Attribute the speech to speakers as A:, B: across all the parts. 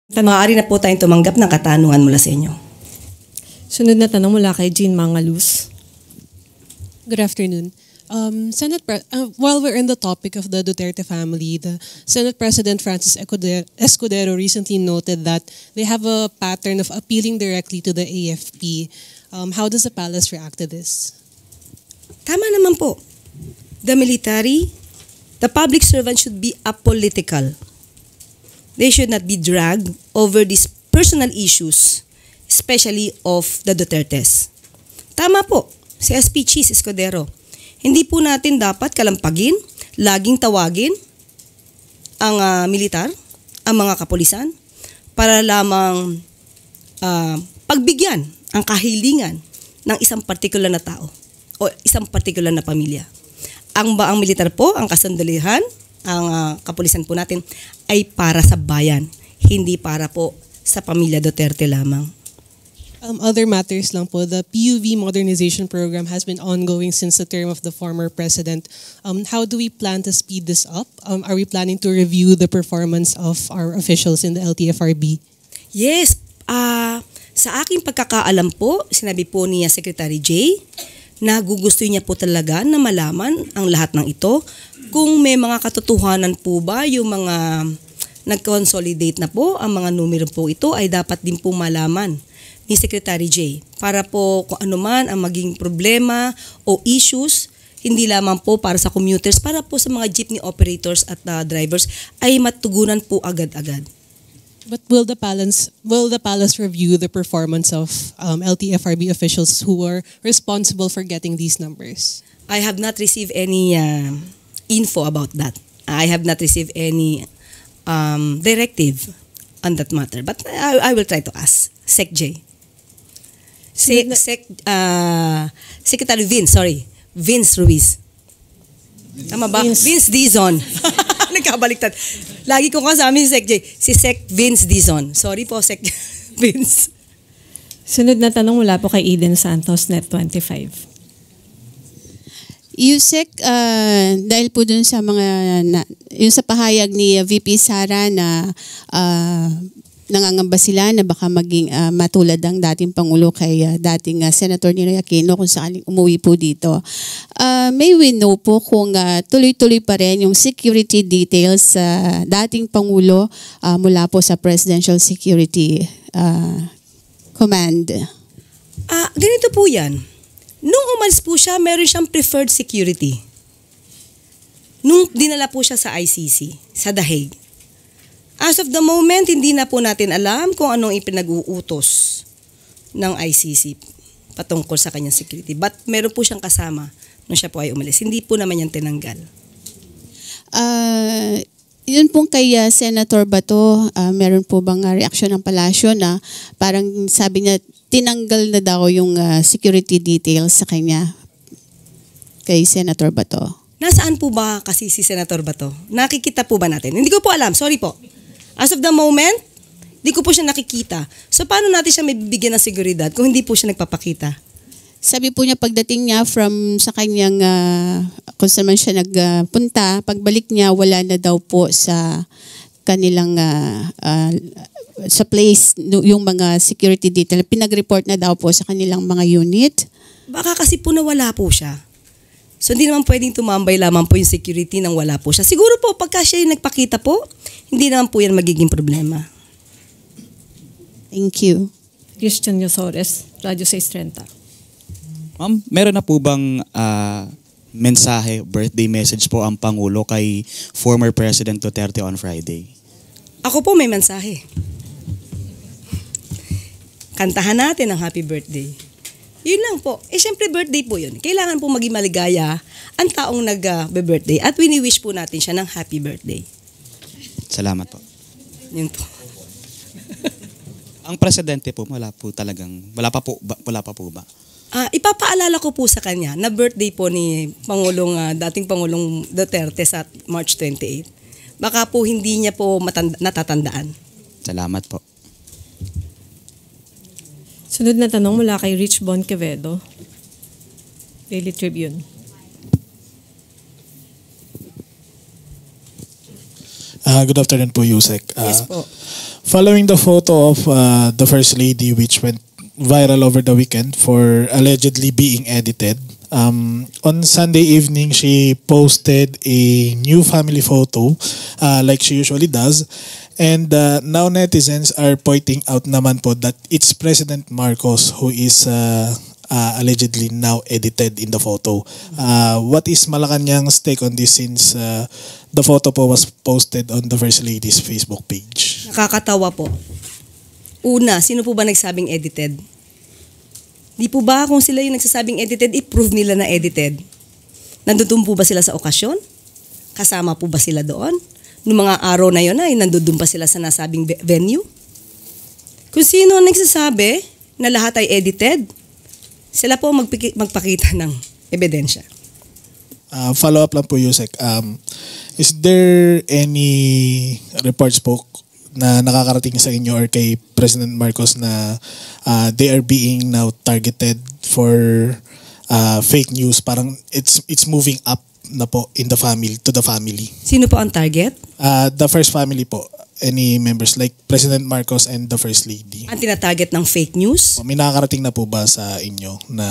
A: Maaari na po tayong tumanggap ng katanungan mula sa inyo.
B: Sunod na tanong mula kay Jean Mangaluz.
C: Good afternoon. While we're in the topic of the Duterte family, the Senate President Francis Escudero recently noted that they have a pattern of appealing directly to the AFP. How does the palace react to this?
A: Tama naman po. The military, the public servant should be apolitical. They should not be dragged over these personal issues, especially of the Dutertes. Tama po, si SP Cheese Escudero. Hindi po natin dapat kalampagin, laging tawagin ang militar, ang mga kapulisan, para lamang pagbigyan ang kahilingan ng isang partikular na tao o isang partikular na pamilya. Ang militar po, ang kasandaluhan, ang kapulisan po natin ay para sa bayan, hindi para po sa pamilya Duterte lamang.
C: Other matters lang po, the PUV modernization program has been ongoing since the term of the former president. How do we plan to speed this up? Are we planning to review the performance of our officials in the LTFRB?
A: Yes, sa aking pagkakaalam po, sinabi po niya Secretary Jay, na gugusto niya po talaga na malaman ang lahat ng ito. Kung may mga katotohanan po ba yung mga nag-consolidate na po, ang mga numero po ito ay dapat din po malaman ni Secretary Jay para po kung ano man ang maging problema o issues, hindi lamang po para sa commuters, para po sa mga jeepney operators at drivers ay matugunan po agad-agad.
C: But will the palace review the performance of LTFRB officials who were responsible for getting these numbers?
A: I have not received any info about that. I have not received any directive on that matter. But I will try to ask Sec J. Secretary Vince Ruiz. Tama ba? Vince Dizon. Nagkabaliktad. Lagi ko kasama si Sec J. Si Sec Vince Dizon. Sorry po, Sec Vince.
B: Sunod na tanong mula po kay Eden Santos, Net25.
D: Yusek, dahil po dun sa yung sa pahayag ni VP Sara na nangangamba sila na baka maging matulad ang dating Pangulo kay dating Senator Ninoy Aquino kung sakaling umuwi po dito. May we know po kung tuloy-tuloy pa rin yung security details sa dating Pangulo mula po sa Presidential Security Command?
A: Ganito po yan. Nung umalis po siya, meron siyang preferred security. Nung dinala po siya sa ICC, sa The Hague. As of the moment, hindi na po natin alam kung anong ipinag-uutos ng ICC patungkol sa kanyang security. But meron po siyang kasama nung siya po ay umalis. Hindi po naman yan tinanggal.
D: Yun pong kay Senator Bato, meron po bang reaksyon ng palasyo na parang sabi niya tinanggal na daw yung security details sa kanya kay Senator Bato?
A: Nasaan po ba kasi si Senator Bato? Nakikita po ba natin? Hindi ko po alam. Sorry po. As of the moment, hindi ko po siya nakikita. So paano natin siya may bibigyan ng seguridad kung hindi po siya nagpapakita?
D: Sabi po niya pagdating niya sa kanyang, kung saan man siya nagpunta, pagbalik niya wala na daw po sa kanilang, sa place, yung mga security detail. Pinag-report na daw po sa kanilang mga unit.
A: Baka kasi po nawala po siya. So hindi naman pwedeng tumambay lamang po yung security nang wala po siya. Siguro po pagka siya yung nagpakita po, hindi naman po yan magiging problema.
D: Thank you.
B: Christian Yosores, Radio 630.
E: Ma'am, meron na po bang mensahe, birthday message po ang Pangulo kay former President Duterte on Friday?
A: Ako po may mensahe. Kantahan natin ang happy birthday. Yun lang po. Siyempre birthday po yun. Kailangan po maging maligaya ang taong nag-birthday at wini-wish po natin siya ng happy birthday.
E: Salamat po.
A: Yun po.
E: Ang presidente po, wala pa po ba?
A: Ipapaalala ko po sa kanya na birthday po ni dating Pangulong Duterte sa March 28. Baka po hindi niya po natatandaan.
E: Salamat po.
B: Sunod na tanong mula kay Rich Bon Quevedo, Daily Tribune.
F: Good afternoon po, Yusek.
A: Yes po.
F: Following the photo of the First Lady which went viral over the weekend for allegedly being edited, on Sunday evening, she posted a new family photo like she usually does. And now netizens are pointing out naman po that it's President Marcos who is allegedly now edited in the photo. What is Malacanang's take on this since the photo po was posted on the First Lady's Facebook page?
A: Nakakatawa po. Una, sino po ba nagsabing edited? Di po ba kung sila yung nagsasabing edited, i-prove nila na edited? Nandun po ba sila sa okasyon? Kasama po ba sila doon? Noong mga araw na yun ay nandun pa sila sa nasabing venue? Kung sino ang nagsasabi na lahat ay edited, sila po magpakita ng ebidensya.
F: Follow up lang po, Yusek. Is there any reports po na nakakarating sa inyo or kay President Marcos na they are being now targeted for fake news? Parang it's moving up na po in the family, to the family.
A: Sino po ang target?
F: The first family po. Any members like President Marcos and the First Lady.
A: Ang tinatarget ng fake news?
F: May nakakarating na po ba sa inyo na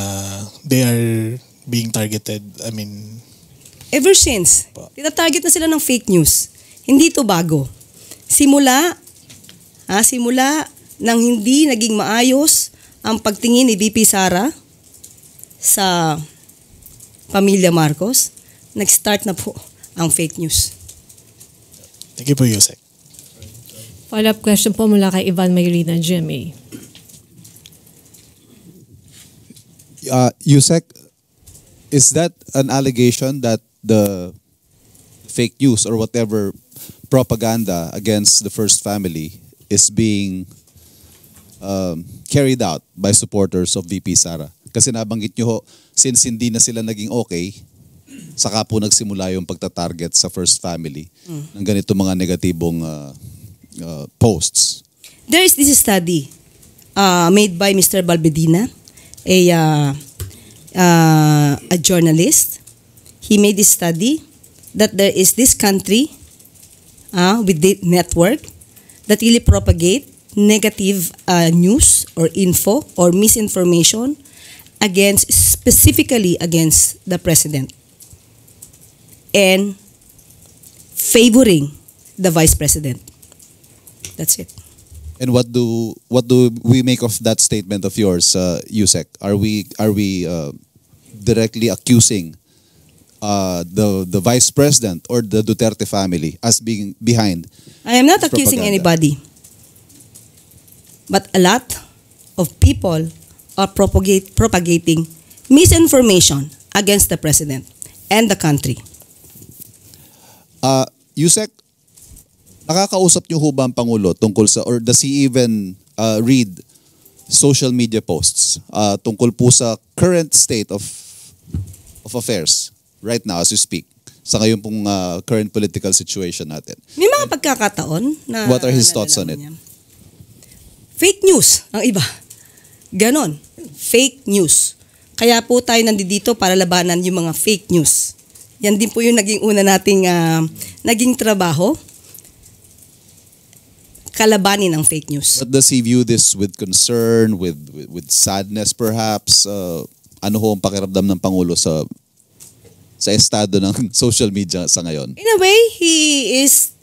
F: they are being targeted? I mean,
A: Ever since, tinatarget na sila ng fake news. Hindi to bago. Simula nang hindi naging maayos ang pagtingin ni VP Sara sa pamilya Marcos, nag-start na po ang fake news.
F: thank you po, Yusek.
B: Follow-up question po mula kay Ivan Mayrina, GMA.
G: Yusek, is that an allegation that the fake news or whatever propaganda against the First Family is being carried out by supporters of VP Sara? Kasi nabanggit nyo ho, since hindi na sila naging okay, saka po nagsimula yung pagtatarget sa First Family ng ganito mga negatibong posts.
A: There is this study made by Mr. Balbedina, a journalist. He made this study that there is this country with the network that really propagate negative news or info or misinformation specifically against the president and favoring the vice president. That's it.
G: And what do we make of that statement of yours, Yusek? Are we directly accusing the vice president or the Duterte family as being behind?
A: I am not accusing
G: propaganda?
A: anybody, but a lot of people are propagating misinformation against the president and the country.
G: Yusek, nakakausap niyo ho ba ang Pangulo tungkol sa, or does he even read social media posts tungkol po sa current state of affairs right now as we speak, sa ngayon pong current political situation natin?
A: May mga pagkakataon na...
G: What are his thoughts on it?
A: niya. Fake news ang iba. Ganon. Fake news. Kaya po tayo nandito para labanan yung mga fake news. Yan din po yung naging una nating naging trabaho. Kalabanin ang fake news.
G: But does he view this with concern, with sadness perhaps? Ano ho ang pakiramdam ng Pangulo sa estado ng social media sa ngayon?
A: In a way, he is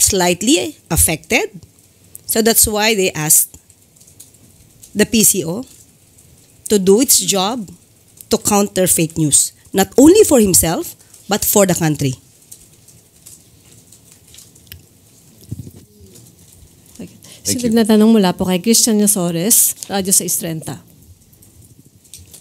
A: slightly affected. So that's why they asked the PCO to do its job to counter fake news. Not only for himself, but for the country.
B: Sunod na tanong mula po kay Christian Yosores, Radyo 630.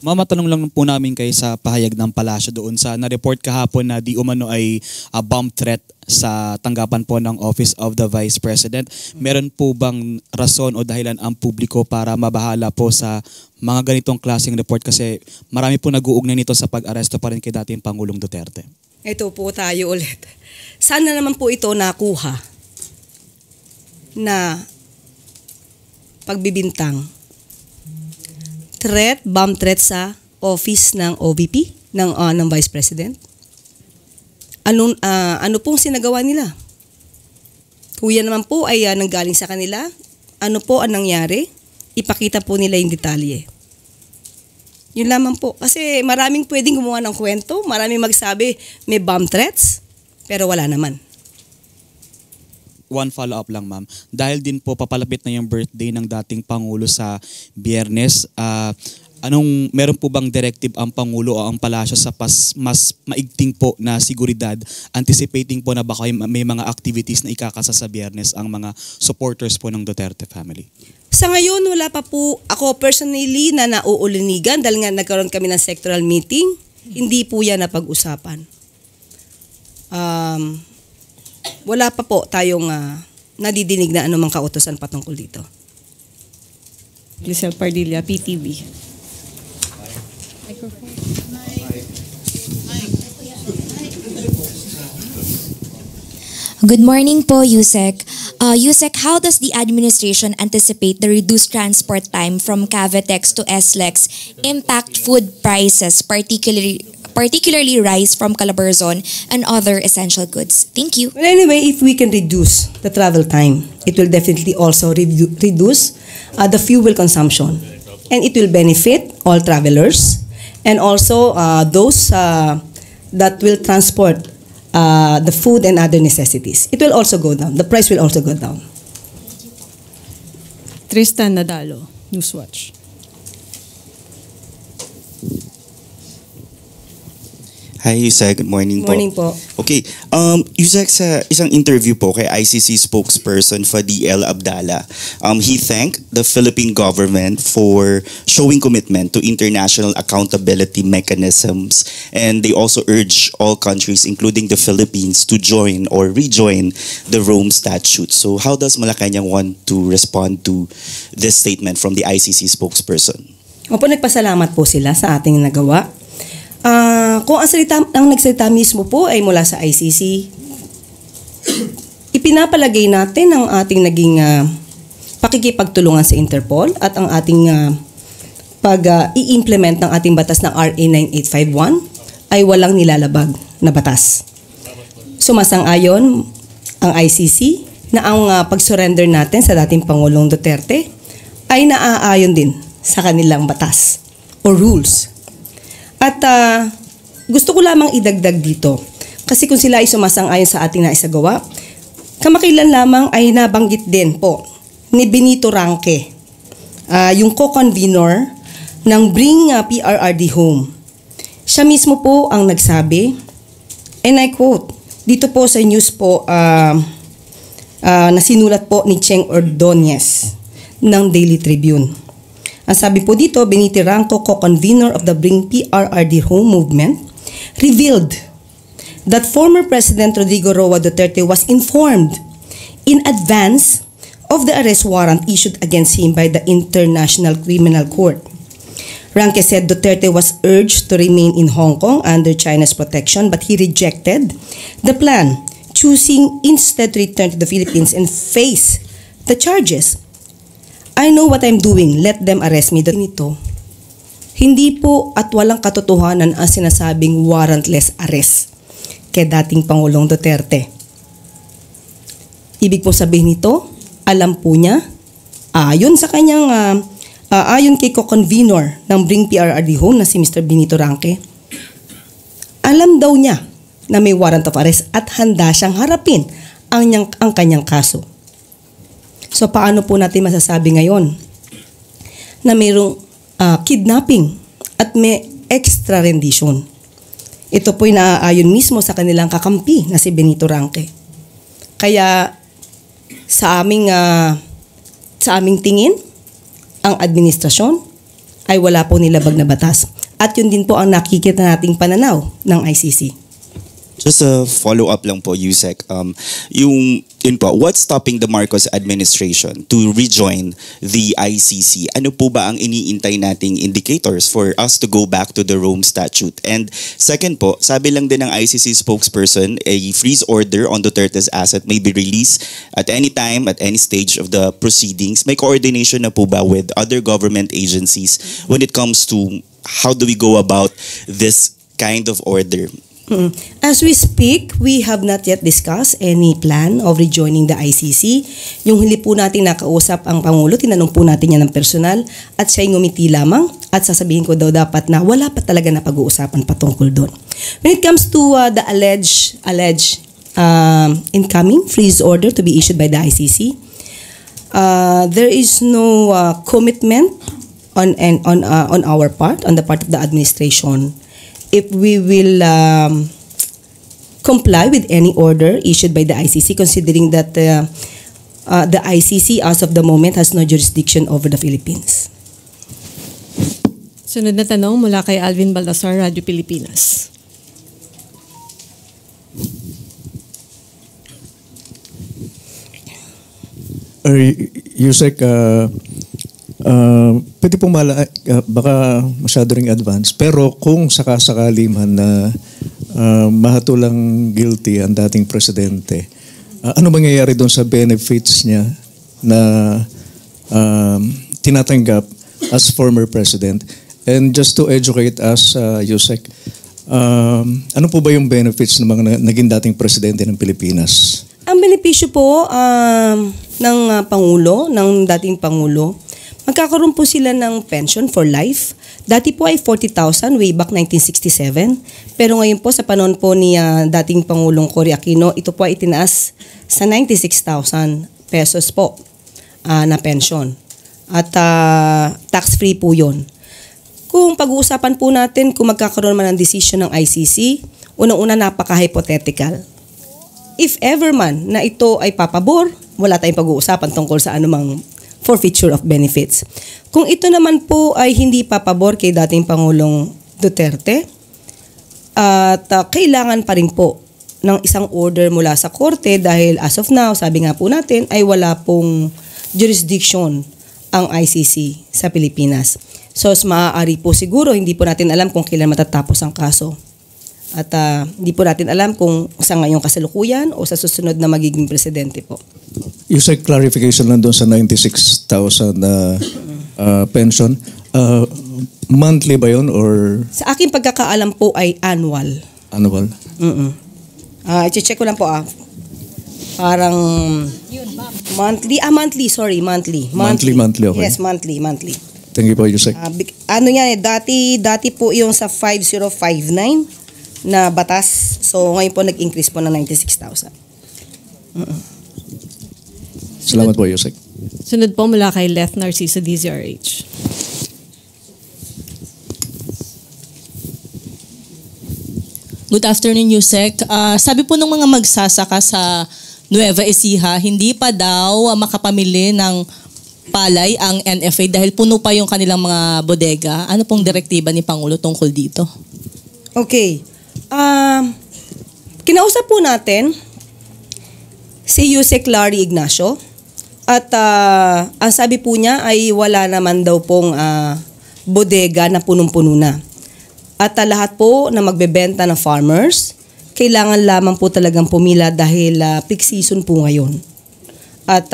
E: Mamatanong lang po namin kayo sa pahayag ng palasyo doon sa na-report kahapon na di umano ay bomb threat sa tanggapan po ng Office of the Vice President. Meron po bang rason o dahilan ang publiko para mabahala po sa mga ganitong klaseng report? Kasi marami po nag-uugnay nito sa pag-aresto pa rin kay dating Pangulong Duterte.
A: Ito po tayo ulit. Sana naman po ito nakuha na pagbibintang. Bomb threat sa office ng OVP, ng Vice President. Ano pong sinagawa nila? Kung yan naman po ay nanggaling sa kanila, ano po ang nangyari? Ipakita po nila yung detalye. Yun lamang po. Kasi maraming pwedeng gumawa ng kwento, maraming magsabi may bomb threats, pero wala naman.
E: One follow-up lang, ma'am. Dahil din po papalapit na yung birthday ng dating Pangulo sa Biyernes, meron po bang directive ang Pangulo o ang palasyo sa mas maigting po na seguridad, anticipating po na baka may mga activities na ikakasa sa Biyernes ang mga supporters po ng Duterte family?
A: Sa ngayon, wala pa po ako personally na nauulinigan dahil nga nagkaroon kami ng sectoral meeting. Hindi po yan napag-usapan. Wala pa po tayong nadidinig na anumang kautosan patungkol dito.
B: Giselle Pardilla, PTV.
H: Good morning po, Yusek. Yusek, how does the administration anticipate the reduced transport time from Cavitex to SLEX impact food prices, particularly rice from Calabarzon and other essential goods? Thank you.
A: Well, anyway, if we can reduce the travel time, it will definitely also reduce the fuel consumption. And it will benefit all travelers and also those that will transport the food and other necessities. It will also go down. The price will also go down.
B: Tristan Nadalo, Newswatch.
I: Hi, Yusek. Good morning po.
A: Morning po.
I: Okay. Yusek, sa isang interview po kay ICC spokesperson Fadil Abdallah, he thanked the Philippine government for showing commitment to international accountability mechanisms, and they also urge all countries, including the Philippines, to join or rejoin the Rome Statute. So how does Malacanang want to respond to this statement from the ICC spokesperson?
A: Opo, nagpasalamat po sila sa ating nagawa. Kung ang nagsalita mismo po ay mula sa ICC, ipinapalagay natin ang ating naging pakikipagtulungan sa Interpol at ang ating pag-i-implement ng ating batas na RA 9851 ay walang nilalabag na batas. Sumasang-ayon ang ICC na ang pag-surrender natin sa dating Pangulong Duterte ay naaayon din sa kanilang batas o rules. At gusto ko lamang idagdag dito, kasi kung sila ay sumasang-ayon sa ating naisagawa, kamakailan lamang ay nabanggit din po ni Benito Ranque, yung co-convenor ng Bring PRRD Home. Siya mismo po ang nagsabi, and I quote, dito po sa news po na sinulat po ni Cheng Ordonez ng Daily Tribune. Ang sabi po dito, Benito Ranque, co-convenor of the Bring PRRD Home movement, revealed that former President Rodrigo Roa Duterte was informed in advance of the arrest warrant issued against him by the International Criminal Court. Ranque said Duterte was urged to remain in Hong Kong under China's protection, but he rejected the plan, choosing instead to return to the Philippines and face the charges. I know what I'm doing. Let them arrest me. Nito, hindi po at walang katotohanan ang sinasabing warrantless arrest kay dating Pangulong Duterte. Ibig po sabihin nito, alam po niya, ayon sa kanyang, ayon kay co-convenor ng Bring PRRD Home na si Mr. Benito Ranque, alam daw niya na may warrant of arrest at handa siyang harapin ang kanyang kaso. So paano po natin masasabi ngayon na mayroong kidnapping at may extra rendition? Ito po'y naaayon mismo sa kanilang kakampi na si Benito Ranque. Kaya sa aming tingin, ang administrasyon ay wala po nilabag na batas. At yun din po ang nakikita nating pananaw ng ICC.
I: Just a follow-up lang po, Yusek. What's stopping the Marcos administration to rejoin the ICC? Ano po ba ang iniintay nating indicators for us to go back to the Rome Statute? And second po, sabi lang din ng ICC spokesperson, a freeze order on Duterte's asset may be released at any time, at any stage of the proceedings. May coordination na po ba with other government agencies when it comes to how do we go about this kind of order?
A: As we speak, we have not yet discussed any plan of rejoining the ICC. Yung huli po natin nakausap ang Pangulo, tinanong po natin yan ng personal at siya'y ngumiti lamang at sasabihin ko daw dapat na wala pa talaga na pag-uusapan patungkol doon. When it comes to the alleged incoming freeze order to be issued by the ICC, there is no commitment on our part, on the part of the administration, if we will comply with any order issued by the ICC, considering that the ICC as of the moment has no jurisdiction over the Philippines.
B: Sunod na tanong mula kay Alvin Baldassar, Radyo Pilipinas.
J: Yusek, pwede pong baka masyado ring advance, pero kung sakasakali man na mahatulang guilty ang dating presidente, ano mangyayari doon sa benefits niya na tinatanggap as former president? And just to educate us, Yusek, ano po ba yung benefits ng mga naging dating presidente ng Pilipinas?
A: Ang benepisyo po ng Pangulo, ng dating Pangulo, magkakaroon po sila ng pension for life. Dati po ay 40,000 way back 1967. Pero ngayon po sa panahon po ni dating Pangulong Cory Aquino, ito po ay itinaas sa 96,000 pesos po na pension. At tax-free po yun. Kung pag-uusapan po natin kung magkakaroon man ng decision ng ICC, unang-una napaka-hypothetical. If ever man na ito ay papabor, wala tayong pag-uusapan tungkol sa anumang forfeiture of benefits. Kung ito naman po ay hindi papabor kay dating Pangulong Duterte, at kailangan pa rin po ng isang order mula sa korte dahil as of now, sabi nga po natin, ay wala pong jurisdiction ang ICC sa Pilipinas. So, maaari po siguro, hindi po natin alam kung kailan matatapos ang kaso. At hindi po natin alam kung sa ngayong kasalukuyan o sa susunod na magiging presidente po.
J: You said clarification lang doon sa 96,000 pension. Monthly ba yun or? Sa
A: aking pagkakaalam po ay annual.
J: Annual?
A: I-check ko lang po Parang monthly. Monthly,
J: okay.
A: Yes, monthly.
J: Thank you po, Yusek.
A: Dati po yung sa 5059 na batas. So ngayon po nag-increase po ng 96,000.
J: Salamat po, Yusek.
B: Sunod po mula kay Leth Narciso, DZRH.
K: Good afternoon, Yusek. Sabi po ng mga magsasaka sa Nueva Ecija, hindi pa daw makapamili ng palay ang NFA dahil puno pa yung kanilang mga bodega. Ano pong direktiba ni Pangulo tungkol dito?
A: Okay. Kinausap po natin si Yusek Larry Ignacio at ang sabi po niya ay wala naman daw pong bodega na punong-puno na. At lahat po na magbebenta ng farmers, kailangan lamang po talagang pumila dahil peak season po ngayon. At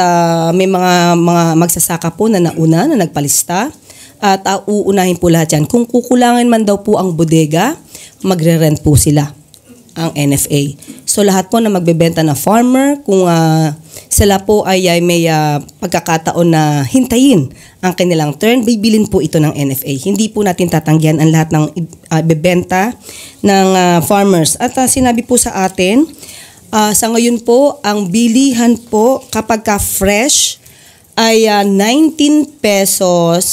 A: may mga magsasaka po na nauna na nagpalista at uunahin po lahat yan. Kung kukulangin man daw po ang bodega, magre-rent po sila ang NFA. So lahat po na magbebenta na farmer, kung sila po ay may pagkakataon na hintayin ang kanilang turn, bibilin po ito ng NFA. Hindi po natin tatanggihan ang lahat ng bebenta ng farmers. At sinabi po sa atin, sa ngayon po, ang bilihan po kapag ka fresh ay 19 pesos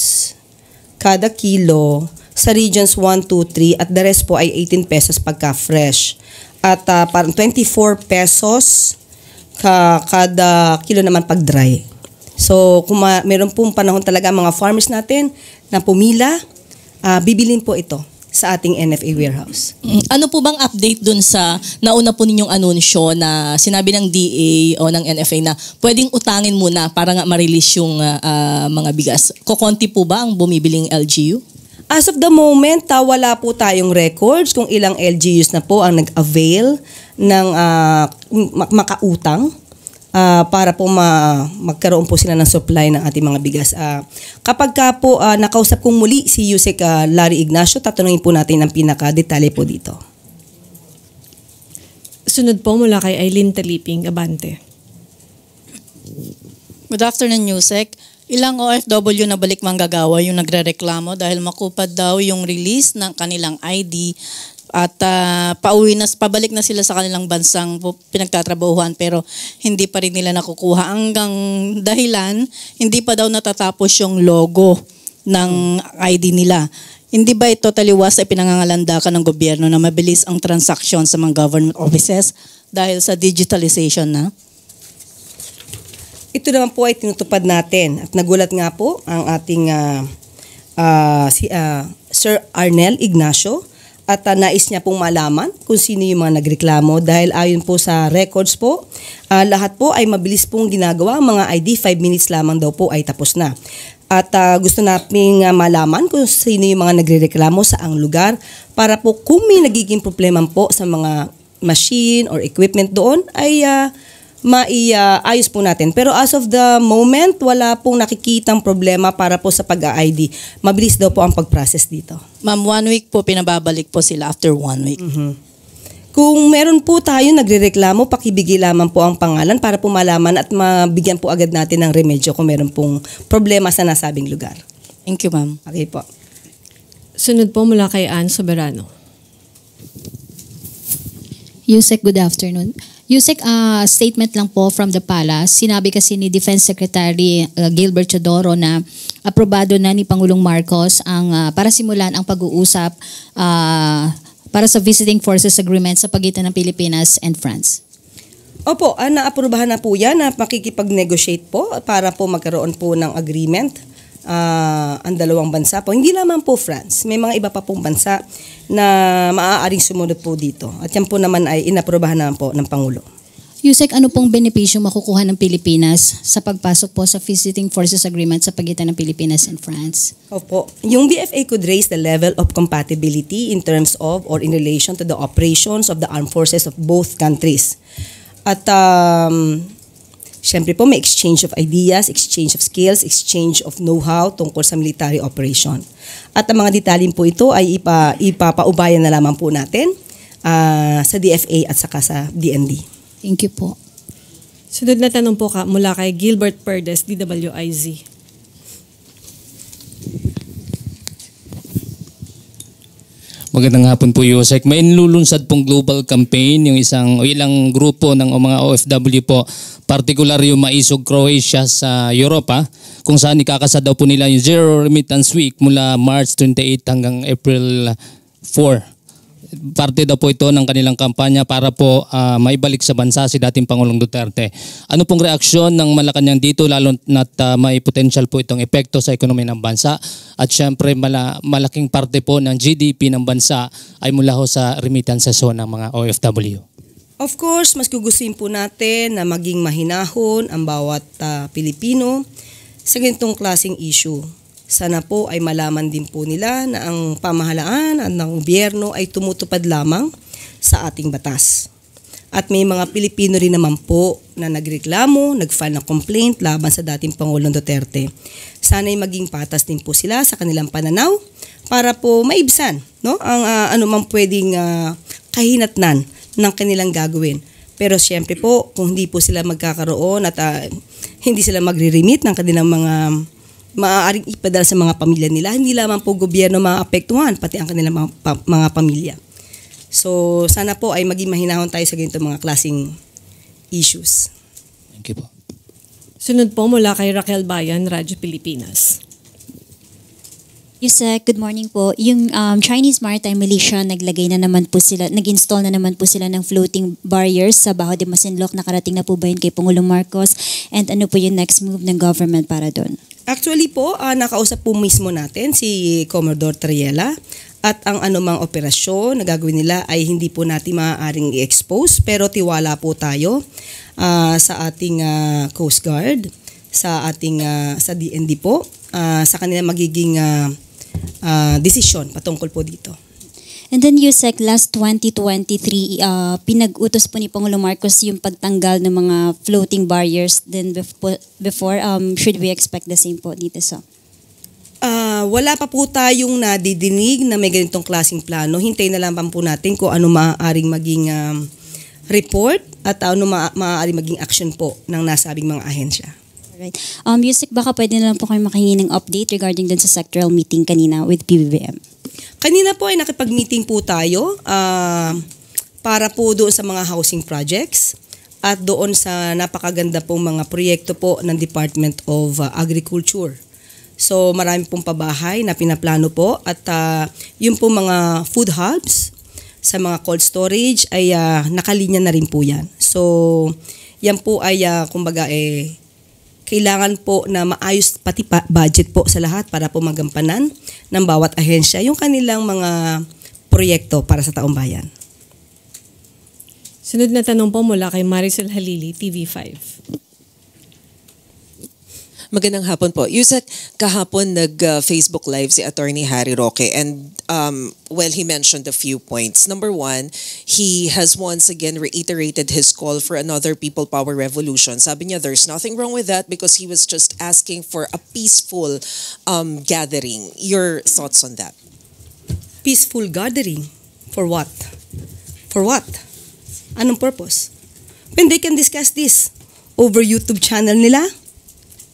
A: kada kilo sa regions 1, 2, 3 at the rest po ay 18 pesos pagka fresh. At parang 24 pesos kada kilo naman pag dry. So kung meron pong panahon talaga mga farmers natin na pumila, bibilin po ito sa ating NFA warehouse.
K: Ano po bang update dun sa nauna po ninyong anunsyo na sinabi ng DA o ng NFA na pwedeng utangin muna para nga ma-release yung mga bigas? Kokonti po ba ang bumibiling LGU?
A: As of the moment, wala po tayong records kung ilang LGUs na po ang nag-avail ng makautang para po magkaroon po sila ng supply ng ating mga bigas. Kapag ka po nakausap kong muli si Yusek Larry Ignacio, tatanungin po natin ang pinaka-detalye po dito.
B: Sunod po mula kay Eileen Taliping, Abante.
L: Good afternoon, Yusek. Ilang OFW na balik manggagawa yung nagrereklamo dahil makupad daw yung release ng kanilang ID at pabalik na sila sa kanilang bansang pinagtatrabahuhan pero hindi pa rin nila nakukuha. Hanggang dahilan, hindi pa daw natatapos yung logo ng ID nila. Hindi ba ito taliwas ay pinangangalandakan ng gobyerno na mabilis ang transaksyon sa mga government offices dahil sa digitalization na?
A: Ito naman po ay tinutupad natin at nagulat nga po ang ating Sir Arnel Ignacio at nais niya pong malaman kung sino yung mga nagreklamo dahil ayon po sa records po, lahat po ay mabilis pong ginagawa. Mga ID 5 minutes lamang daw po ay tapos na. At gusto nating malaman kung sino yung mga nagrereklamo sa ang lugar para po kung may nagiging problema po sa mga machine or equipment doon ay maiayos po natin. Pero as of the moment, wala pong nakikitang problema para po sa pag-ID. Mabilis daw po ang pag-process dito.
L: Ma'am, 1 week po pinababalik po sila after 1 week.
A: Kung meron po tayo nagrereklamo, pakibigay lamang po ang pangalan para po malaman at mabigyan po agad natin ng remedyo kung meron pong problema sa nasabing lugar.
L: Thank you, ma'am.
A: Okay po.
B: Sunod po mula kay Ann Soberano.
M: Yusek, good afternoon. Yusek, statement lang po from the palace. Sinabi kasi ni Defense Secretary Gilbert Chodoro na aprobado na ni Pangulong Marcos ang para simulan ang pag-uusap para sa Visiting Forces Agreement sa pagitan ng Pilipinas and France.
A: Opo, naaprubahan na po yan na makikipag-negotiate po para po magkaroon po ng agreement ang dalawang bansa po. Hindi lamang po France, may mga iba pa pong bansa na maaaring sumunod po dito. At yan po naman ay inaprubahan naman po ng Pangulo.
M: Yusek, ano pong benepisyo makukuha ng Pilipinas sa pagpasok po sa Visiting Forces Agreement sa pagitan ng Pilipinas and France?
A: Opo. Yung BFA could raise the level of compatibility in terms of or in relation to the operations of the armed forces of both countries. At syempre po may exchange of ideas, exchange of skills, exchange of know-how tungkol sa military operation. At ang mga detalyin po ito ay ipapaubayan na lamang po natin sa DFA at saka sa DND.
M: Thank you po.
B: Sunod na tanong po mula kay Gilbert Perdes, DWIZ.
N: Magandang hapon po, Yusek. May inilulunsad pong global campaign yung ilang grupo ng mga OFW po, particular yung Maisog Croatia sa Europa, kung saan ikakasa daw po nila yung Zero Remittance Week mula March 28 hanggang April 4. Parte daw po ito ng kanilang kampanya para po maibalik sa bansa si dating Pangulong Duterte. Ano pong reaksyon ng Malacanang dito, lalo na't may potential po itong epekto sa ekonomiya ng bansa at syempre malaking parte po ng GDP ng bansa ay mula ho sa remittances ng mga OFW.
A: Of course, mas gugustuhin po natin na maging mahinahon ang bawat Pilipino sa ganitong klaseng issue. Sana po ay malaman din po nila na ang pamahalaan at ng gobyerno ay tumutupad lamang sa ating batas. At may mga Pilipino rin naman po na nagreklamo, nag-file ng complaint laban sa dating Pangulong Duterte. Sana ay maging patas din po sila sa kanilang pananaw para po maibsan ang anumang pwedeng kahinatnan ng kanilang gagawin. Pero siyempre po, kung hindi po sila magkakaroon at hindi sila magre-remit ng kanilang mga maaaring ipadala sa mga pamilya nila, hindi lamang po gobyerno maapektuhan, pati ang kanilang mga pamilya. So, sana po ay maging mahinahon tayo sa ganito mga klaseng issues.
N: Thank you po.
B: Sunod po mula kay Raquel Bayan, Radyo Pilipinas.
M: Yusek, good morning po. Yung Chinese Maritime Militia, nag-install na naman po sila ng floating barriers sa Bajo de Masinloc. Nakarating na po ba yun kay Pangulong Marcos? And ano po yung next move ng government para doon?
A: Actually po, nakausap po mismo natin si Commodore Triella at ang anumang operasyon na gagawin nila ay hindi po natin maaaring i-expose pero tiwala po tayo sa ating Coast Guard, sa ating sa DND po, sa kanila magiging desisyon patungkol po dito.
M: And then Yusek, last 2023, pinag-utos po ni Pangulong Marcos yung pagtanggal ng mga floating barriers. Then before, should we expect the same po dito sa?
A: Wala pa po tayong nadidinig na may ganitong klaseng plano. Hintayin na lang po natin kung ano maaaring maging report at ano maaari maging action po ng nasabing mga ahensya.
O: Alright. Yusek, baka pwede na lang po kayo makahingi ng update regarding dun sa sectoral meeting kanina with PBBM.
A: Kanina po ay nakipag-meeting po tayo para po doon sa mga housing projects at doon sa napakaganda pong mga proyekto po ng Department of Agriculture. So marami pong pabahay na pinaplano po at yung po mga food hubs sa mga cold storage ay nakalinya na rin po yan. So yan po ay kumbaga kailangan po na maayos pati budget po sa lahat para po magampanan ng bawat ahensya yung kanilang mga proyekto para sa taong bayan.
B: Sunod na tanong po mula kay Maricel Halili, TV5.
P: Magandang hapon po. Yusek, kahapon nag-Facebook Live si Attorney Harry Roque and he mentioned a few points. Number one, he has once again reiterated his call for another people power revolution. Sabi niya there's nothing wrong with that because he was just asking for a peaceful gathering. Your thoughts on that?
A: Peaceful gathering? For what? For what? Anong purpose? When they can discuss this over YouTube channel nila,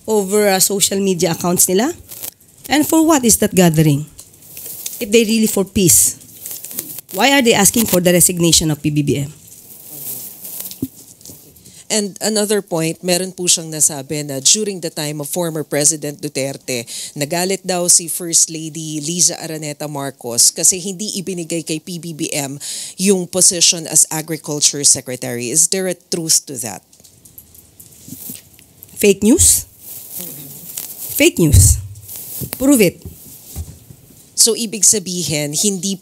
A: over social media accounts nila, and for what is that gathering? If they really for peace, why are they asking for the resignation of PBBM?
P: And another point, meron po siyang nasabi na during the time of former President Duterte, nagalit daw si First Lady Liza Araneta Marcos kasi hindi ibinigay kay PBBM yung position as Agriculture Secretary. Is there a truth to that?
A: Fake news? Fake news. Prove it.
P: So ibig sabihin, hindi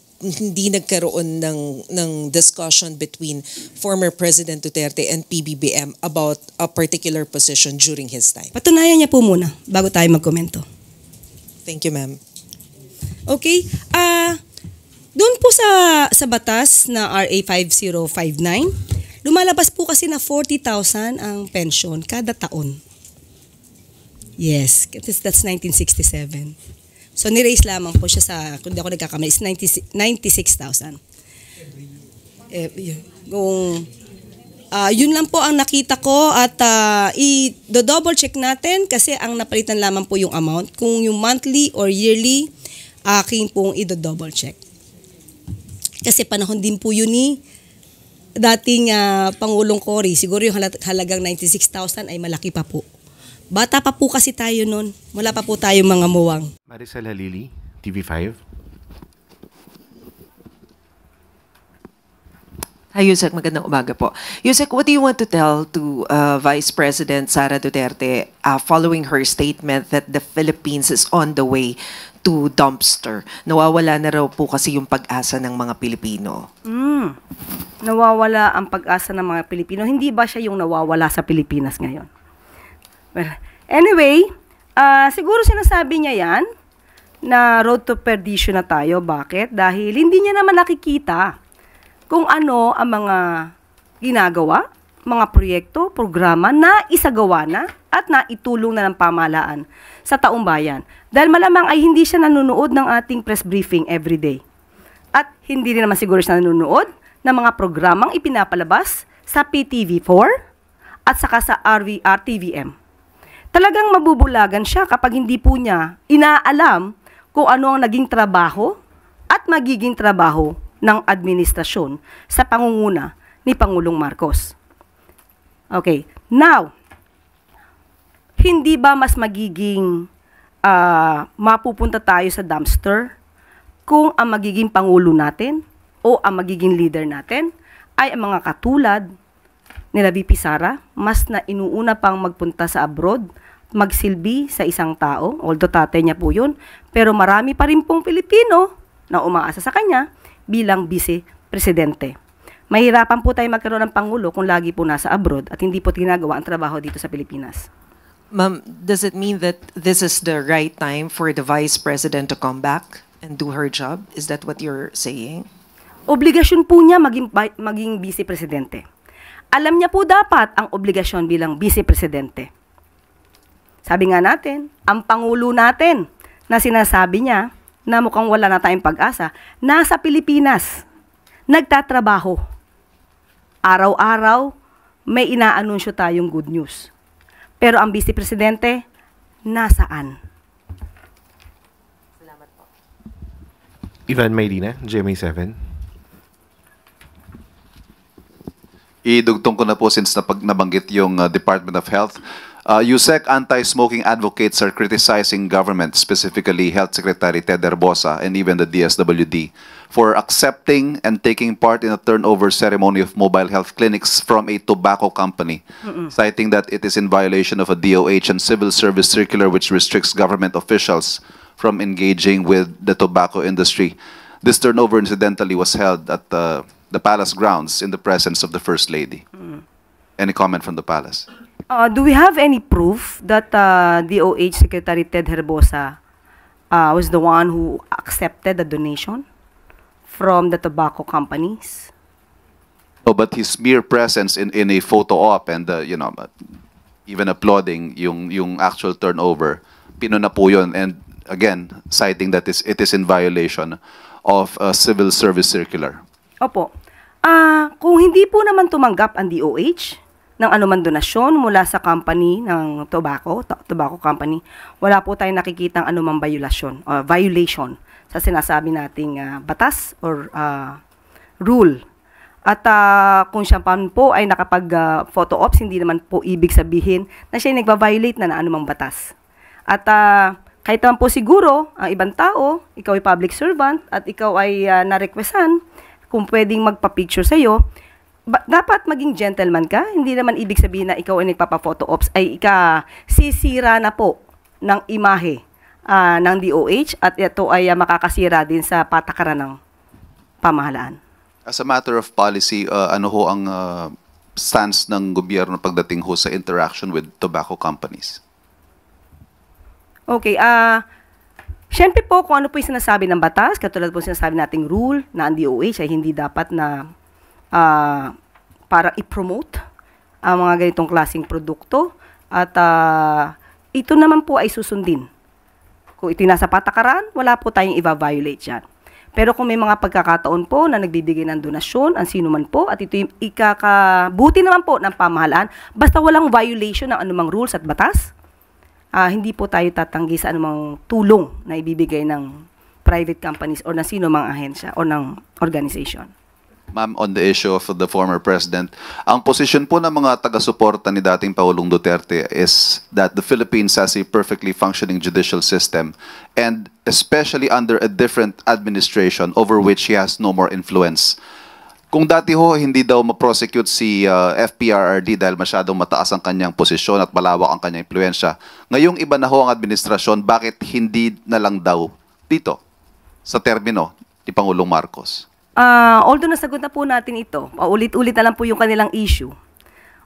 P: nagkaroon ng discussion between former President Duterte and PBBM about a particular position during his time.
A: Patunayan niya po muna bago tayo magkomento.
P: Thank you, ma'am.
A: Okay. Doon po sa batas na RA 5059, lumalabas po kasi na 40,000 ang pension kada taon. Yes, that's 1967. So, ni-raise lamang po siya sa, kung di ako nagkakamali, is 96,000. Yun lang po ang nakita ko at i-double check natin kasi ang napalitan lamang po yung amount. Kung yung monthly or yearly, aking pong i-double check. Kasi panahon din po yun ni dating Pangulong Cory. Siguro yung halagang 96,000 ay malaki pa po. Bata pa po kasi tayo nun. Wala pa po tayo mga muwang.
Q: Maricel Halili, TV5.
P: Hi, Yusek. Magandang umaga po. Yusek, what do you want to tell to Vice President Sara Duterte following her statement that the Philippines is on the way to dumpster? Nawawala na raw po kasi yung pag-asa ng mga Pilipino.
A: Nawawala ang pag-asa ng mga Pilipino. Hindi ba siya yung nawawala sa Pilipinas ngayon? Well, anyway, siguro sinasabi niya yan na road to perdition na tayo. Bakit? Dahil hindi niya naman nakikita kung ano ang mga ginagawa, mga proyekto, programa na isagawa na at naitulong na ng pamahalaan sa taong bayan. Dahil malamang ay hindi siya nanonood ng ating press briefing everyday. At hindi rin naman siguro siya nanonood ng mga programang ipinapalabas sa PTV4 at saka sa RTVM. Talagang mabubulagan siya kapag hindi po niya inaalam kung ano ang naging trabaho at magiging trabaho ng administrasyon sa pangunguna ni Pangulong Marcos. Okay, now, hindi ba mas magiging mapupunta tayo sa dumpster kung ang magiging Pangulo natin o ang magiging leader natin ay ang mga katulad nila VP Sara, mas na inuuna pang magpunta sa abroad, magsilbi sa isang tao, although tatay niya po yun, pero marami pa rin pong Pilipino na umaasa sa kanya bilang vice-presidente. Mahirapan po tayo magkaroon ng Pangulo kung lagi po nasa abroad at hindi po ginagawa ang trabaho dito sa Pilipinas.
P: Ma'am, does it mean that this is the right time for the Vice President to come back and do her job? Is that what you're saying?
A: Obligasyon po niya maging vice-presidente. Alam niya po dapat ang obligasyon bilang vice-presidente. Sabi nga natin, ang Pangulo natin na sinasabi niya na mukhang wala na tayong pag-asa, nasa Pilipinas, nagtatrabaho. Araw-araw, may inaanunsyo tayong good news. Pero ang Vice Presidente, nasaan?
Q: Ivan Maylina, GMA7.
G: Idugtong ko na po since nabanggit yung Department of Health. USEC anti-smoking advocates are criticizing government, specifically Health Secretary Ted Herbosa and even the DSWD, for accepting and taking part in a turnover ceremony of mobile health clinics from a tobacco company, citing that it is in violation of a DOH and civil service circular which restricts government officials from engaging with the tobacco industry. This turnover incidentally was held at the Palace grounds in the presence of the First Lady. Any comment from the Palace?
A: Do we have any proof that DOH Secretary Ted Herbosa was the one who accepted the donation from the tobacco companies?
G: Oh, but his mere presence in a photo op and even applauding yung actual turnover, pinuna po yun, and again citing that it is in violation of a civil service circular.
A: Opo. Kung hindi po naman tumanggap ang DOH ng anuman donasyon mula sa company ng tobacco company, wala po tayong nakikitang anumang violation sa sinasabi nating batas or rule. At kung siya po ay nakapag-photo ops, hindi naman po ibig sabihin na siya ay nagba-violate na anumang batas. At kahit naman po siguro, ang ibang tao, ikaw ay public servant at ikaw ay na-requestan kung pwedeng magpa-picture sa'yo, dapat maging gentleman ka. Hindi naman ibig sabihin na ikaw ay nagpapa-photo ops ay sisira na po ng imahe ng DOH at ito ay makakasira din sa patakaran ng pamahalaan.
G: As a matter of policy, ano ho ang stance ng gobyerno pagdating ho sa interaction with tobacco companies?
A: Okay, syempre po kung ano po yung sinasabi ng batas, katulad po sinasabi nating rule na ang DOH ay hindi dapat na para i-promote ang mga ganitong klaseng produkto at ito naman po ay susundin. Kung ito nasa patakaran, wala po tayong i-violate yan. Pero kung may mga pagkakataon po na nagbibigay ng donasyon, ang sino man po, at ito yung ikakabuti naman po ng pamahalaan, basta walang violation ng anumang rules at batas, hindi po tayo tatanggi sa anumang tulong na ibibigay ng private companies o ng sino mang ahensya o ng organization.
G: Ma'am, on the issue of the former president, ang posisyon po ng mga taga-suporta ni dating Pangulong Duterte is that the Philippines has a perfectly functioning judicial system and especially under a different administration over which he has no more influence. Kung dati ho, hindi daw ma-prosecute si FPRRD dahil masyadong mataas ang kanyang posisyon at malawak ang kanyang impluensya. Ngayong iba na ho ang administrasyon, bakit hindi na lang daw dito sa termino ni Pangulong Marcos?
A: Although nasagot na po natin ito, ulit-ulit na lang po yung kanilang issue.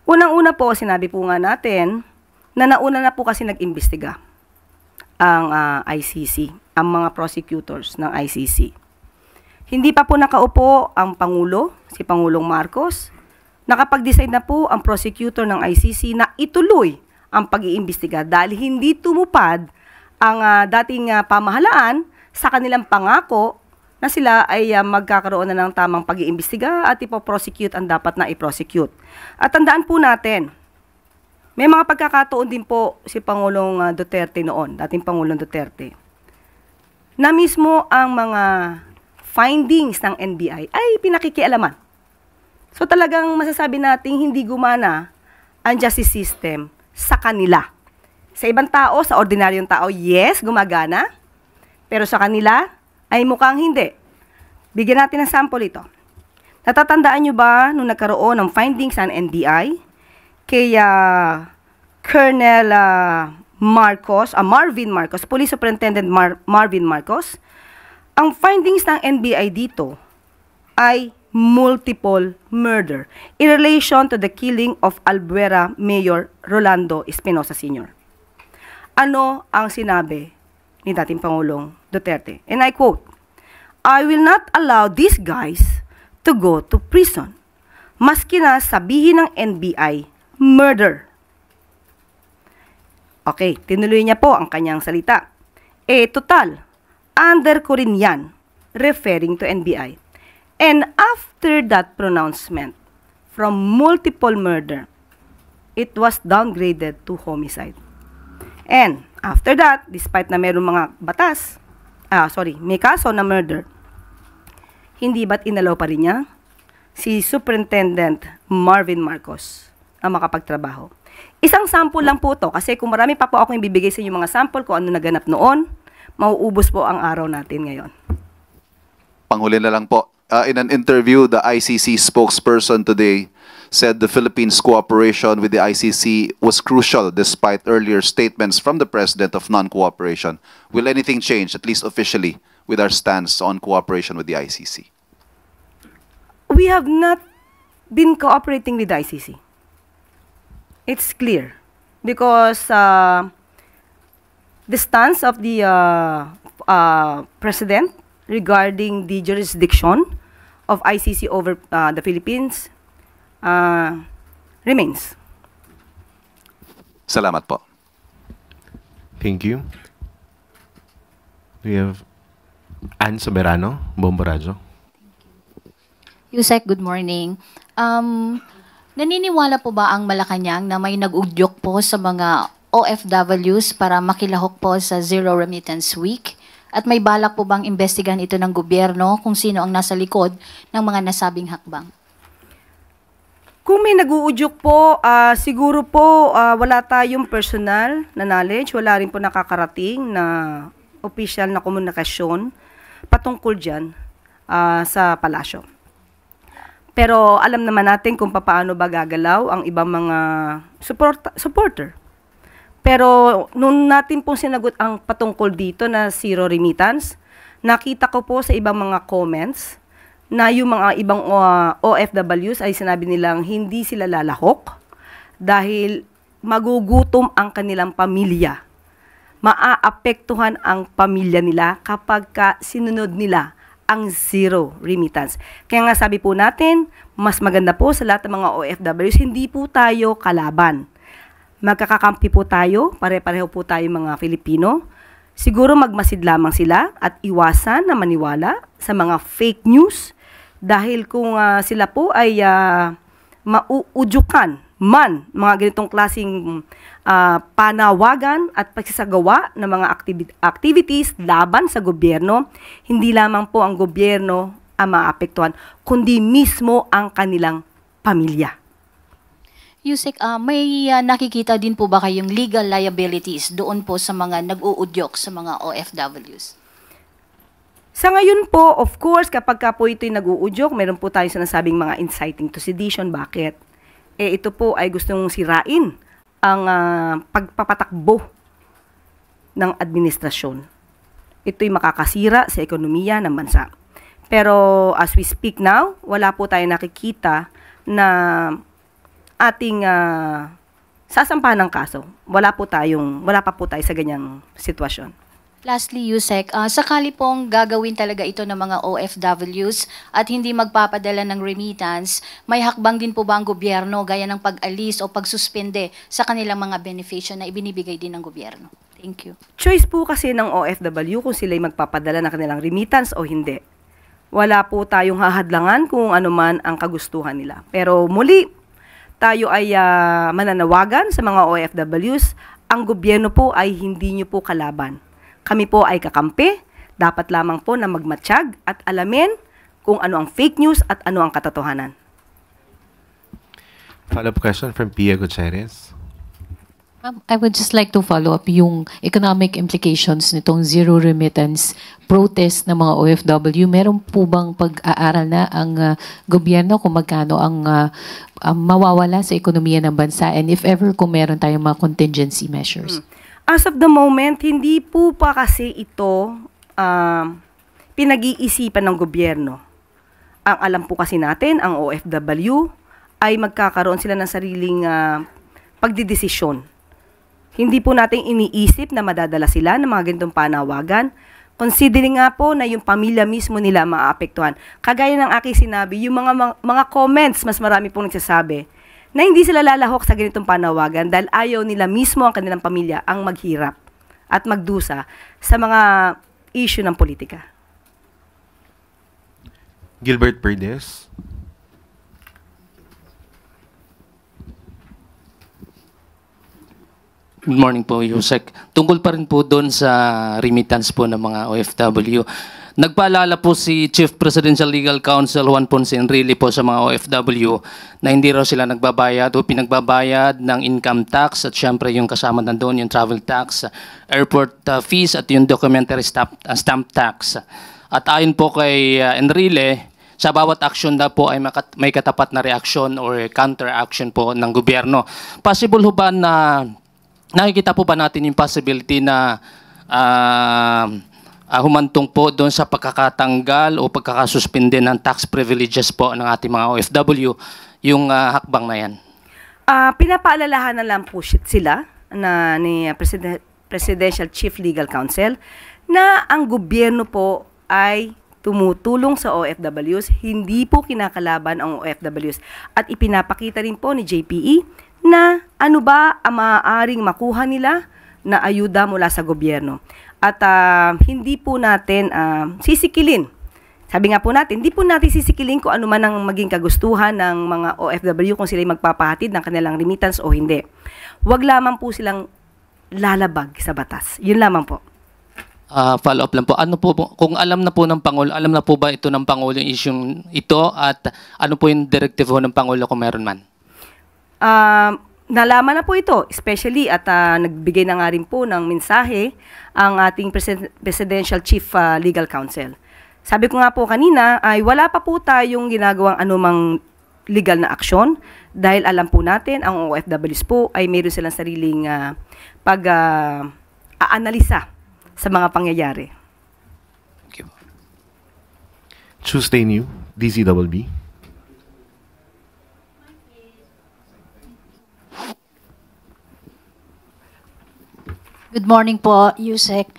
A: Unang-una po, sinabi po nga natin na nauna na po kasi nag-imbestiga ang ICC, ang mga prosecutors ng ICC. Hindi pa po nakaupo ang Pangulo, si Pangulong Marcos. Nakapag-decide na po ang prosecutor ng ICC na ituloy ang pag-iimbestiga dahil hindi tumupad ang dating pamahalaan sa kanilang pangako na sila ay magkakaroon na ng tamang pag-iimbestiga at ipoprosecute ang dapat na i-prosecute. At tandaan po natin, may mga pagkakataon din po si Pangulong Duterte noon, dating Pangulong Duterte, na mismo ang mga findings ng NBI ay pinakikialaman. So talagang masasabi natin hindi gumana ang justice system sa kanila. Sa ibang tao, sa ordinaryong tao, yes, gumagana. Pero sa kanila, ay mukhang hindi. Bigyan natin ng sample ito. Natatandaan nyo ba nung nagkaroon ng findings ng NBI kay Colonel Marvin Marcos, Police Superintendent Marvin Marcos? Ang findings ng NBI dito ay multiple murder in relation to the killing of Albuera Mayor Rolando Espinosa Sr. Ano ang sinabi ni dating Pangulong Duterte? And I quote, "I will not allow these guys to go to prison. Maski na sabihin ng NBI, murder." Okay, tinuloy niya po ang kanyang salita. Total, under ko rin yan, referring to NBI. And after that pronouncement, from multiple murder. It was downgraded to homicide. And after that, despite na mayroong mga batas, may kaso na murder, hindi ba't inalaw pa rin niya si Superintendent Marvin Marcos ang makapagtrabaho? Isang sample lang po to kasi kung marami pa po akong ibibigay sa inyo mga sample kung ano naganap noon, mauubos po ang araw natin ngayon.
G: Panghuli na lang po. In an interview, the ICC spokesperson today said the Philippines' cooperation with the ICC was crucial despite earlier statements from the President of non-cooperation. Will anything change, at least officially, with our stance on cooperation with the ICC?
A: We have not been cooperating with the ICC. It's clear because the stance of the President regarding the jurisdiction of ICC over the Philippines remains.
G: Salamat po.
Q: Thank you. We have Ann Soberano, Bombo Radyo.
M: Yusek, good morning. Naniniwala po ba ang Malacanang na may nag-udyok po sa mga OFWs para makilahok po sa Zero Remittance Week? At may balak po bang imbestigahan ito ng gobyerno kung sino ang nasa likod ng mga nasabing hakbang?
A: Kung may nag-uudyok po, siguro po wala tayong personal na knowledge, wala rin po nakakarating na official na komunikasyon patungkol dyan sa palasyo. Pero alam naman natin kung paano ba gagalaw ang ibang mga supporter. Pero nung natin pong sinagot ang patungkol dito na zero remittance, nakita ko po sa ibang mga comments na yung mga ibang OFWs ay sinabi nilang hindi sila lalahok dahil magugutom ang kanilang pamilya. Maaapektuhan ang pamilya nila kapag sinunod nila ang zero remittance. Kaya nga sabi po natin, mas maganda po sa lahat ng mga OFWs, hindi po tayo kalaban. Magkakakampi po tayo, pare-pareho po tayo mga Filipino. Siguro magmasid lamang sila at iwasan na maniwala sa mga fake news dahil kung sila po ay mauudyukan man mga ganitong klaseng panawagan at pagsasagawa ng mga activities laban sa gobyerno, hindi lamang po ang gobyerno ang maapektuhan, kundi mismo ang kanilang pamilya.
M: Yusek, may nakikita din po ba kayong legal liabilities doon po sa mga nag-uudyok sa mga OFWs?
A: Sa ngayon po, of course, kapag po ito'y nag-uudyok, meron po tayong sinasabing mga inciting to sedition. Bakit? Ito po ay gustong sirain ang pagpapatakbo ng administrasyon. Ito'y makakasira sa ekonomiya ng bansa. Pero as we speak now, wala po tayong nakikita na ating sasampahan ng kaso. Wala pa po tayo sa ganyang sitwasyon.
M: Lastly, Yusek, sakali pong gagawin talaga ito ng mga OFWs at hindi magpapadala ng remittance, may hakbang din po ba ang gobyerno gaya ng pag-alis o pagsuspende sa kanilang mga benepisyo na ibinibigay din ng gobyerno? Thank you.
A: Choice po kasi ng OFW kung sila'y magpapadala ng kanilang remittance o hindi. Wala po tayong hahadlangan kung ano man ang kagustuhan nila. Pero muli, tayo ay mananawagan sa mga OFWs, ang gobyerno po ay hindi nyo po kalaban. Kami po ay kakampi, dapat lamang po na magmatsyag at alamin kung ano ang fake news at ano ang katotohanan.
Q: Follow-up question from Pia Gutierrez.
R: I would just like to follow up yung economic implications nitong zero remittance protest ng mga OFW. Meron po bang pag-aaral na ang gobyerno kung magkano ang mawawala sa ekonomiya ng bansa and if ever kung meron tayong mga contingency measures?
A: As of the moment, hindi po pa kasi ito pinag-iisipan ng gobyerno. Ang alam po kasi natin, ang OFW ay magkakaroon sila ng sariling pagdidesisyon. Hindi po natin iniisip na madadala sila ng mga ganitong panawagan. Considering nga po na yung pamilya mismo nila maaapektuhan. Kagaya ng aking sinabi, yung mga comments, mas marami pong nagsasabi na hindi sila lalahok sa ganitong panawagan dahil ayaw nila mismo ang kanilang pamilya ang maghirap at magdusa sa mga issue ng politika.
Q: Gilbert Perdes.
N: Good morning po, Yusek. Tungkol pa rin po doon sa remittance po ng mga OFW. Nagpaalala po si Chief Presidential Legal Counsel Juan Ponce Enrile po sa mga OFW na hindi raw sila nagbabayad o pinagbabayad ng income tax at syempre yung kasama nandoon yung travel tax, airport fees at yung documentary stamp tax. At ayon po kay Enrile, sa bawat action na po ay may katapat na reaction or counter action po ng gobyerno. Possible ho ba na nakikita po ba natin yung possibility na humantong po doon sa pagkakatanggal o pagkakasuspinde ng tax privileges po ng ating mga OFW yung hakbang na yan?
A: Pinapaalalahan na lang po sila na ni Presidential Chief Legal Counsel na ang gobyerno po ay tumutulong sa OFWs, hindi po kinakalaban ang OFWs. At ipinapakita rin po ni JPE na ano ba ang maaaring makuha nila na ayuda mula sa gobyerno. At hindi po natin sisikilin. Sabi nga po natin, hindi po natin sisikilin kung ano man ang maging kagustuhan ng mga OFW kung sila magpapahatid ng kanilang remittance o hindi. Huwag lamang po silang lalabag sa batas. Yun lamang po.
N: Follow up lang po. Ano po, kung alam na po ng Pangulo, alam na po ba ito ng Pangulo yung issue ito at ano po yung directive ng Pangulo kung meron man?
A: Nalaman na po ito, especially at nagbigay na nga rin po ng mensahe ang ating Presidential Chief Legal Counsel. Sabi ko nga po kanina ay wala pa po tayong ginagawang anumang legal na aksyon dahil alam po natin ang OFWs po ay mayroon silang sariling pag-aanalisa sa mga pangyayari.
Q: Tuesday New, DZBB.
S: Good morning po, Yusek.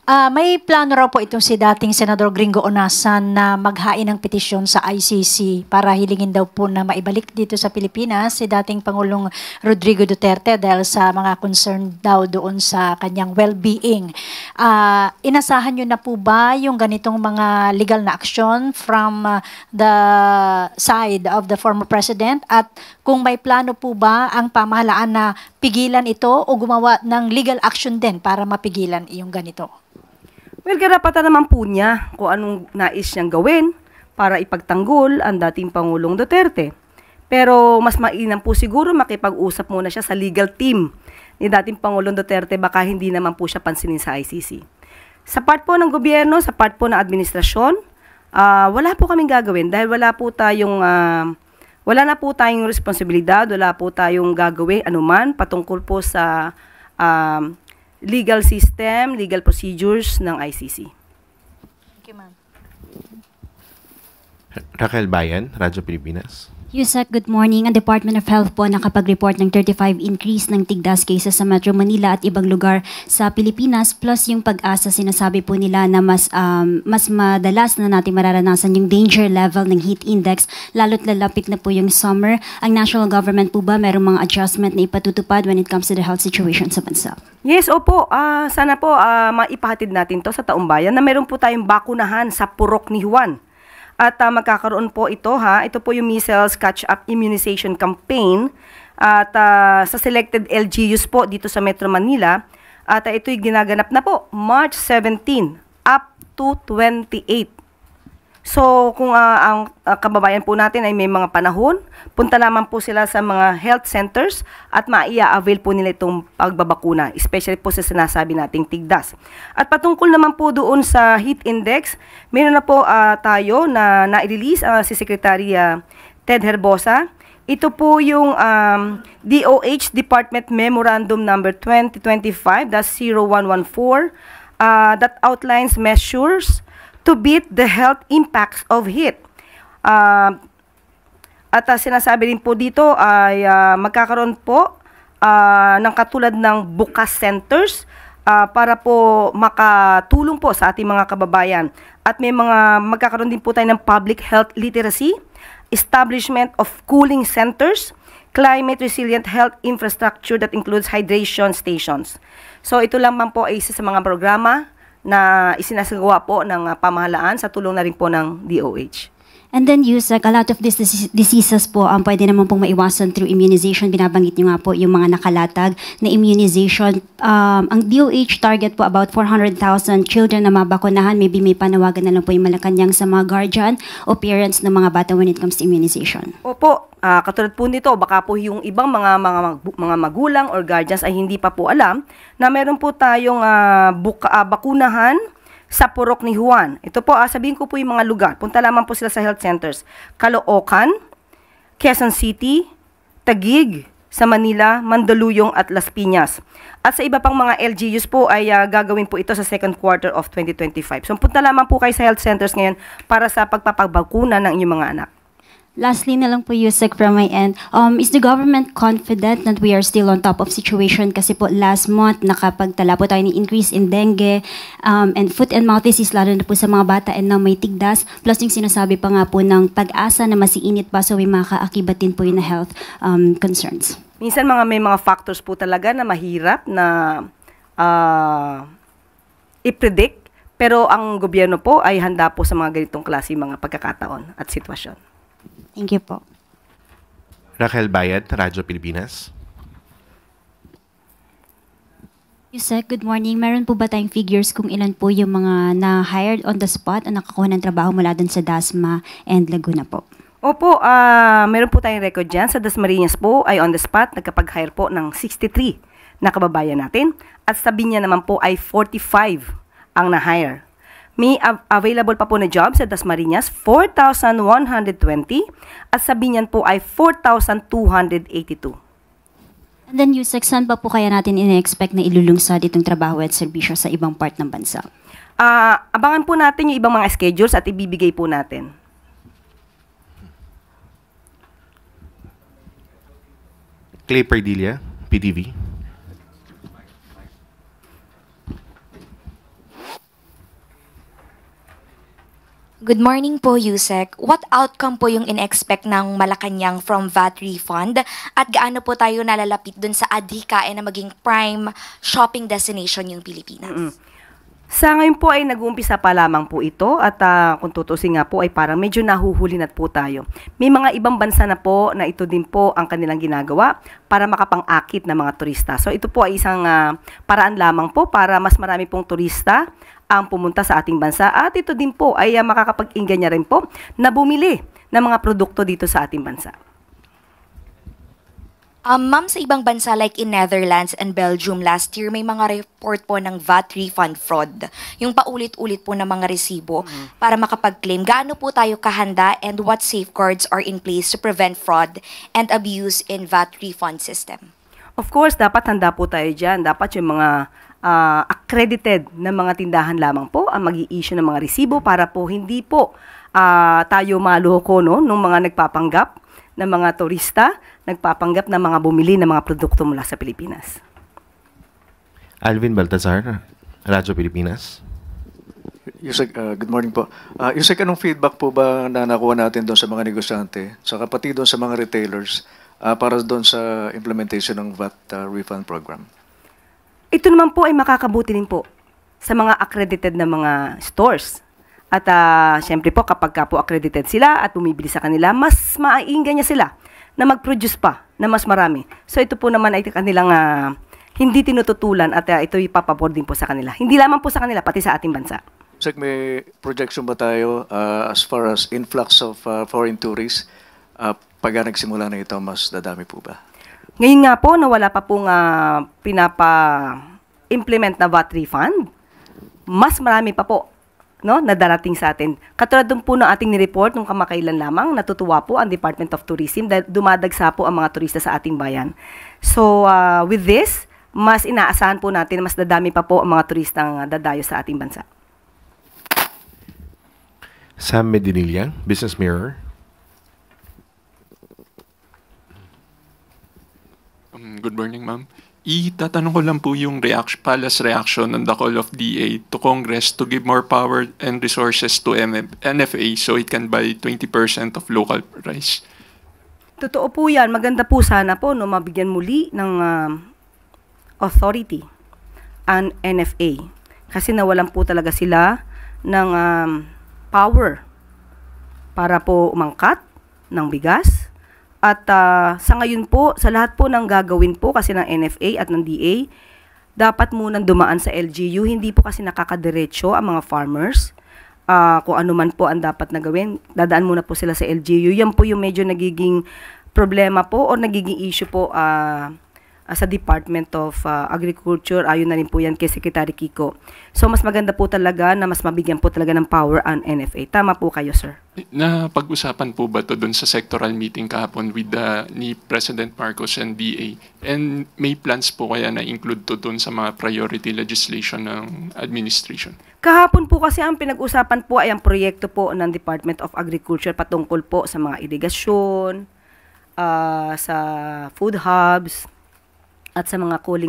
S: May plano raw po itong si dating Senador Gringo Onasan na maghain ng petisyon sa ICC para hilingin daw po na maibalik dito sa Pilipinas si dating Pangulong Rodrigo Duterte dahil sa mga concern daw doon sa kanyang well-being. Inasahan nyo na po ba yung ganitong mga legal na action from the side of the former president? At kung may plano po ba ang pamahalaan na pigilan ito o gumawa ng legal action din para mapigilan yung ganito?
A: Well, karapatan naman po niya kung anong nais niyang gawin para ipagtanggol ang dating Pangulong Duterte. Pero mas mainam po siguro makipag-usap muna siya sa legal team ni dating Pangulong Duterte, baka hindi naman po siya pansinin sa ICC. Sa part po ng gobyerno, sa part po ng administrasyon, wala po kaming gagawin dahil wala na po tayong responsibilidad, wala po tayong gagawin anuman patungkol po sa legal system, legal procedures ng ICC.
S: Thank you, ma'am.
Q: Raquel Bayan, Radyo Pilipinas.
O: Yusek, good morning. Ang Department of Health po nakapag-report ng 35 increase ng tigdas cases sa Metro Manila at ibang lugar sa Pilipinas, plus yung Pag-asa, sinasabi po nila na mas madalas na natin mararanasan yung danger level ng heat index, lalo't lalapit na po yung summer. Ang national government po ba merong mga adjustment na ipatutupad when it comes to the health situation sa bansa?
A: Yes, opo. Sana po maipahatid natin to sa taong bayan na meron po tayong bakunahan sa Purok ni Juan. At magkakaroon po ito ito po yung Measles Catch-up Immunization Campaign at sa selected LGUs po dito sa Metro Manila. At ito'y ginaganap na po March 17 up to 28. So kung ang kababayan po natin ay may mga panahon, punta naman po sila sa mga health centers at maia-avail po nila itong pagbabakuna, especially po sa sinasabi nating tigdas. At patungkol naman po doon sa heat index, meron na po tayo na na-release si Secretary Ted Herbosa. Ito po yung DOH Department Memorandum Number 2025-0114 that outlines measures to beat the health impacts of heat. At sinasabi rin po dito ay magkakaroon po ng katulad ng bukas centers para po makatulong po sa ating mga kababayan. At may magkakaroon din po tayo ng public health literacy, establishment of cooling centers, climate resilient health infrastructure that includes hydration stations. So ito lang man po ay isa sa mga programa na isinasagawa po ng pamahalaan sa tulong na rin po ng DOH.
O: And then Yusek, a lot of these diseases po pwede naman pong maiwasan through immunization. Binabanggit nyo nga po yung mga nakalatag na immunization. Ang DOH target po about 400,000 children na mabakunahan. Maybe may panawagan na lang po yung Malacanang sa mga guardian o parents ng mga bata when it comes to immunization.
A: Opo, katulad po nito, baka po yung ibang mga magulang or guardians ay hindi pa po alam na meron po tayong bakunahan sa Purok ni Juan. Ito po, sabihin ko po yung mga lugar. Punta lamang po sila sa health centers. Caloocan, Quezon City, Taguig, sa Manila, Mandaluyong at Las Piñas. At sa iba pang mga LGUs po ay gagawin po ito sa second quarter of 2025. So punta lamang po kayo sa health centers ngayon para sa pagpapabakuna ng inyong mga anak.
O: Lastly na lang po, Yusek, from my end, is the government confident that we are still on top of situation? Kasi po last month, nakapagtala po tayo ng increase in dengue and foot and mouth disease, lalo na po sa mga bata and na may tigdas. Plus yung sinasabi pa nga po ng pag-asa na masiinit pa, so may makaakibat din po yung health concerns.
A: Minsan may mga factors po talaga na mahirap na i-predict, pero ang gobyerno po ay handa po sa mga ganitong klase mga pagkakataon at sitwasyon.
O: Thank you po.
Q: Raquel Bayad, Radyo Pilipinas.
O: Yusek, good morning. Meron po ba tayong figures kung ilan po yung mga na-hired on the spot o nakakuha ng trabaho mula dun sa Dasma and Laguna po?
A: Opo, meron po tayong record dyan. Sa Dasmariñas po ay on the spot, nagkapag-hire po ng 63 na kababayan natin. At sa Biña naman po ay 45 ang na-hire. May available pa po na job sa Dasmariñas, 4,120 at sa Biñan po ay 4,282.
O: And then Yusek, saan pa po kaya natin ina-expect na ilulungsad itong trabaho at serbisyo sa ibang part ng bansa?
A: Abangan po natin yung ibang mga schedules at ibibigay po natin.
Q: Clay Perdilla, PTV.
H: Good morning po, Yusek. What outcome po yung in-expect ng Malacanang from VAT refund? At gaano po tayo nalalapit dun sa adhikain na maging prime shopping destination yung Pilipinas?
A: Sa ngayon po ay nag-uumpisa pa lamang po ito at kung tutusin nga po ay parang medyo nahuhulinat po tayo. May mga ibang bansa na po na ito din po ang kanilang ginagawa para makapang-akit ng mga turista. So ito po ay isang paraan lamang po para mas marami pong turista ang pumunta sa ating bansa at ito din po ay makakapag-inganya rin po na bumili ng mga produkto dito sa ating bansa.
H: Ma'am, sa ibang bansa like in Netherlands and Belgium last year, may mga report po ng VAT refund fraud. Yung paulit-ulit po ng mga resibo para makapag-claim. Gaano po tayo kahanda and what safeguards are in place to prevent fraud and abuse in VAT refund system?
A: Of course, dapat handa po tayo dyan. Dapat yung mga accredited na mga tindahan lamang po ang mag-i-issue ng mga resibo para po hindi po tayo maloko nung mga nagpapanggap ng mga turista, nagpapanggap na mga bumili ng mga produkto mula sa Pilipinas.
Q: Alvin Baltazar, Radyo Pilipinas.
J: Yusek, good morning po. Yusek, anong feedback po ba na nakuha natin doon sa mga negosyante, sa pati doon sa mga retailers, para doon sa implementation ng VAT refund program?
A: Ito naman po ay makakabuti din po sa mga accredited na mga stores. At syempre po kapag po accredited sila at bumibili sa kanila, mas maainggan niya sila na mag-produce pa na mas marami. So ito po naman ay kanilang hindi tinututulan at ito ipapabor din po sa kanila. Hindi lamang po sa kanila, pati sa ating bansa.
J: Yusek, may projection ba tayo as far as influx of foreign tourists? Pag nagsimula na ito, mas dadami po ba?
A: Ngayon nga po na wala pa pong pinapa-implement na VAT refund, mas marami pa po na darating sa atin. Katulad dun po ng ating nireport nung kamakailan lamang, natutuwa po ang Department of Tourism dahil dumadagsa po ang mga turista sa ating bayan. So, with this, mas inaasahan po natin mas dadami pa po ang mga turistang dadayo sa ating bansa.
Q: Sam Medinilla, Business Mirror.
T: Good morning, ma'am. Itatanong ko lang po yung palace reaction on the call of DA to Congress to give more power and resources to NFA so it can buy 20% of local rice.
A: Totoo po yan. Maganda po sana po mabigyan muli ng authority ang NFA. Kasi nawalan po talaga sila ng power para po umangkat ng bigas. At sa ngayon po, sa lahat po ng gagawin po kasi ng NFA at ng DA, dapat munang dumaan sa LGU. Hindi po kasi nakakadiretso ang mga farmers. Kung ano man po ang dapat na gawin, dadaan muna po sila sa LGU. Yan po yung medyo nagiging problema po o nagiging issue po sa Department of Agriculture. Ayon na rin po yan kay Secretary Kiko. So mas maganda po talaga na mas mabigyan po talaga ng power ang NFA. Tama po kayo, sir.
T: Napag-usapan po ba to doon sa sectoral meeting kahapon with ni President Marcos and DA? And may plans po kaya na include to doon sa mga priority legislation ng administration?
A: Kahapon po kasi ang pinag-usapan po ay ang proyekto po ng Department of Agriculture patungkol po sa mga irigasyon, sa food hubs, at sa mga cold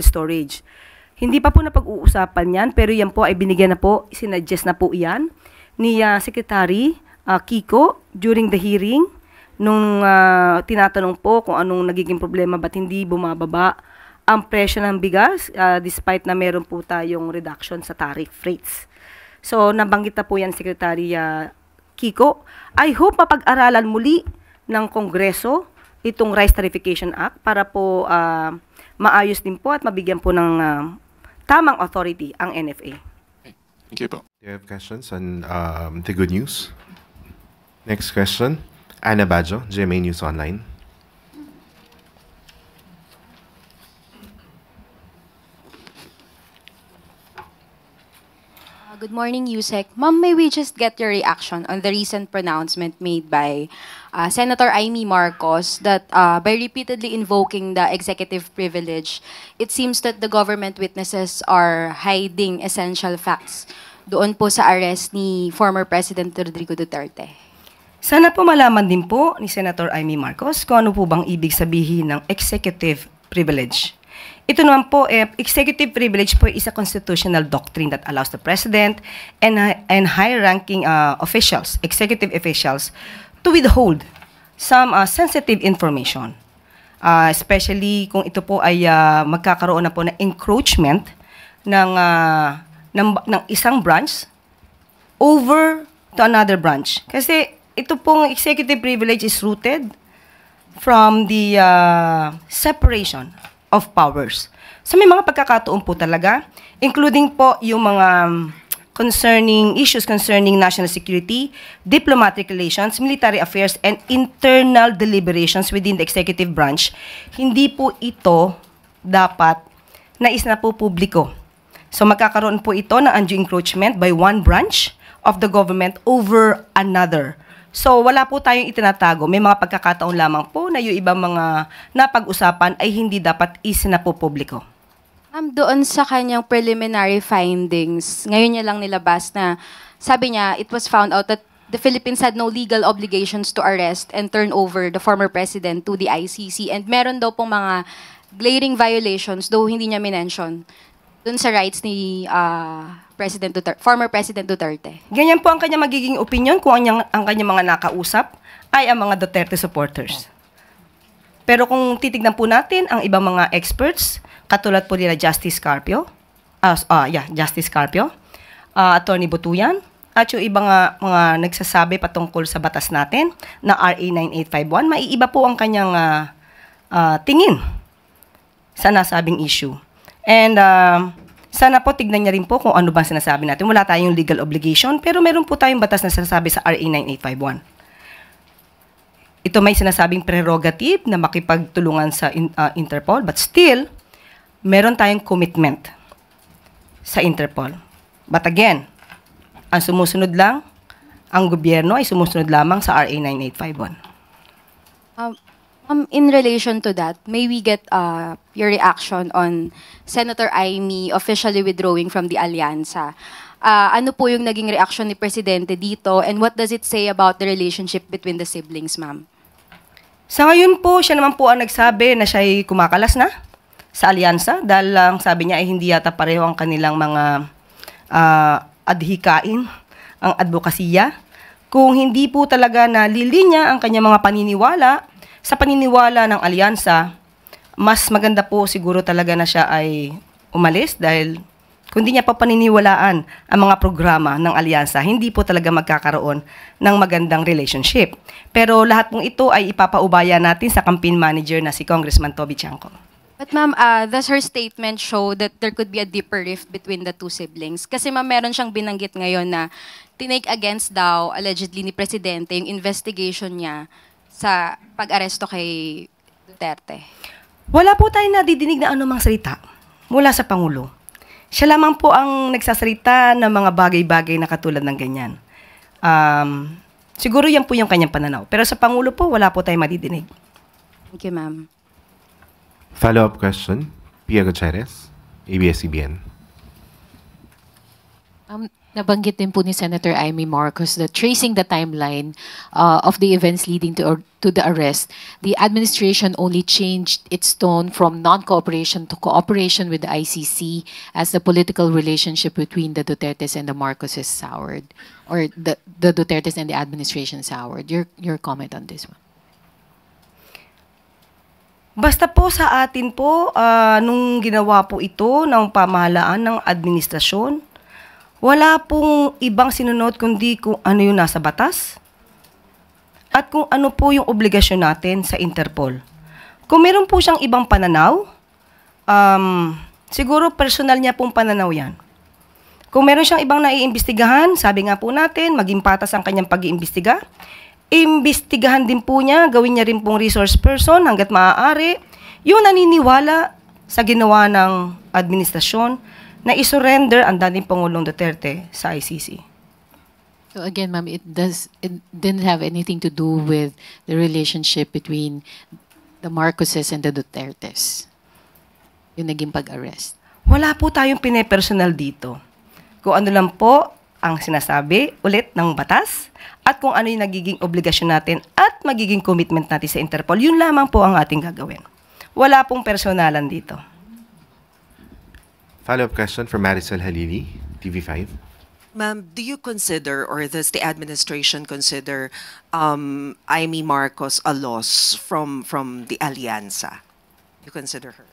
A: storage. Hindi pa po napag-uusapan yan, pero yan po ay binigyan na po, sinadjust na po yan ni Secretary Kiko during the hearing nung tinatanong po kung anong nagiging problema, ba't hindi bumababa ang presyo ng bigas despite na meron po tayong reduction sa tariff rates. So nabanggit na po yan Secretary Kiko. I hope mapag-aralan muli ng Kongreso itong Rice Tariffication Act para po maayos din po at mabigyan po ng tamang authority ang NFA.
T: Thank you po.
Q: Do you have questions on the good news? Next question, Ana Bajo, GMA News Online.
U: Good morning, Yusek. Ma'am, may we just get your reaction on the recent pronouncement made by Senator Amy Marcos that by repeatedly invoking the executive privilege, it seems that the government witnesses are hiding essential facts doon po sa arrest ni former President Rodrigo Duterte.
A: Sana po malaman din po ni Senator Amy Marcos kung ano po bang ibig sabihin ng executive privilege. Ito naman po, executive privilege po is a constitutional doctrine that allows the president and high-ranking officials, executive officials, to withhold some sensitive information. Especially kung ito po ay magkakaroon na po ng encroachment ng isang branch over to another branch. Kasi ito pong executive privilege is rooted from the separation of powers. So may mga pagkakataon po talaga, including po yung mga issues concerning national security, diplomatic relations, military affairs, and internal deliberations within the executive branch. Hindi po ito dapat nais na po publiko. So magkakaroon po ito ng undue encroachment by one branch of the government over another. So wala po tayong itinatago. May mga pagkakataon lamang po na yung ibang mga napag-usapan ay hindi dapat isinapopubliko.
U: Doon sa kanyang preliminary findings, ngayon niya lang nilabas na sabi niya, it was found out that the Philippines had no legal obligations to arrest and turn over the former president to the ICC. And meron daw pong mga glaring violations, though hindi niya minention, doon sa rights ni former President Duterte.
A: Ganyan po ang kanya magiging opinion kung ang kanyang mga nakausap ay ang mga Duterte supporters. Pero kung titignan po natin ang ibang mga experts, katulad po nila Justice Carpio, Attorney Butuyan, at yung ibang mga nagsasabi patungkol sa batas natin na RA 9851, maiiba po ang kanyang tingin sa nasabing issue. And sana po tignan niya rin po kung ano ba sinasabi natin. Wala tayong legal obligation, pero meron po tayong batas na sinasabi sa RA 9851. Ito may sinasabing prerogative na makipagtulungan sa Interpol, but still, meron tayong commitment sa Interpol. But again, ang sumusunod lang, ang gobyerno ay sumusunod lamang sa RA 9851.
U: In relation to that, may we get your reaction on Senator Amy officially withdrawing from the Alyansa? Ano po yung naging reaction ni Presidente dito, and what does it say about the relationship between the siblings, ma'am?
A: Sa ngayon po, siya naman po ang nagsabi na siya ay kumakalas na sa Alyansa dahil lang sabi niya ay hindi yata pareho ang kanilang mga adhikain, ang advokasya. Kung hindi po talaga nalilinya ang kanyang mga paniniwala, sa paniniwala ng Alyansa, mas maganda po siguro talaga na siya ay umalis dahil kundi niya pa paniniwalaan ang mga programa ng alyansa, hindi po talaga magkakaroon ng magandang relationship. Pero lahat pong ito ay ipapaubaya natin sa campaign manager na si Congressman Toby Chanco.
U: But ma'am, does her statement show that there could be a deeper rift between the two siblings? Kasi ma'am, meron siyang binanggit ngayon na tinake against daw, allegedly ni Presidente, yung investigation niya sa pag-aresto kay Duterte.
A: Wala po tayong nadidinig na anumang salita mula sa Pangulo. Siya lamang po ang nagsasalita ng mga bagay-bagay na katulad ng ganyan. Siguro yan po yung kanyang pananaw. Pero sa Pangulo po, wala po tayong madidinig.
U: Thank you, ma'am.
Q: Follow-up question, Pia Gutierrez, ABS-CBN.
R: Nabanggit din po ni Senator Amy Marcos that tracing the timeline of the events leading to the arrest, the administration only changed its tone from non-cooperation to cooperation with the ICC as the political relationship between the Dutertes and the Marcoses soured, or the Dutertes and the administration soured. Your comment on this one?
A: Basta po sa atin po, nung ginawa po ito ng pamahalaan ng administrasyon, wala pong ibang sinunod kundi kung ano yung nasa batas at kung ano po yung obligasyon natin sa Interpol. Kung meron po siyang ibang pananaw, siguro personal niya pong pananaw yan. Kung meron siyang ibang naiimbestigahan, sabi nga po natin, maging patas ang kanyang pag-iimbestiga. Imbestigahan din po niya, gawin niya rin pong resource person hanggat maaari, yung naniniwala sa ginawa ng administrasyon na isurrender ang dating Pangulong Duterte sa ICC.
R: So again, ma'am, it didn't have anything to do with the relationship between the Marcoses and the Dutertes, yung naging pag-arrest.
A: Wala po tayong pine-personal dito. Kung ano lang po ang sinasabi ulit ng batas at kung ano yung nagiging obligasyon natin at magiging commitment natin sa Interpol, yun lamang po ang ating gagawin. Wala pong personalan dito.
Q: Follow-up question from Maricel Halili, TV5.
P: Ma'am, do you consider, or does the administration consider Amy Marcos a loss from the Alianza? You consider her?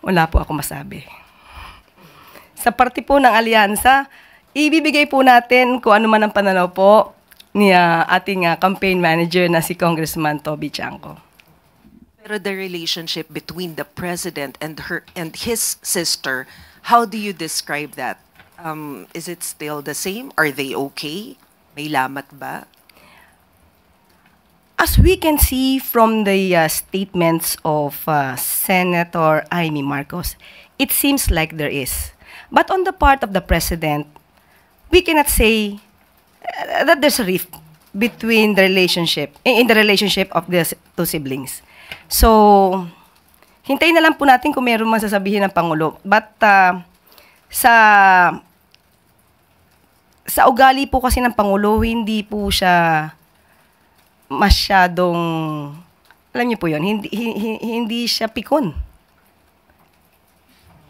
A: Wala po ako masabi. Sa parte po ng alyansa, ibibigay po natin kung ano man ang pananaw po ni ating campaign manager na si Congressman Toby Chanco.
P: Pero the relationship between the president and his sister, how do you describe that? Is it still the same? Are they okay? May lamat ba?
A: As we can see from the statements of Senator Amy Marcos, it seems like there is. But on the part of the president, we cannot say that there's a rift between the relationship, in the relationship of the two siblings. So, hintayin na lang po natin kung meron man sasabihin ng Pangulo. But sa ugali po kasi ng Pangulo, hindi po siya masyadong, alam niyo po yun, hindi siya pikon.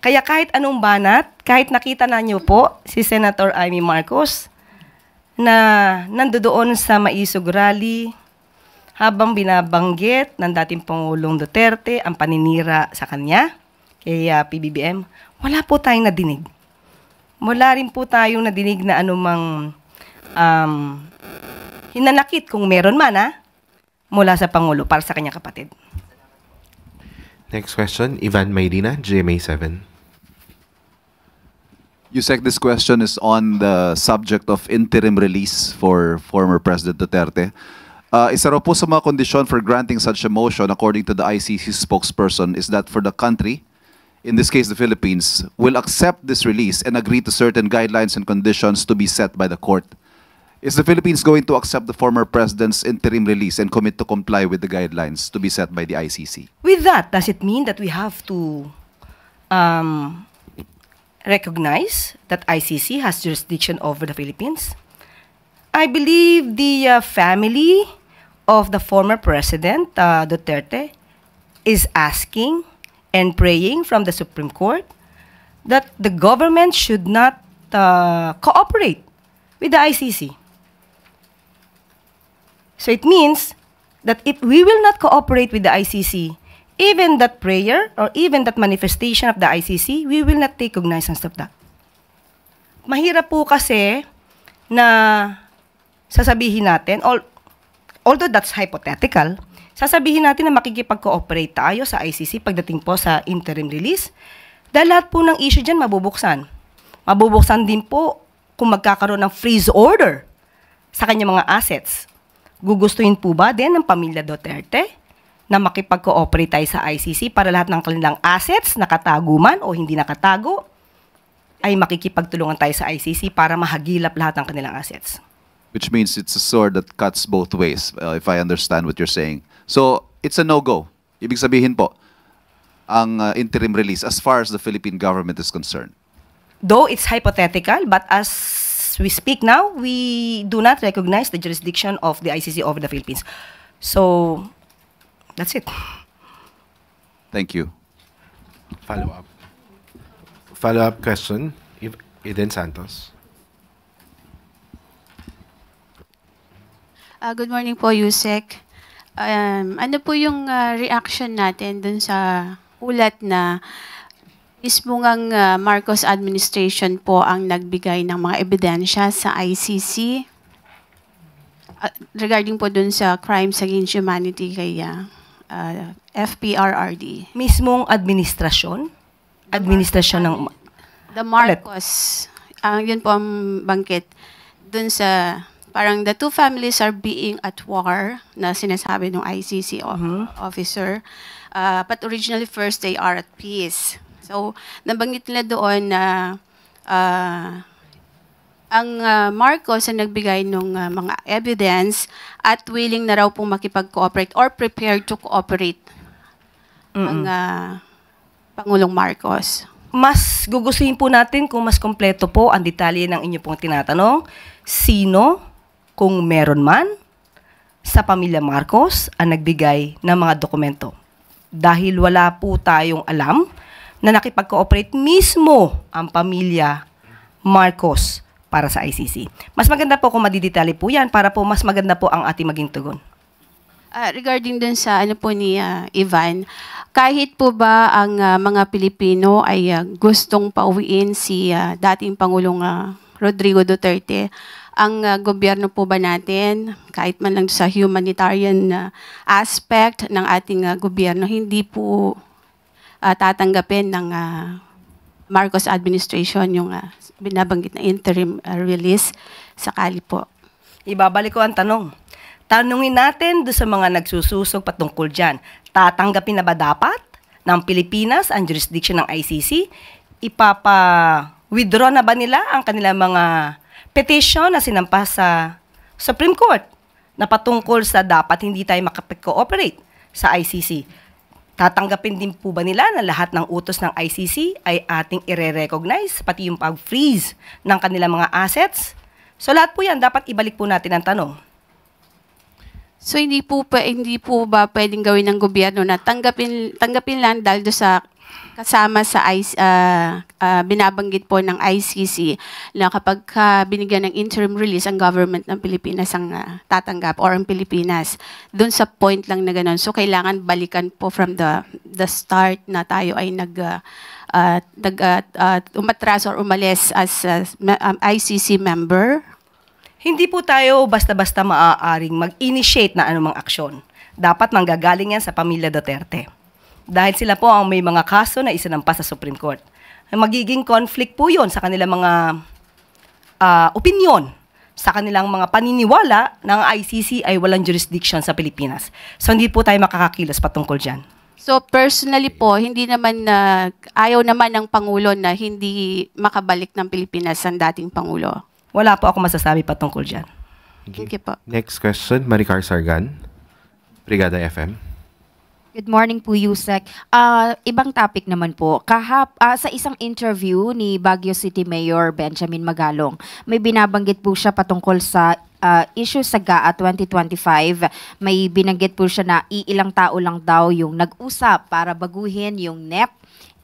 A: Kaya kahit anong banat, kahit nakita na niyo po si Senator Amy Marcos na nandoon sa Maisog Rally, habang binabanggit ng dating Pangulong Duterte ang paninira sa kanya, kay PBBM, wala po tayong nadinig. Wala rin po tayong nadinig na anumang hinanakit kung meron man mula sa Pangulo para sa kanyang kapatid.
Q: Next question, Ivan Mayrina, GMA7.
G: Yusek, this question is on the subject of interim release for former President Duterte. Isa raw po sa mga kondisyon for granting such a motion, according to the ICC spokesperson, is that for the country, in this case the Philippines, will accept this release and agree to certain guidelines and conditions to be set by the court. Is the Philippines going to accept the former president's interim release and commit to comply with the guidelines to be set by the ICC?
A: With that, does it mean that we have to recognize that ICC has jurisdiction over the Philippines? I believe the family of the former President Duterte is asking and praying from the Supreme Court that the government should not cooperate with the ICC. So it means that if we will not cooperate with the ICC, even that prayer or even that manifestation of the ICC, we will not take cognizance of that. Mahirap po kasi na sasabihin natin, although that's hypothetical, sasabihin natin na makikipag-cooperate tayo sa ICC pagdating po sa interim release, dahil lahat po ng issue dyan mabubuksan. Mabubuksan din po kung magkakaroon ng freeze order sa kanyang mga assets. Gugustuhin po ba din ng pamilya Duterte na makipag-cooperate tayo sa ICC para lahat ng kanilang assets, nakatago man o hindi nakatago, ay makikipagtulungan tayo sa ICC para mahagilap lahat ng kanilang assets.
G: Which means it's a sword that cuts both ways, if I understand what you're saying. So, it's a no-go. Ibig sabihin po, ang interim release as far as the Philippine government is concerned.
A: Though it's hypothetical, but as we speak now, we do not recognize the jurisdiction of the ICC over the Philippines. So, that's it.
G: Thank you.
Q: Follow-up question, Eden Santos.
C: Good morning po, Yusek. Ano po yung reaction natin dun sa ulat na mismo ngang Marcos administration po ang nagbigay ng mga ebidensya sa ICC regarding po dun sa crimes against humanity kay FPRRD?
A: Mismong administrasyon? Administrasyon ng...
C: The Marcos, yun po ang bangkit dun sa parang the two families are being at war na sinasabi ng ICC officer. But originally first they are at peace. So, nabanggit nila doon na ang Marcos ang nagbigay ng mga evidence at willing na raw pong makipag-cooperate or prepared to cooperate ang Pangulong Marcos.
A: Mas gugustuhin po natin kung mas kompleto po ang detalye ng inyo pong tinatanong. Sino, kung meron man, sa pamilya Marcos ang nagbigay ng mga dokumento. Dahil wala po tayong alam na nakipag-cooperate mismo ang pamilya Marcos para sa ICC. Mas maganda po kung madidetalye po yan para po mas maganda po ang ating maging tugon.
C: Regarding dun sa ano po ni Ivan, kahit po ba ang mga Pilipino ay gustong pauwiin si dating Pangulong Rodrigo Duterte, ang gobyerno po ba natin, kahit man lang sa humanitarian aspect ng ating gobyerno, hindi po tatanggapin ng Marcos administration yung binabanggit na interim release sakali po?
A: Ibabalik ko ang tanong. Tanungin natin doon sa mga nagsususog patungkol dyan. Tatanggapin na ba dapat ng Pilipinas ang jurisdiction ng ICC? Ipapa-withdraw na ba nila ang kanilang mga petition na sinampas sa Supreme Court na patungkol sa dapat hindi tayo makapag-cooperate sa ICC? Tatanggapin din po ba nila na lahat ng utos ng ICC ay ating i-recognize, pati yung pag-freeze ng kanilang mga assets? So lahat po yan, dapat ibalik po natin ang tanong.
C: So hindi po ba pwedeng gawin ng gobyerno na tanggapin lang dahil do sa kasama sa binabanggit po ng ICC na kapag binigyan ng interim release ang government ng Pilipinas ang tatanggap or ang Pilipinas, doon sa point lang na gano'n. So kailangan balikan po from the start na tayo ay umatras or umalis as ICC member.
A: Hindi po tayo basta-basta maaaring mag-initiate na anumang aksyon. Dapat manggagaling yan sa pamilya Duterte. Dahil sila po ang may mga kaso na isinampas sa Supreme Court. Magiging conflict po yun sa kanilang mga opinion, sa kanilang mga paniniwala na ang ICC ay walang jurisdiction sa Pilipinas. So hindi po tayo makakakilos patungkol dyan.
C: So personally po, hindi naman ayaw naman ng Pangulo na hindi makabalik ng Pilipinas ang dating Pangulo.
A: Wala po ako masasabi patungkol dyan.
C: Thank you po.
Q: Next question, Maricar Sargan, Brigada FM.
V: Good morning po, Yusek. Ibang topic naman po. Sa isang interview ni Baguio City Mayor Benjamin Magalong, may binabanggit po siya patungkol sa issue sa GAA 2025. May binanggit po siya na iilang tao lang daw yung nag-usap para baguhin yung NEP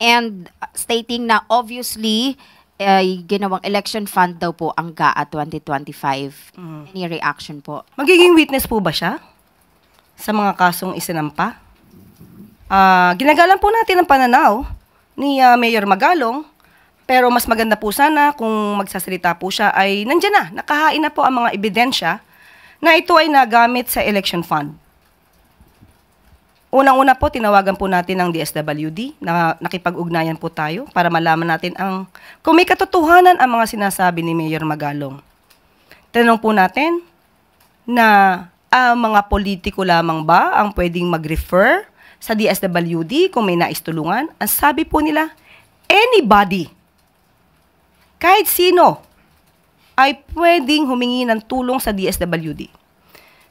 V: and stating na obviously ginawang election fund daw po ang GAA 2025. Any reaction po?
A: Magiging witness po ba siya sa mga kasong isinampa? Ginagalang po natin ang pananaw ni Mayor Magalong, pero mas maganda po sana kung magsasalita po siya ay nandiyan na, nakahain na po ang mga ebidensya na ito ay nagamit sa election fund. Unang-una po, tinawagan po natin ang DSWD na nakipag-ugnayan po tayo para malaman natin kung may katotohanan ang mga sinasabi ni Mayor Magalong. Tanong po natin na mga politiko lamang ba ang pwedeng mag-refer sa DSWD kung may nais tulungan? Ang sabi po nila, anybody, kahit sino, ay pwedeng humingi ng tulong sa DSWD.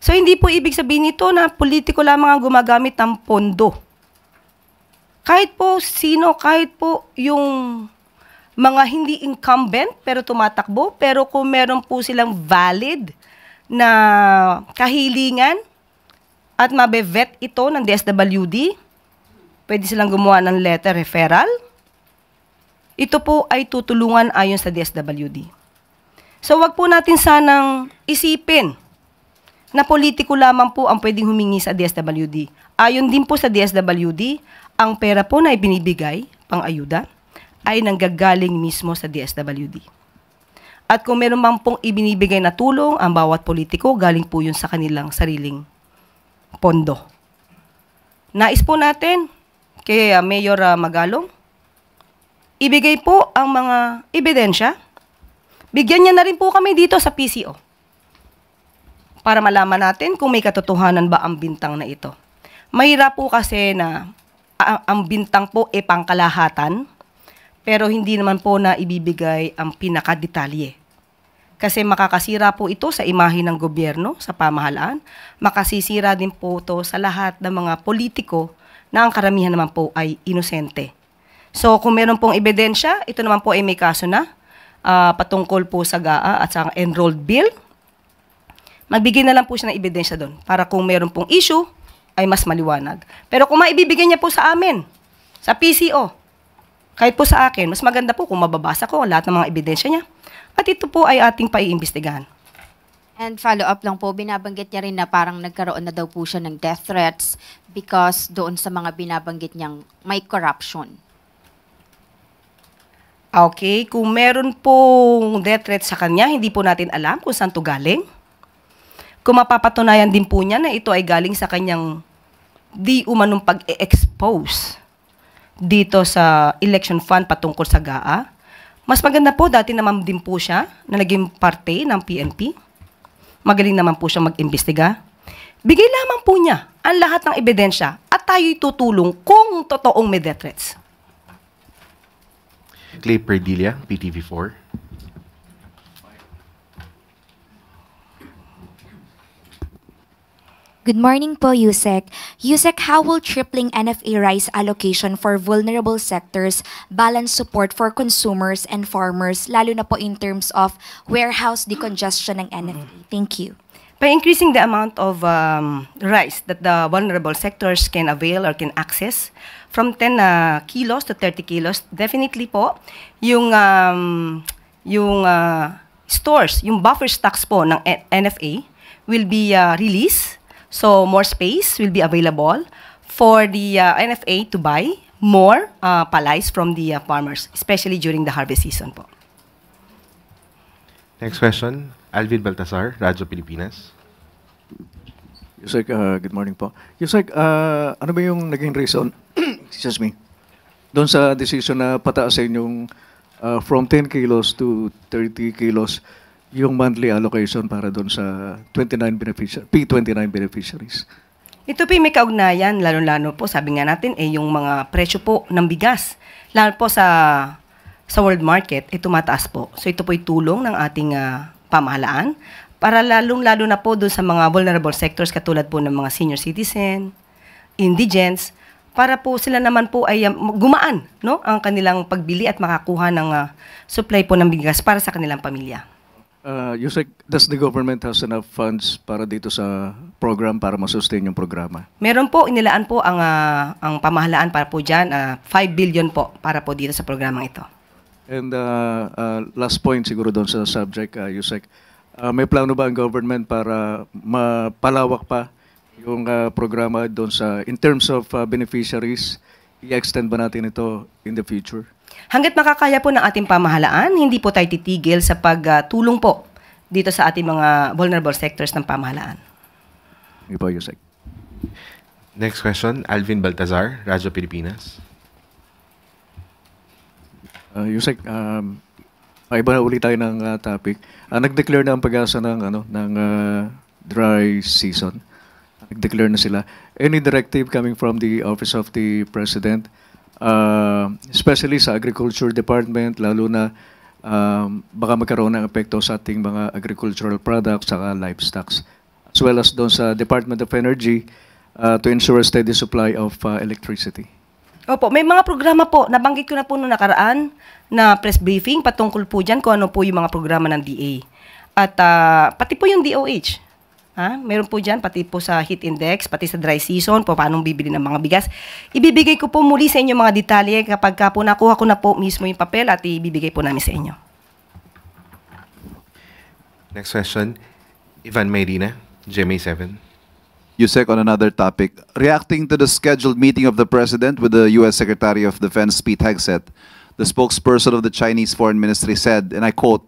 A: So, hindi po ibig sabihin nito na politiko lamang ang gumagamit ng pondo. Kahit po sino, kahit po yung mga hindi incumbent pero tumatakbo, pero kung meron po silang valid na kahilingan at mabe-vet ito ng DSWD, pwede silang gumawa ng letter referral. Ito po ay tutulungan ayon sa DSWD. So, wag po natin sanang isipin na politiko lamang po ang pwedeng humingi sa DSWD. Ayon din po sa DSWD, ang pera po na ibinibigay, pang-ayuda, ay nanggagaling mismo sa DSWD. At kung meron mang pong ibinibigay na tulong, ang bawat politiko, galing po yun sa kanilang sariling pondo. Nais po natin kay Mayor Magalong, ibigay po ang mga ebidensya. Bigyan niya na rin po kami dito sa PCO para malaman natin kung may katotohanan ba ang bintang na ito. Mahirap po kasi na ang bintang po ay pangkalahatan, pero hindi naman po na ibibigay ang pinakadetalye. Kasi makakasira po ito sa imahe ng gobyerno, sa pamahalaan, makasisira din po ito sa lahat ng mga politiko na ang karamihan naman po ay inosente. So kung meron pong ebidensya, ito naman po ay may kaso na patungkol po sa GAA at sa enrolled bill, magbigay na lang po siya ng ebidensya doon para kung meron pong issue ay mas maliwanag. Pero kung maibibigay niya po sa amin, sa PCO, kahit po sa akin, mas maganda po kung mababasa ko lahat ng mga ebidensya niya. At ito po ay ating paiimbestigahan.
V: And follow-up lang po, binabanggit niya rin na parang nagkaroon na daw po siya ng death threats because doon sa mga binabanggit niyang may corruption.
A: Okay, kung meron pong death threat sa kanya, hindi po natin alam kung saan to galing. Kung mapapatunayan din po niya na ito ay galing sa kanyang di umanong pag-expose dito sa election fund patungkol sa GAA, mas maganda po, dati naman din po siya na naging parte ng PNP. Magaling naman po siya mag-imbestiga. Bigay lamang po niya ang lahat ng ebidensya at tayo'y tutulong kung totoong may death threats.
Q: Clay Perdilla, PTV4.
H: Good morning po, Yusek. Yusek, how will tripling NFA rice allocation for vulnerable sectors balance support for consumers and farmers, lalo na po in terms of warehouse decongestion ng NFA? Thank you.
A: By increasing the amount of rice that the vulnerable sectors can avail or can access from 10 kilos to 30 kilos, definitely po, yung stores, yung buffer stocks po ng NFA will be released. So, more space will be available for the NFA to buy more palays from the farmers, especially during the harvest season po.
Q: Next question, Alvin Baltasar, Radyo Pilipinas.
J: Yusek, good morning po. Yusek, ano ba yung naging reason, excuse me, doon sa decision na pataasin yung from 10 kilos to 30 kilos yung monthly allocation para doon sa P29 beneficiaries?
A: Ito po may kaugnayan, lalo-lalo po, sabi nga natin, yung mga presyo po ng bigas, lalo po sa world market, tumataas po. So ito po ay tulong ng ating pamahalaan para lalong-lalo na po doon sa mga vulnerable sectors katulad po ng mga senior citizen, indigents, para po sila naman po ay gumaan, no, ang kanilang pagbili at makakuha ng supply po ng bigas para sa kanilang pamilya.
J: Yusek, does the government has enough funds para dito sa program para masustain yung programa?
A: Meron po, inilaan po ang pamahalaan para po dyan, 5 billion po para po dito sa programang ito.
J: And last point siguro doon sa subject, Yusek, may plano ba ang government para mapalawak pa yung programa doon in terms of beneficiaries, i-extend ba natin ito in the future?
A: Hanggat makakaya po ng ating pamahalaan, hindi po tayo titigil sa pagtulong po dito sa ating mga vulnerable sectors ng pamahalaan.
J: Hindi po, Yusek.
Q: Next question, Alvin Baltazar, Radyo Pilipinas.
J: Yusek, iba na ulit tayo ng topic. Nag-declare na ang Pag-asa ng dry season. Nag-declare na sila. Any directive coming from the Office of the President, especially sa Agriculture Department, lalo na baka magkaroon ng epekto sa ating mga agricultural products saka livestock, as well as doon sa Department of Energy to ensure a steady supply of electricity.
A: Opo, may mga programa po. Nabanggit ko na po noong nakaraan na press briefing patungkol po dyan kung ano po yung mga programa ng DA. At pati po yung DOH. Meron po dyan, pati po sa heat index, pati sa dry season, po paano bibili ng mga bigas. Ibibigay ko po muli sa inyo mga detalye kapag po nakuha ko na po mismo yung papel at ibibigay po namin sa inyo.
Q: Next question, Ivan Mayrina, GMA7.
G: Yusek, on another topic. Reacting to the scheduled meeting of the President with the U.S. Secretary of Defense Pete Hegseth, the spokesperson of the Chinese Foreign Ministry said, and I quote,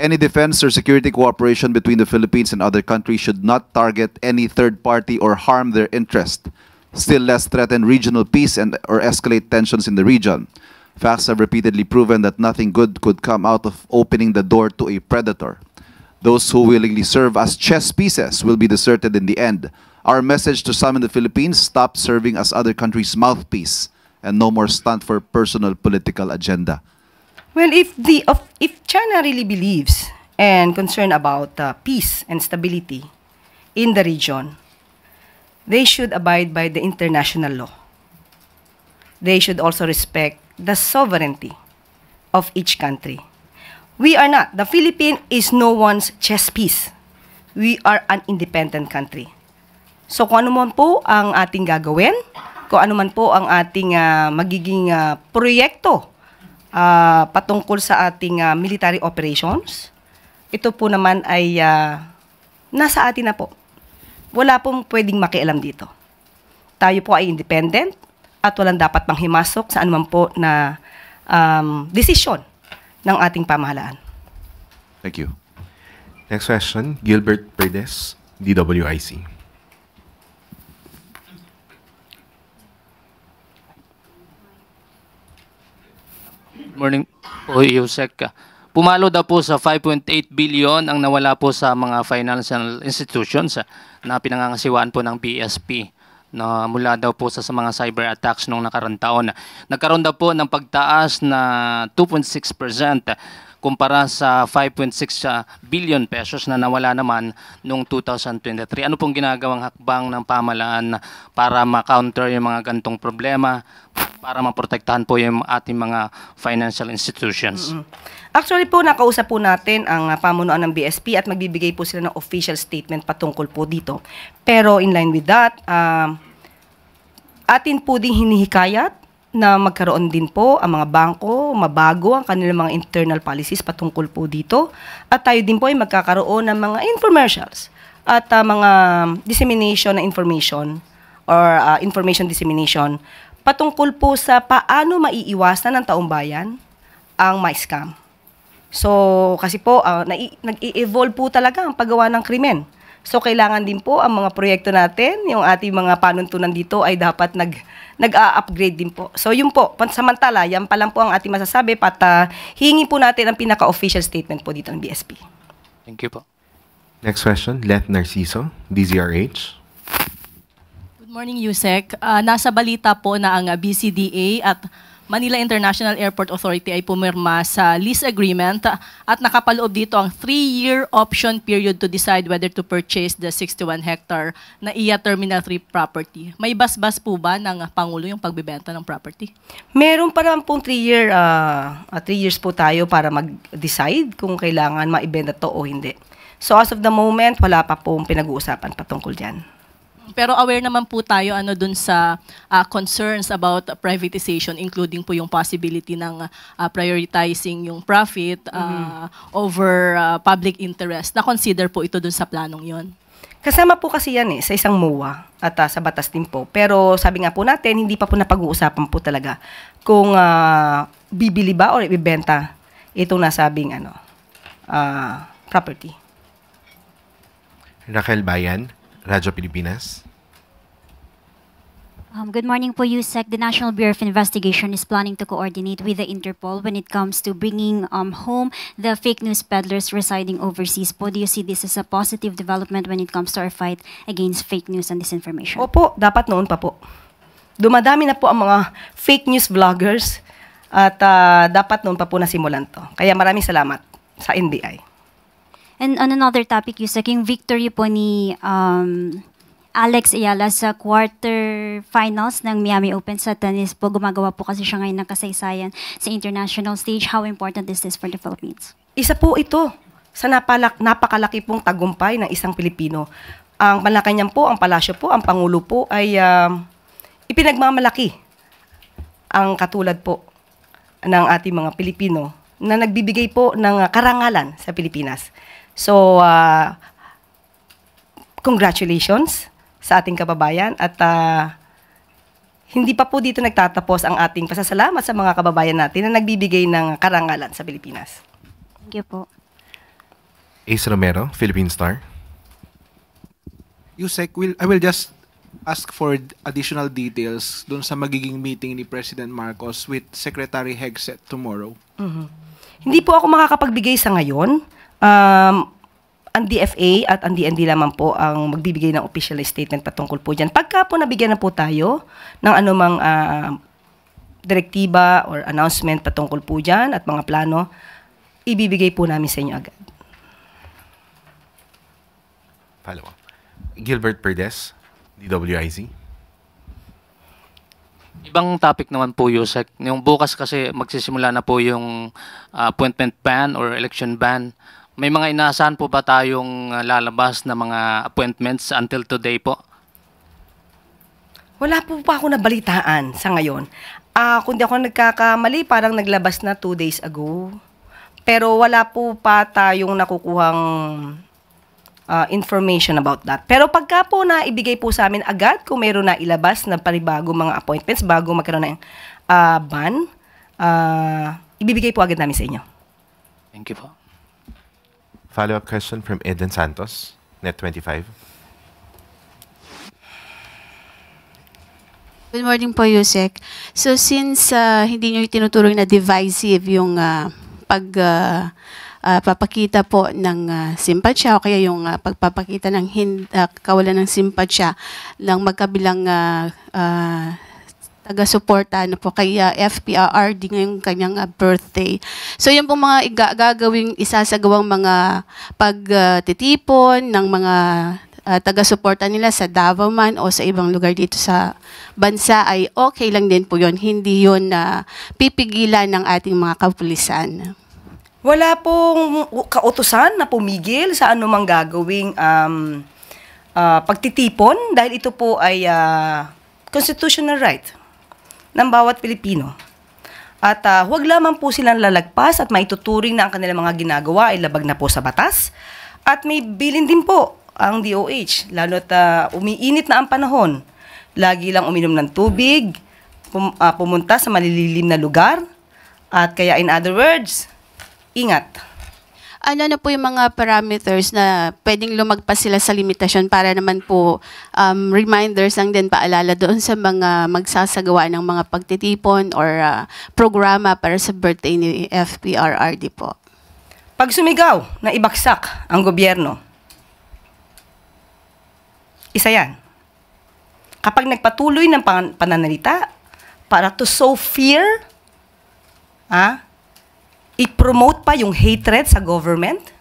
G: "Any defense or security cooperation between the Philippines and other countries should not target any third party or harm their interest, still less threaten regional peace or escalate tensions in the region. Facts have repeatedly proven that nothing good could come out of opening the door to a predator. Those who willingly serve as chess pieces will be deserted in the end. Our message to some in the Philippines, stop serving as other countries' mouthpiece and no more stunt for personal political agenda."
A: Well, if China really believes and concerned about peace and stability in the region, they should abide by the international law. They should also respect the sovereignty of each country. We are not. The Philippines is no one's chess piece. We are an independent country. So kung ano man po ang ating gagawin, kung ano man po ang ating magiging proyekto patungkol sa ating military operations, ito po naman ay nasa atin na po. Wala pong pwedeng makialam dito. Tayo po ay independent at walang dapat manghimasok sa anuman po na desisyon ng ating pamahalaan.
G: Thank you.
Q: Next question, Gilbert Perdes, DWIC.
N: Morning po, Yusek. Pumalo daw po sa 5.8 billion ang nawala po sa mga financial institutions na pinangangasiwaan po ng BSP na mula daw po sa mga cyber attacks noong nakarang taon. Nagkaroon daw po ng pagtaas na 2.6% kumpara sa 5.6 billion pesos na nawala naman noong 2023. Ano pong ginagawang hakbang ng pamahalaan para ma-counter yung mga gantong problema, para maprotektahan po yung ating mga financial institutions?
A: Actually po, nakausap po natin ang pamunuan ng BSP at magbibigay po sila ng official statement patungkol po dito. Pero in line with that, atin po ding hinihikayat na magkaroon din po ang mga bangko, mabago ang kanilang mga internal policies patungkol po dito. At tayo din po ay magkakaroon ng mga infomercials at mga dissemination na information or information dissemination patungkol po sa paano maiiwasan ng taong bayan ang ma-scam. So, kasi po, nag-i-evolve po talaga ang paggawa ng krimen. So, kailangan din po ang mga proyekto natin, yung ating mga panuntunan dito ay dapat nag-a-upgrade din po. So, yun po, pansamantala, yan pa lang po ang ating masasabi pat hihingi po natin ang pinaka-official statement po dito ng BSP.
N: Thank you po.
Q: Next question, Let Narciso, DZRH.
K: Good morning, Yusek. Nasa balita po na ang BCDA at Manila International Airport Authority ay pumirma sa lease agreement at nakapaloob dito ang 3-year option period to decide whether to purchase the 61-hectare na IA Terminal 3 property. May basbas po ba ng Pangulo yung pagbibenta ng property?
A: Meron pa naman pong 3 years po tayo para mag-decide kung kailangan maibenta to o hindi. So as of the moment, wala pa pong pinag-uusapan patungkol dyan.
K: Pero aware naman po tayo dun sa concerns about privatization, including po yung possibility ng prioritizing yung profit over public interest. Na-consider po ito dun sa planong yon?
A: Kasama po kasi yan sa isang MOA at sa batas din po. Pero sabi nga po natin, hindi pa po napag-uusapan po talaga kung bibili ba o ibibenta itong nasabing property.
Q: Raquel Bayan, Radyo Pilipinas.
O: Good morning po, Yusek. The National Bureau of Investigation is planning to coordinate with the Interpol when it comes to bringing home the fake news peddlers residing overseas. Po, do you see this as a positive development when it comes to our fight against fake news and disinformation?
A: Opo, dapat noon pa po. Dumadami na po ang mga fake news vloggers at dapat noon pa po nasimulan to. Kaya maraming salamat sa NBI.
O: And on another topic, Yusek, yung victory po ni Alex Ayala sa quarterfinals ng Miami Open sa tennis po. Gumagawa po kasi siya ngayon ng kasaysayan sa international stage. How important is this for the Philippines?
A: Isa po ito sa napakalaki pong tagumpay ng isang Pilipino. Ang Malacanang po, ang palasyo po, ang Pangulo po ay ipinagmamalaki ang katulad po ng ating mga Pilipino na nagbibigay po ng karangalan sa Pilipinas. So, congratulations sa ating kababayan at hindi pa po dito nagtatapos ang ating pasasalamat sa mga kababayan natin na nagbibigay ng karangalan sa Pilipinas.
O: Thank you po.
Q: Ace Romero, Philippine Star.
D: Yusek, I will just ask for additional details dun sa magiging meeting ni President Marcos with Secretary Hegseth tomorrow.
A: Hindi po ako makakapagbigay sa ngayon. Ang DFA at ang DND lamang po ang magbibigay ng official statement patungkol po dyan. Pagka po nabigyan na po tayo ng anumang direktiba or announcement patungkol po dyan at mga plano, ibibigay po namin sa inyo agad.
Q: Follow up. Gilbert Perdes, DWIZ.
N: Ibang topic naman po, Yusek. Yung bukas kasi magsisimula na po yung appointment ban or election ban. May mga inaasahan po ba tayong lalabas na mga appointments until today po?
A: Wala po pa ako nabalitaan sa ngayon. Kung di ako nagkakamali, parang naglabas na 2 days ago. Pero wala po pa tayong nakukuhang information about that. Pero pagka po na ibigay po sa amin agad, kung meron na ilabas na panibago mga appointments bago magkaroon ng ban, ibibigay po agad namin sa inyo.
N: Thank you po.
Q: Follow-up question from Eden Santos, Net25.
C: Good morning po, Yusek. So since hindi nyo tinuturing na divisive yung papakita po ng simpatsya o kaya yung pagpapakita ng kawalan ng simpatsya ng magkabilang taga-suporta po kay FPRRD ngayong kanyang birthday. So yun po mga gagawing isasagawang mga pagtitipon ng mga taga-suporta nila sa Davao man o sa ibang lugar dito sa bansa ay okay lang din po yun. Hindi yun pipigilan ng ating mga kapulisan.
A: Wala pong kautusan na pumigil sa anumang gagawing pagtitipon dahil ito po ay constitutional right ng bawat Pilipino. At huwag lamang po silang lalagpas at maituturing na ang kanilang mga ginagawa ay labag na po sa batas. At may bilin din po ang DOH, lalo't umiinit na ang panahon. Lagi lang uminom ng tubig, pumunta sa malililim na lugar, at kaya in other words, ingat.
C: Ano na po yung mga parameters na pwedeng lumagpas sila sa limitasyon para naman po reminders lang din paalala doon sa mga magsasagawa ng mga pagtitipon or programa para sa birthday ni FPRRD po?
A: Pag sumigaw na ibagsak ang gobyerno, isa yan. Kapag nagpatuloy ng pananalita para to sow fear, i-promote pa yung hatred sa government,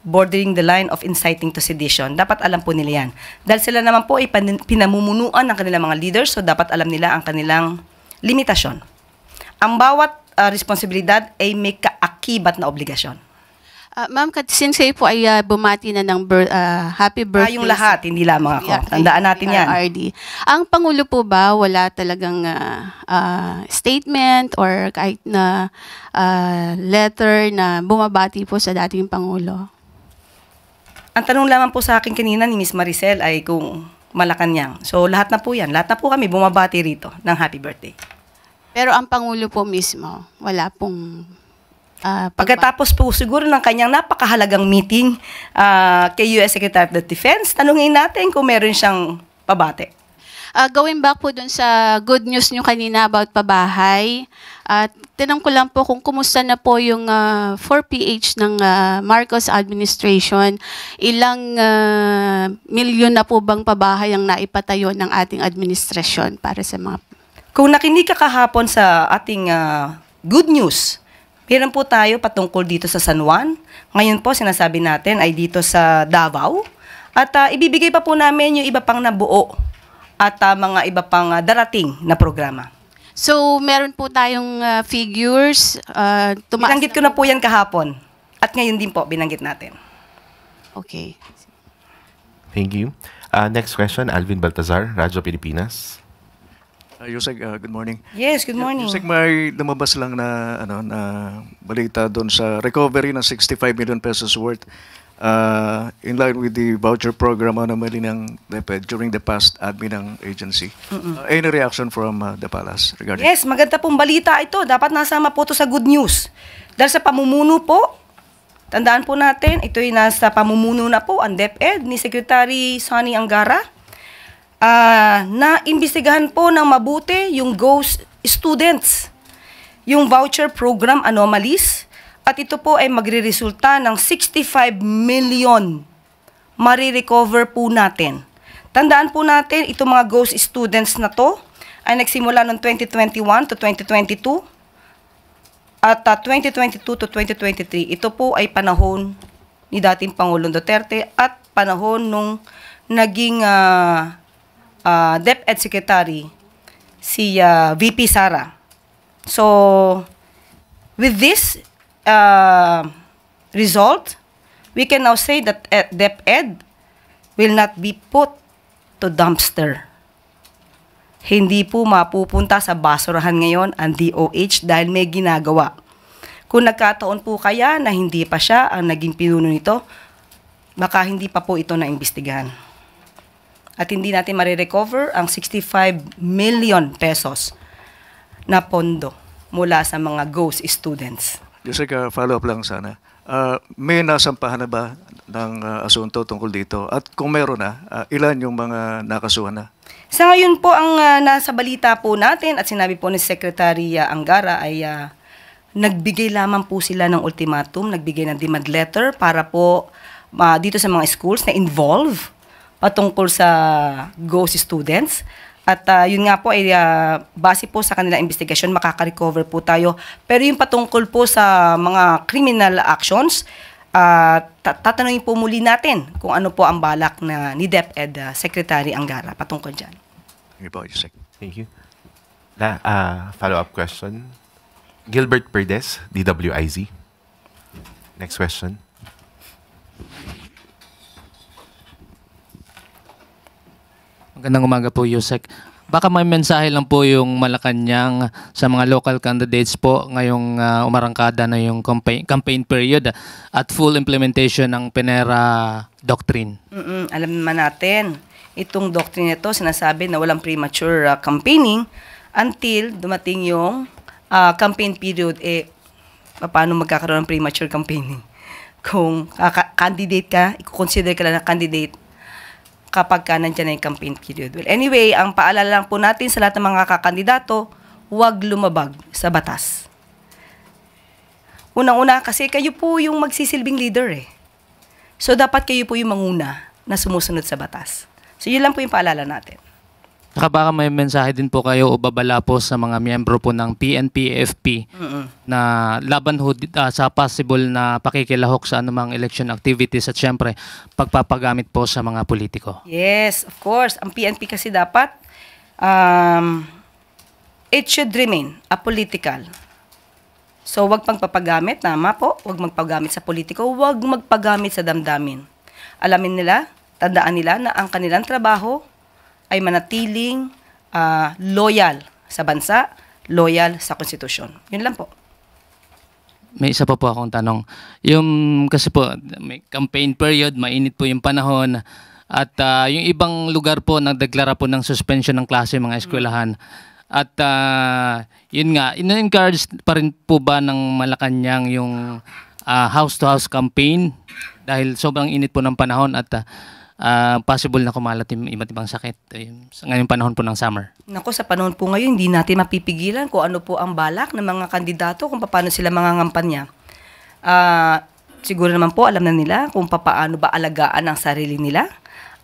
A: bordering the line of inciting to sedition. Dapat alam po nila yan. Dahil sila naman po ay pinamumunuan ng kanilang mga leaders, so dapat alam nila ang kanilang limitasyon. Ang bawat responsibilidad ay may kaakibat na obligasyon.
C: Ma'am, since kayo po ay bumati na ng happy birthday.
A: Yung lahat, hindi lamang ako. Tandaan natin yan.
C: Ang Pangulo po ba, wala talagang statement or kahit na letter na bumabati po sa dating Pangulo?
A: Ang tanong lamang po sa akin kanina ni Miss Maricel ay kung Malacanang. So lahat na po yan. Lahat na po kami bumabati rito ng happy birthday.
C: Pero ang Pangulo po mismo, wala pong
A: Pagkatapos po siguro ng kanyang napakahalagang meeting kay US Secretary of Defense, tanungin natin kung meron siyang pabate.
C: Going back po dun sa good news nyo kanina about pabahay, tinanong ko lang po kung kumusta na po yung 4PH ng Marcos administration. Ilang milyon na po bang pabahay ang naipatayo ng ating administrasyon para sa mga...
A: Kung nakinig ka kahapon sa ating good news, meron po tayo patungkol dito sa San Juan. Ngayon po, sinasabi natin ay dito sa Davao. At ibibigay pa po namin yung iba pang nabuo at mga iba pang darating na programa.
C: So, meron po tayong figures.
A: Binanggit ko na po yan kahapon. At ngayon din po, binanggit natin.
C: Okay.
Q: Thank you. Next question, Alvin Baltazar, Radyo Pilipinas.
J: Yusek, good morning.
A: Yes, good morning.
J: Yusek, may lumabas lang na balita doon sa recovery ng 65 million pesos worth in line with the voucher program anomaly ng DepEd during the past admin ng agency. Any reaction from the palace regarding?
A: Yes, maganda pong balita ito. Dapat nasama po ito sa good news. Dahil sa pamumuno po, tandaan po natin, ito'y nasa pamumuno na po ang DepEd ni Secretary Sonny Angara. Na imbestigahan po ng mabuti yung ghost students, yung voucher program anomalies, at ito po ay magre-resulta ng 65 million marirecover po natin. Tandaan po natin, itong mga ghost students na to ay nagsimula noong 2021 to 2022 at 2022 to 2023. Ito po ay panahon ni dating Pangulong Duterte at panahon nung naging DepEd Secretary, si VP Sara. So, with this result, we can now say that DepEd will not be put to dumpster. Hindi po mapupunta sa basurahan ngayon ang DOH dahil may ginagawa. Kung nagkataon po kaya na hindi pa siya ang naging pinuno nito, baka hindi pa po ito naimbestigahan. At hindi natin marirecover ang 65 million pesos na pondo mula sa mga ghost students.
J: Just like follow-up lang sana. May nasampahan na ba ng asunto tungkol dito? At kung meron na, ilan yung mga nakasuhan na?
A: Sa ngayon po, ang nasa balita po natin at sinabi po ni Secretary Angara ay nagbigay lamang po sila ng ultimatum, nagbigay ng demand letter para po dito sa mga schools na involve patungkol sa ghost students. At yun nga po ay base po sa kanilang investigasyon, makaka-recover po tayo. Pero yung patungkol po sa mga criminal actions, tatanungin po muli natin kung ano po ang balak na ni DepEd Secretary Angara patungkol dyan.
Q: Thank you. Follow-up question. Gilbert Perdes, DWIZ. Next question.
N: Magandang umaga po, Yusek. Baka may mensahe lang po yung Malacanang sa mga local candidates po ngayong umarangkada na yung campaign period at full implementation ng Pinera Doctrine.
A: Alam naman natin, itong doctrine ito sinasabi na walang premature campaigning until dumating yung campaign period. Paano magkakaroon ng premature campaigning? Kung candidate ka, i-consider ka lang na candidate kapag ka nandiyan na yung campaign period. Well, anyway, ang paalala lang po natin sa lahat ng mga kakandidato, huwag lumabag sa batas. Unang-una, kasi kayo po yung magsisilbing leader eh. So, dapat kayo po yung manguna na sumusunod sa batas. So, yun lang po yung paalala natin.
N: Saka baka may mensahe din po kayo o babala po sa mga miyembro po ng PNP-AFP na laban ho sa possible na pakikilahok sa anumang election activities at syempre pagpapagamit po sa mga politiko.
A: Yes, of course. Ang PNP kasi dapat it should remain apolitical. So wag pagpapagamit, tama po, wag magpagamit sa politiko, wag magpagamit sa damdamin. Alamin nila, tandaan nila na ang kanilang trabaho ay manatiling loyal sa bansa, loyal sa konstitusyon. Yun lang po.
N: May isa pa po akong tanong. Yung kasi po, may campaign period, mainit po yung panahon. At yung ibang lugar po, nagdeklara po ng suspension ng klase mga eskwelahan. At yun nga, ina-encourage pa rin po ba ng Malacanang yung house-to-house campaign? Dahil sobrang init po ng panahon at possible na kumalat yung iba't ibang sakit sa ngayong panahon po ng summer.
A: Nako, sa panahon po ngayon, hindi natin mapipigilan kung ano po ang balak ng mga kandidato, kung paano sila mangangampanya. Siguro naman po, alam na nila kung paano ba alagaan ang sarili nila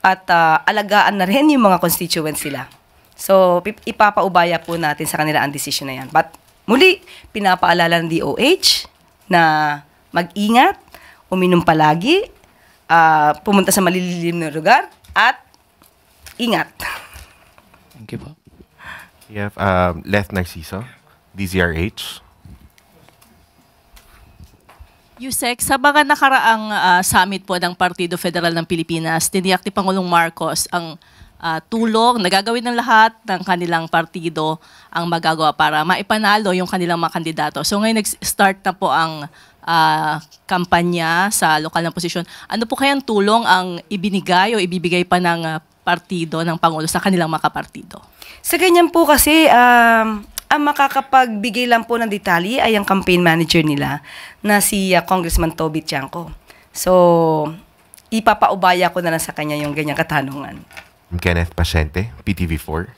A: at alagaan na rin yung mga constituents nila. So, ipapaubaya po natin sa kanila ang desisyon na yan. But muli, pinapaalala ng DOH na mag-ingat, uminom palagi, pumunta sa malililim na lugar, at ingat.
N: Thank you po.
Q: We have Leth Narciso, DZRH.
K: Yusek, sa mga nakaraang summit po ng Partido Federal ng Pilipinas, tiniyak ni Pangulong Marcos ang tulong na gagawin ng lahat ng kanilang partido ang magagawa para maipanalo yung kanilang mga kandidato. So ngayon nag-start na po ang kampanya sa lokal na posisyon. Ano po kayang tulong ang ibinigay o ibibigay pa ng partido ng Pangulo sa kanilang mga kapartido?
A: Sa ganyan po kasi, ang makakapagbigay lang po ng detalye ay ang campaign manager nila na si Congressman Toby Tiangco. So, ipapaubaya ko na lang sa kanya yung ganyang katanungan.
Q: Kenneth Pasyente, PTV4.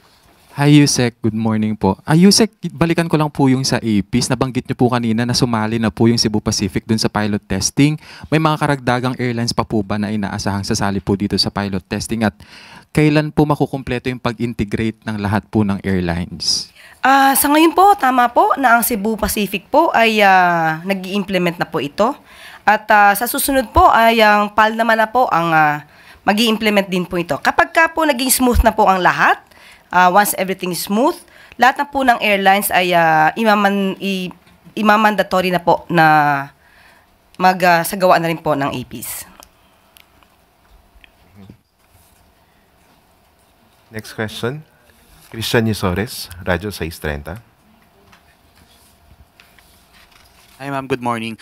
E: Hi Yusek, good morning po. Yusek, balikan ko lang po yung sa APIS. Nabanggit niyo po kanina na sumali na po yung Cebu Pacific dun sa pilot testing. May mga karagdagang airlines pa po ba na inaasahang sasali po dito sa pilot testing? At kailan po makukumpleto yung pag-integrate ng lahat po ng airlines?
A: Sa ngayon po, tama po na ang Cebu Pacific po ay nag-i-implement na po ito. At sa susunod po ay ang PAL naman na po ang mag-i-implement din po ito. Kapag ka po naging smooth na po ang lahat, once everything is smooth, lahat na po ng airlines ay imamandatory na po na magsagawa na rin po ng APIS.
Q: Next question. Christian Yusores, Radyo 630.
F: Hi ma'am, good morning.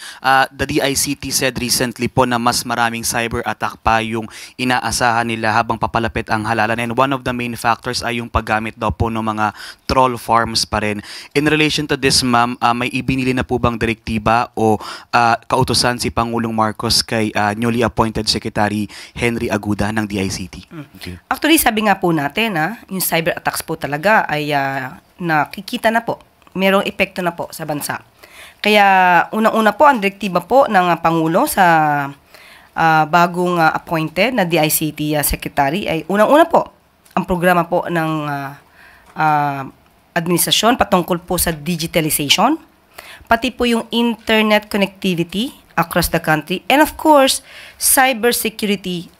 F: The DICT said recently po na mas maraming cyber attack pa yung inaasahan nila habang papalapit ang halalan. And one of the main factors ay yung paggamit daw po ng mga troll farms pa rin. In relation to this ma'am, may ibinili na po bang direktiba o kautusan si Pangulong Marcos kay newly appointed Secretary Henry Aguda ng DICT? Okay.
A: Actually, sabi nga po natin, yung cyber attacks po talaga ay nakikita na po. Merong epekto na po sa bansa. Kaya unang-una po ang direktiba po ng Pangulo sa bagong appointed na DICT Secretary ay unang-una po ang programa po ng administrasyon patungkol po sa digitalization, pati po yung internet connectivity across the country, and of course, cybersecurity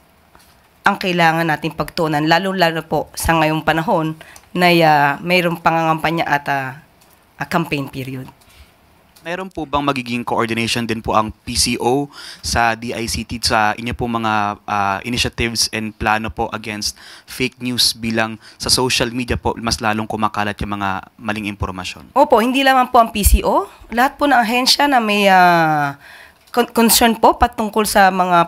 A: ang kailangan natin pagtuunan, lalo-lalo po sa ngayong panahon na mayroong pangangampanya at campaign period.
F: Mayroon po bang magiging coordination din po ang PCO sa DICT sa inyo po mga initiatives and plano po against fake news bilang sa social media po mas lalong kumakalat yung mga maling impormasyon?
A: Opo, hindi lamang po ang PCO. Lahat po ng ahensya na may concern po patungkol sa mga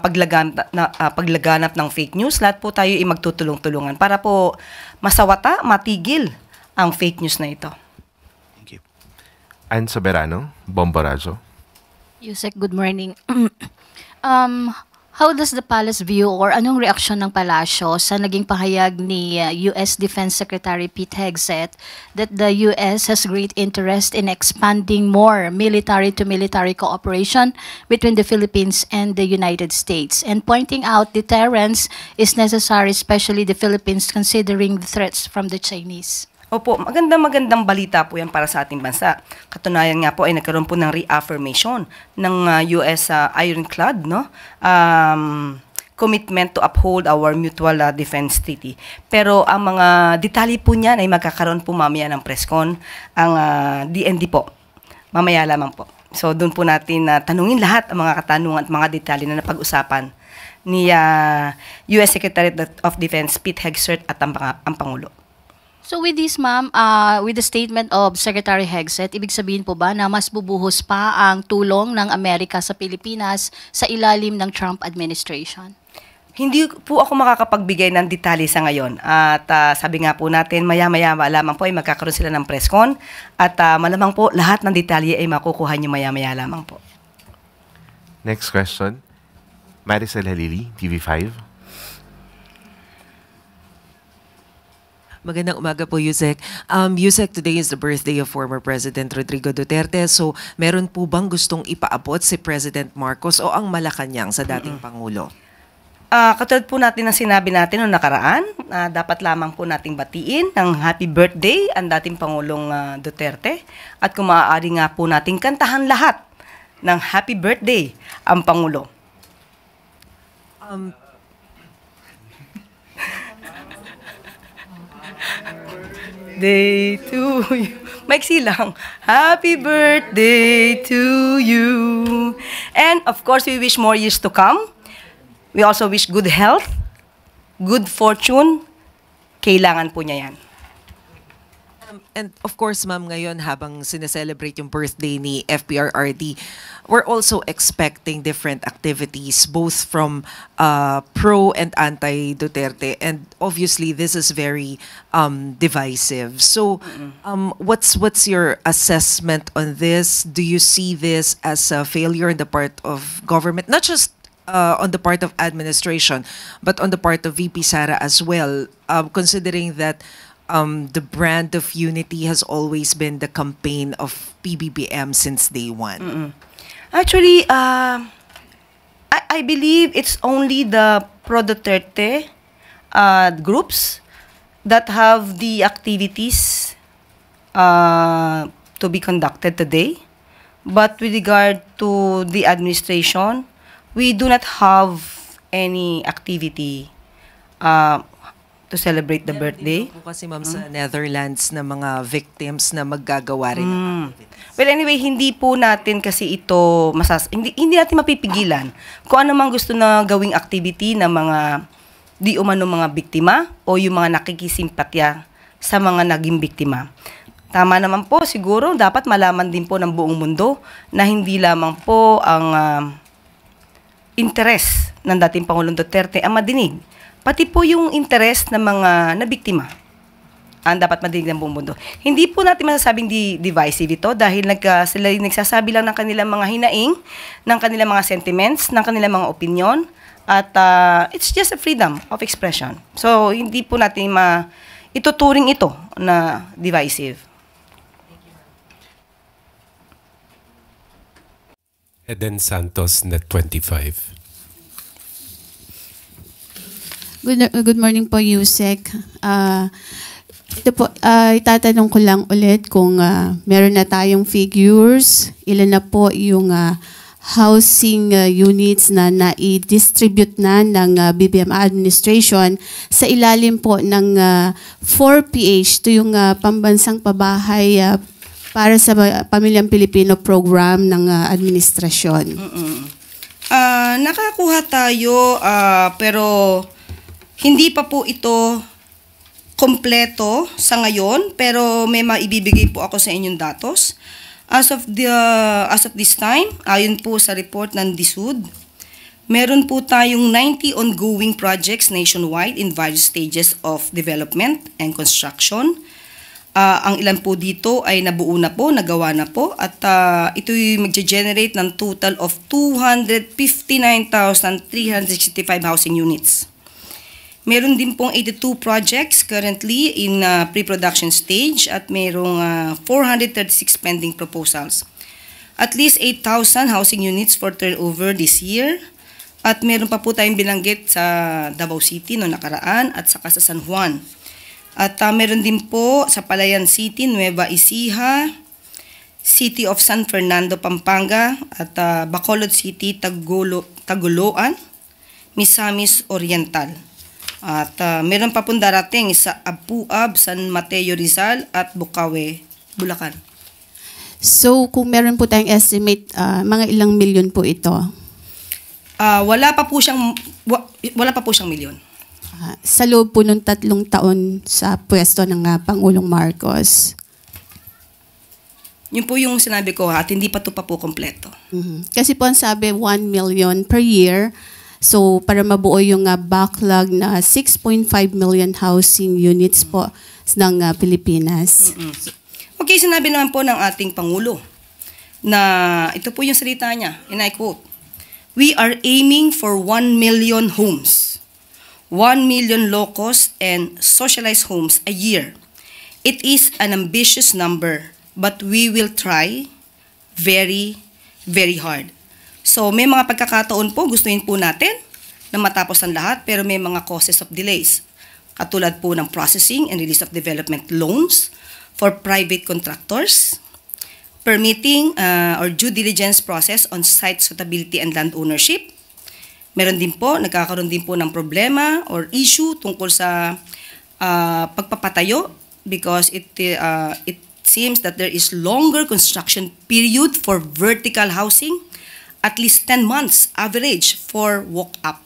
A: paglaganap ng fake news, lahat po tayo ay magtutulong-tulungan para po masawata, matigil ang fake news na ito.
Q: Ann Soberano, Bombo Radyo.
W: Yusek, good morning. How does the palace view or anong reaksyon ng palasyo sa naging pahayag ni US Defense Secretary Pete Hegseth that the US has great interest in expanding more military-to-military cooperation between the Philippines and the United States, and pointing out deterrence is necessary, especially the Philippines considering the threats from the Chinese?
A: Opo, magandang balita po yan para sa ating bansa. Katunayan nga po ay nagkaroon po ng reaffirmation ng US Ironclad, no? Commitment to uphold our mutual defense treaty. Pero ang mga detalye po niyan ay magkakaroon po mamaya ng presscon ang DND po. Mamaya lamang po. So doon po natin tanungin lahat ang mga katanungan at mga detalye na napag-usapan ni US Secretary of Defense Pete Hegseth at ang Pangulo.
W: So with this, ma'am, with the statement of Secretary Hegseth, ibig sabihin po ba na mas bubuhos pa ang tulong ng Amerika sa Pilipinas sa ilalim ng Trump administration?
A: Hindi po ako makakapagbigay ng detalye sa ngayon. At sabi nga po natin, maya-maya lamang po ay magkakaroon sila ng press con. At malamang po, lahat ng detalye ay makukuha niyo maya-maya lamang po.
Q: Next question. Maricel Halili, TV5.
P: Magandang umaga po, Yusek. Yusek, today is the birthday of former President Rodrigo Duterte. So, meron po bang gustong ipaabot si President Marcos o ang Malacanang sa dating Pangulo?
A: Katulad po natin ang sinabi natin noong nakaraan, dapat lamang po nating batiin ng happy birthday ang dating Pangulong Duterte. At kung maaari nga po nating kantahan lahat ng happy birthday ang Pangulo. Day to you. Maiksi lang. Happy birthday to you. And of course, we wish more years to come. We also wish good health, good fortune. Kailangan po niya yan.
P: And of course, ma'am, ngayon habang sineselebrate yung birthday ni FPRRD, we're also expecting different activities both from pro and anti-Duterte. And obviously, this is very divisive. So, what's your assessment on this? Do you see this as a failure on the part of government? Not just on the part of administration, but on the part of VP Sara as well, considering that the brand of unity has always been the campaign of PBBM since day one.
A: Actually, I believe it's only the pro-Duterte groups that have the activities to be conducted today. But with regard to the administration, we do not have any activity to celebrate the birthday.
P: Po kasi ma'am sa Netherlands na mga victims na maggagawa rin ng activities.
A: Well, anyway, hindi po natin kasi ito hindi natin mapipigilan kung ano mang gusto na gawing activity ng mga di umano mga biktima o yung mga nakikisimpatya sa mga naging biktima. Tama naman po, siguro dapat malaman din po ng buong mundo na hindi lamang po ang interes ng dating Pangulong Duterte ang madinig. Pati po yung interest ng mga nabiktima ang dapat madinig ng buong mundo. Hindi po natin masasabing divisive ito dahil sila nagsasabi lang ng kanilang mga hinaing, ng kanilang mga sentiments, ng kanilang mga opinion, at it's just a freedom of expression. So, hindi po natin ituturing ito na divisive.
B: Eden Santos, Net 25.
C: Good morning po, Yusek. Ito po, itatanong ko lang ulit kung meron na tayong figures, ilan na po yung housing units na na-distribute na ng BBM administration sa ilalim po ng 4PH, ito yung pambansang pabahay para sa Pamilyang Pilipino program ng administrasyon.
A: Nakakuha tayo pero hindi pa po ito kompleto sa ngayon, pero may maibibigay po ako sa inyong datos. As of this time, ayon po sa report ng DSUD, meron po tayong 90 ongoing projects nationwide in various stages of development and construction. Ang ilan po dito ay nabuo na po, nagawa na po, at ito'y mag-generate ng total of 259,365 housing units. Meron din pong 82 projects currently in pre-production stage at merong 436 pending proposals. At least 8,000 housing units for turnover this year. At meron pa po tayong binanggit sa Davao City noong nakaraan at saka sa San Juan. At meron din po sa Palayan City, Nueva Ecija, City of San Fernando, Pampanga, at Bacolod City, Tagoloan, Misamis Oriental. At meron pa pong darating sa Apuab, San Mateo Rizal at Bukawe, Bulacan.
C: So kung meron po tayong estimate, mga ilang milyon po ito?
A: Wala pa po siyang milyon.
C: Sa loob po ng 3 taon sa pwesto ng Pangulong Marcos.
A: Yun po yung sinabi ko at hindi pa ito pa po kompleto.
C: Kasi po ang sabi 1 million per year. So para mabuo yung backlog na 6.5 million housing units po ng Pilipinas.
A: Okay, sinabi naman po ng ating Pangulo na ito po yung salita niya, and I quote, "We are aiming for 1 million homes, 1 million low-cost and socialized homes a year. It is an ambitious number, but we will try very, very hard." So may mga pagkakataon po, gustuin po natin na matapos ang lahat, pero may mga causes of delays. Katulad po ng processing and release of development loans for private contractors, permitting or due diligence process on site suitability and land ownership. Meron din po, nagkakaroon din po ng problema or issue tungkol sa pagpapatayo because it seems that there is longer construction period for vertical housing, at least 10 months average for walk-up.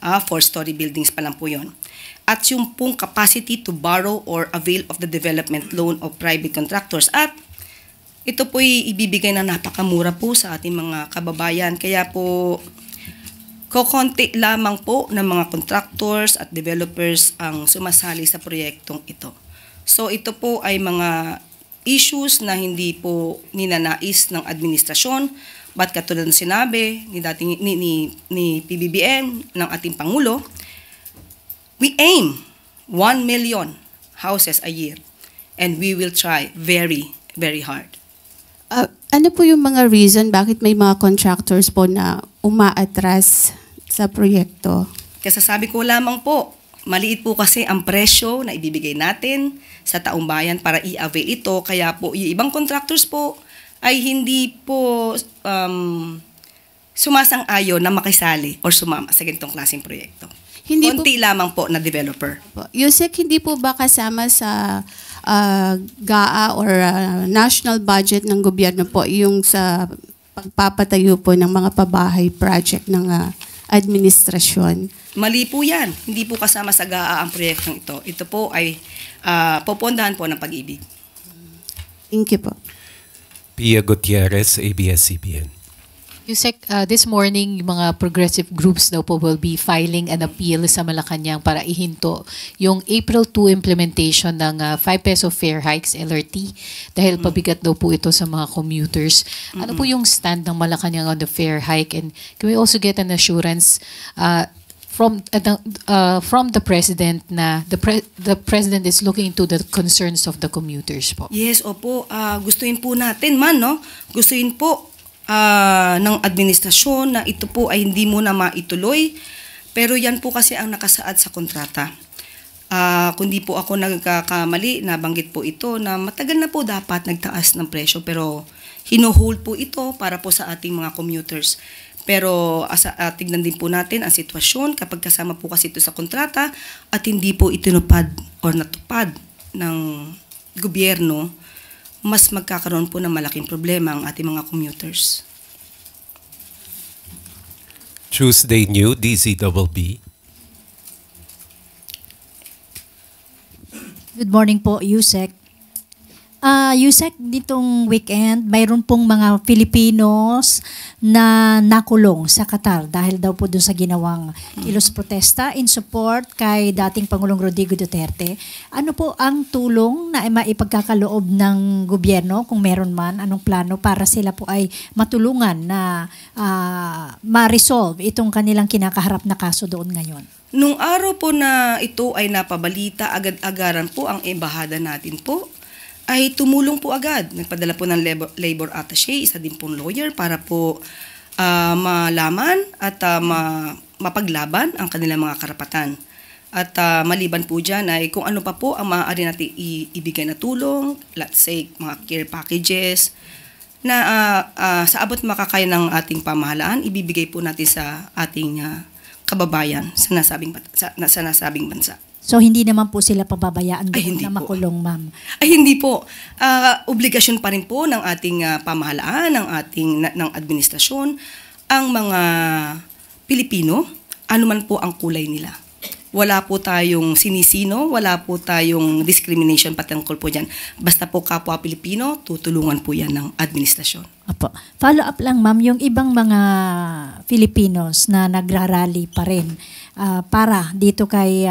A: 4-story buildings pa lang po yun. At yung pong capacity to borrow or avail of the development loan of private contractors. At ito po'y ibibigay na napakamura po sa ating mga kababayan. Kaya po, kokonti lamang po ng mga contractors at developers ang sumasali sa proyektong ito. So ito po ay mga issues na hindi po ninanais ng administrasyon, but katulad ng sinabi ni PBBM ng ating Pangulo, we aim 1 million houses a year and we will try very, very hard.
C: Ano po yung mga reason bakit may mga contractors po na umaatras sa proyekto?
A: Kasasabi ko lamang po, maliit po kasi ang presyo na ibibigay natin sa taong bayan para i-avail ito. Kaya po, yung ibang contractors po ay hindi po sumasang-ayon na makisali or sumama sa ganitong klaseng proyekto. Konti lamang po na developer.
C: Yusek, hindi po ba kasama sa GAA or national budget ng gobyerno po yung sa pagpapatayo po ng mga pabahay project ng administrasyon?
A: Mali po yan. Hindi po kasama sa GAA ang proyektong ito. Ito po ay popondahan po ng Pag-ibig.
C: Thank you po.
B: Pia Gutierrez, ABS-CBN.
R: Yusek, this morning, yung mga progressive groups daw po will be filing an appeal sa Malacanang para ihinto yung April 2 implementation ng 5 peso fare hikes, LRT, dahil pabigat daw po ito sa mga commuters. Ano po yung stand ng Malacanang on the fare hike? And can we also get an assurance from the President na the President is looking into the concerns of the commuters po?
A: Yes, opo. Gustuin po natin no? Gustuin po ng administrasyon na ito po ay hindi muna maituloy, pero yan po kasi ang nakasaad sa kontrata. Kundi po ako nagkakamali, nabanggit po ito na matagal na po dapat nagtaas ng presyo, pero hino-hold po ito para po sa ating mga commuters. Pero tignan din po natin ang sitwasyon kapag kasama po kasi ito sa kontrata at hindi po itinupad or natupad ng gobyerno, mas magkakaroon po ng malaking problema ang ating mga commuters.
B: Tuesday New, DZBB.
S: Good morning po, Yusek. Yusek, ditong weekend, mayroon pong mga Filipinos na nakulong sa Qatar dahil daw po doon sa ginawang kilos protesta in support kay dating Pangulong Rodrigo Duterte. Ano po ang tulong na maipagkakaloob ng gobyerno, kung meron man, anong plano para sila po ay matulungan na ma-resolve itong kanilang kinakaharap na kaso doon ngayon?
A: Nung araw po na ito ay napabalita, agad-agaran po ang embahada natin po ay tumulong po agad. Nagpadala po ng labor attaché, isa din pong lawyer para po malaman at mapaglaban ang kanilang mga karapatan. At maliban po dyan ay kung ano pa po ang maaari natin ibigay na tulong, let's say mga care packages, na sa abot makakaya ng ating pamahalaan, ibibigay po natin sa ating kababayan sa nasabing bansa.
S: So hindi naman po sila pababayaan doon na makulong, ma'am?
A: Ay hindi po. Obligasyon pa rin po ng ating pamahalaan, ng administrasyon, ang mga Pilipino, anuman po ang kulay nila, Wala po tayong sinisino, wala po tayong discrimination patungkol po dyan. Basta po kapwa Pilipino, tutulungan po yan ng administrasyon.
S: Apo. Follow up lang ma'am, yung ibang mga Filipinos na nagrarally pa rin para dito kay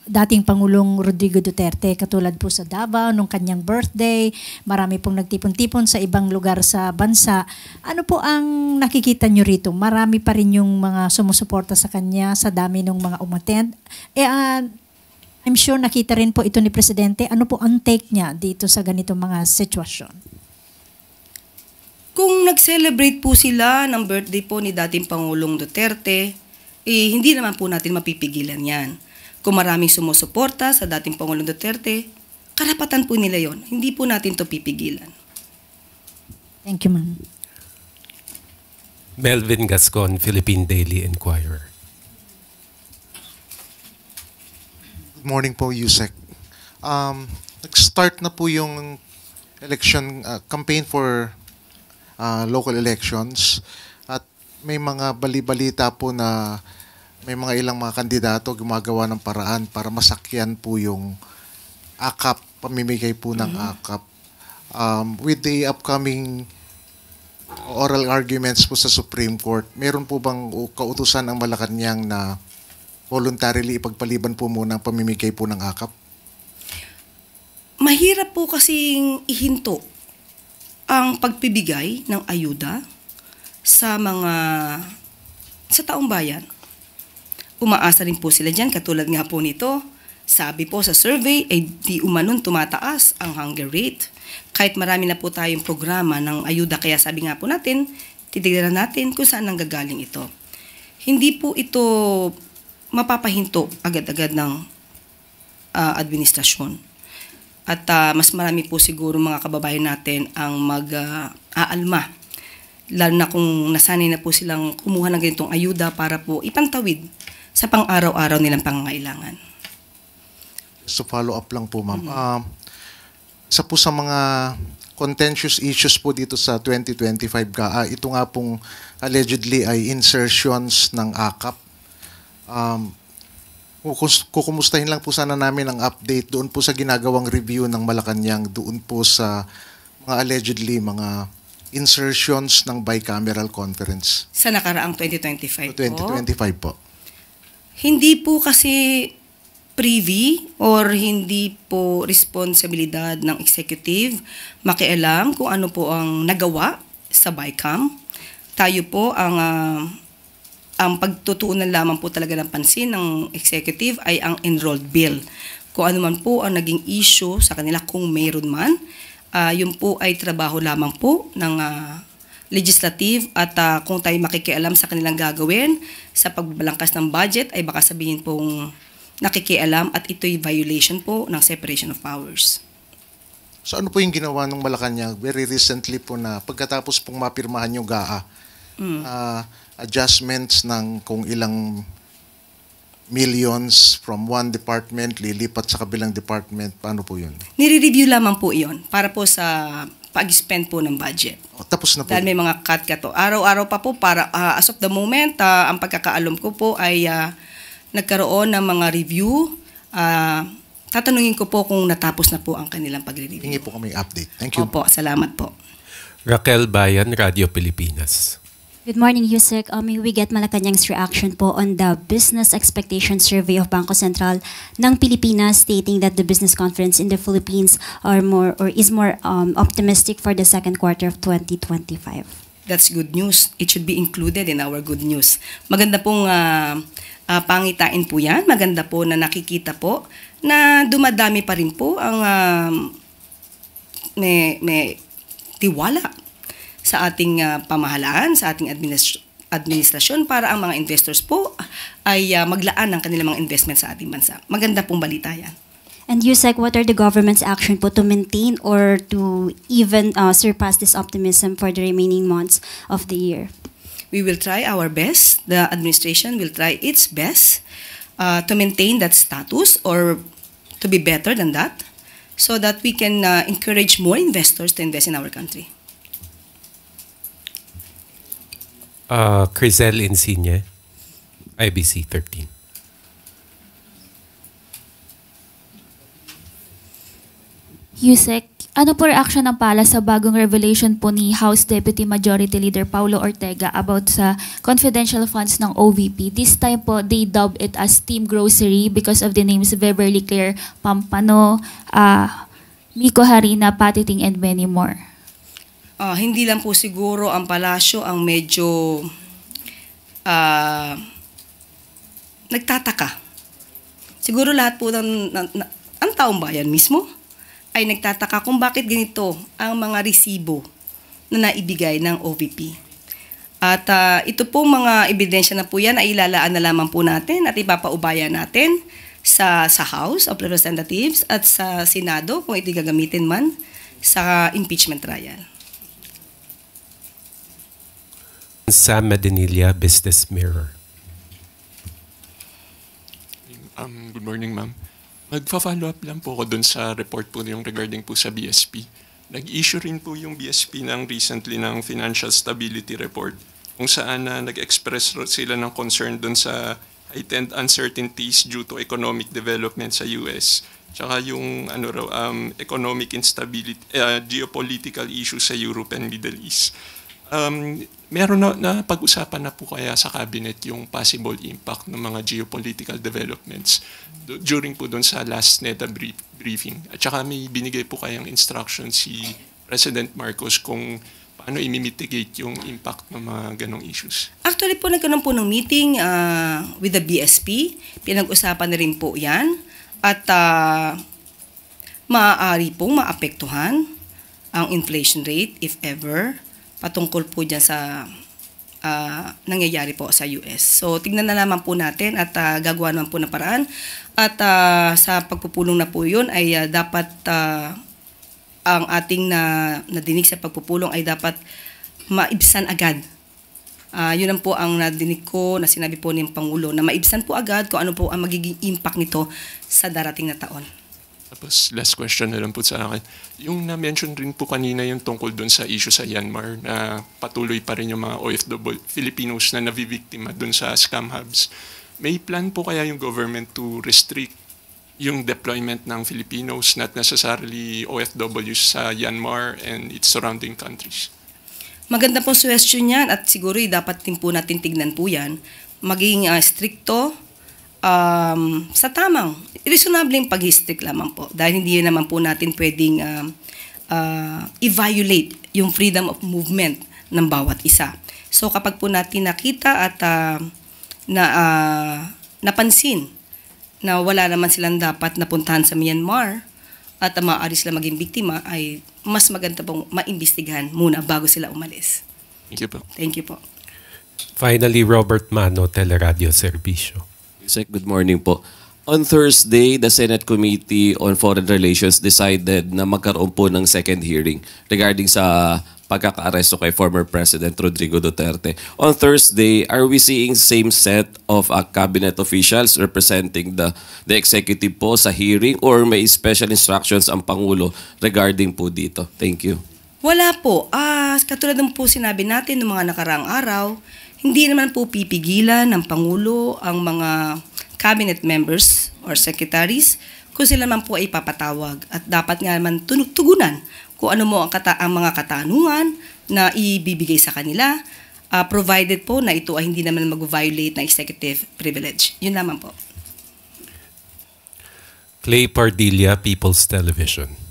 S: dating Pangulong Rodrigo Duterte, katulad po sa Davao nung kanyang birthday, marami pong nagtipon-tipon sa ibang lugar sa bansa. Ano po ang nakikita nyo rito? Marami pa rin yung mga sumusuporta sa kanya sa dami ng mga umattend. I'm sure nakita rin po ito ni Presidente. Ano po ang take niya dito sa ganitong mga sitwasyon?
A: Kung nag-celebrate po sila ng birthday po ni dating Pangulong Duterte, hindi naman po natin mapipigilan yan. Kung maraming sumusuporta sa dating Pangulong Duterte, karapatan po nila yon. Hindi po natin to pipigilan.
S: Thank you, ma'am.
B: Melvin Gascon, Philippine Daily Inquirer.
I: Good morning po, Yusek. Nag-start na po yung election campaign for local elections at may mga bali-balita po na may mga ilang mga kandidato gumagawa ng paraan para masakyan po yung AKAP, pamimigay po ng AKAP. With the upcoming oral arguments po sa Supreme Court, meron po bang kautusan ang Malacanang na voluntarily ipagpaliban po muna ang pamimigay po ng AKAP?
A: Mahirap po kasing ihinto ang pagpibigay ng ayuda sa taong bayan. Umaasa rin po sila dyan, katulad nga po nito, sabi po sa survey, ay di umanon tumataas ang hunger rate. Kahit marami na po tayong programa ng ayuda, kaya sabi nga po natin, titignan natin kung saan nanggagaling ito. Hindi po ito mapapahinto agad-agad ng administrasyon. At mas marami po siguro mga kababayan natin ang mag-aalma. Lalo na kung nasanay na po silang kumuha ng ganitong ayuda para po ipantawid sa pang-araw-araw nilang pangangailangan.
I: So follow up lang po, ma'am. Isa po sa mga contentious issues po dito sa 2025 GAA, ito nga pong allegedly ay insertions ng AKAP. Kukumustahin lang po sana namin ang update doon po sa ginagawang review ng Malacanang, doon po sa mga allegedly mga insertions ng bicameral conference.
A: Sa nakaraang 2025
I: 2025 po.
A: Hindi po kasi privy or hindi po responsibilidad ng executive makialam kung ano po ang nagawa sa BICAM. Tayo po ang pagtutuunan lamang po talaga ng pansin ng executive ay ang enrolled bill. Kung ano man po ang naging issue sa kanila kung mayroon man, yun po ay trabaho lamang po ng legislative at kung tayo makikialam sa kanilang gagawin sa pagbalangkas ng budget ay baka sabihin pong nakikialam at ito'y violation po ng separation of powers.
I: So ano po yung ginawa ng Malacanang very recently po na pagkatapos pong mapirmahan yung GAA, adjustments ng kung ilang millions from one department lilipat sa kabilang department, paano po yun?
A: Nire-review lamang po iyon para po sa pag-spend po ng budget.
I: Tapos na po.
A: Dahil may mga cut-cut. Araw-araw pa po para as of the moment, ang pagkakaalam ko po ay nagkaroon ng mga review. Tatanungin ko po kung natapos na po ang kanilang pagre-review.
I: Hingi po kami update. Thank you.
A: Opo, salamat po.
B: Raquel Bayan, Radio Pilipinas.
O: Good morning, Yusek. May we get Malacanang's reaction po on the business expectation survey of Bangko Sentral ng Pilipinas stating that the business confidence in the Philippines is more optimistic for the second quarter of 2025.
A: That's good news. It should be included in our good news. Maganda pong pangitain po yan. Maganda po na nakikita po na dumadami pa rin po ang may tiwala sa ating pamahalaan, sa ating administrasyon para ang mga investors po ay maglaan ng kanilang mga investment sa ating bansa. Maganda pong balita yan.
O: And Yusek, what are the government's action po to maintain or to even surpass this optimism for the remaining months of the year?
A: We will try our best. The administration will try its best to maintain that status or to be better than that so that we can encourage more investors to invest in our country.
B: Crisel Insigne, IBC 13.
L: Yusek, ano po reaction ng pala sa bagong revelation po ni House Deputy Majority Leader Paulo Ortega about sa confidential funds ng OVP? This time po, they dubbed it as Team Grocery because of the names Beverly Claire Pampano, Miko Harina, Patiting, and many more.
A: Hindi lang po siguro ang palasyo ang medyo nagtataka. Siguro lahat po ang taong bayan mismo ay nagtataka kung bakit ganito ang mga resibo na naibigay ng OVP. At ito pong mga ebidensya na po yan ay ilalaan na lamang po natin at ipapaubaya natin sa House of Representatives at sa Senado kung ito gagamitin man sa impeachment trial.
B: Sam Medinilla, Business Mirror.
M: Good morning, ma'am. Magfa-follow up lang po ako dun sa report po yung regarding po sa BSP. Nag-issue rin po yung BSP recently ng Financial Stability Report kung saan nag-express sila ng concern dun sa heightened uncertainties due to economic development sa US. Tsaka yung economic instability, geopolitical issues sa Europe and Middle East. Meron na pag-usapan na po kaya sa cabinet yung possible impact ng mga geopolitical developments during po doon sa last NEDA briefing. At saka may binigay po kayang instruction si President Marcos kung paano i-mitigate yung impact ng mga ganong issues.
A: Actually po, nagkaroon po ng meeting with the BSP. Pinag-usapan na rin po yan. At maaari pong maapektuhan ang inflation rate, if ever, patungkol po dyan sa nangyayari po sa US. So, tignan na naman po natin at gagawa naman po ng paraan. At sa pagpupulong na po yun ay dapat ang ating nadinig sa pagpupulong ay dapat maibsan agad. Yun ang po ang nadinig ko na sinabi po ng Pangulo na maibsan po agad kung ano po ang magiging impact nito sa darating na taon.
M: Tapos last question na lang po sa akin. Yung na-mention rin po kanina yung tungkol doon sa issue sa Myanmar na patuloy pa rin yung mga OFW Filipinos na nabibiktima doon sa scam hubs. May plan po kaya yung government to restrict yung deployment ng Filipinos, not necessarily OFWs sa Myanmar and its surrounding countries?
A: Maganda pong suggestion yan at siguro dapat din po natin tignan po yan. Maging stricto sa tamang, reasonabling pag-strict lamang po. Dahil hindi naman po natin pwedeng i-violate yung freedom of movement ng bawat isa. So kapag po natin nakita at napansin na wala naman silang dapat napuntahan sa Myanmar at maaari sila maging biktima, ay mas maganda pong maimbestigahan muna bago sila umalis.
M: Thank you po.
A: Thank you po.
B: Finally, Robert Mano, Teleradio Servicio.
T: Sec, good morning po. On Thursday, the Senate Committee on Foreign Relations decided na magkaroon po ng second hearing regarding sa pagkaka-aresto kay former President Rodrigo Duterte. On Thursday, are we seeing same set of cabinet officials representing the executive po sa hearing or may special instructions ang Pangulo regarding po dito? Thank you.
A: Wala po. Katulad ng po sinabi natin noong mga nakaraang araw, hindi naman po pipigilan ng Pangulo ang mga cabinet members or secretaries kung sila naman po ay papatawag. At dapat nga naman tugunan kung ano mo ang mga katanungan na ibibigay sa kanila, provided po na ito ay hindi naman mag-violate ng executive privilege. Yun naman po.
B: Clay Pardilla, People's Television.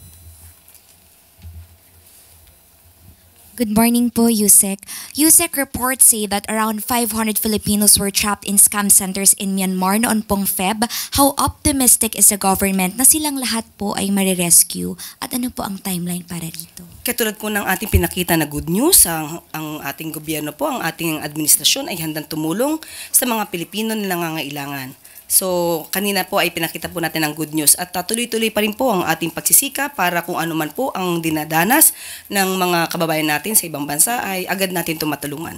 H: Good morning po, Yusek. Yusek, reports say that around 500 Filipinos were trapped in scam centers in Myanmar noon pong Feb. How optimistic is the government na silang lahat po ay marirescue? At ano po ang timeline para rito?
A: Katulad po ng ating pinakita na good news, ang ating gobyerno po, ang ating administrasyon ay handang tumulong sa mga Pilipino na nangangailangan. So, kanina po ay pinakita po natin ang good news at tuloy-tuloy pa rin po ang ating pagsisika para kung ano man po ang dinadanas ng mga kababayan natin sa ibang bansa ay agad natin tumatulungan.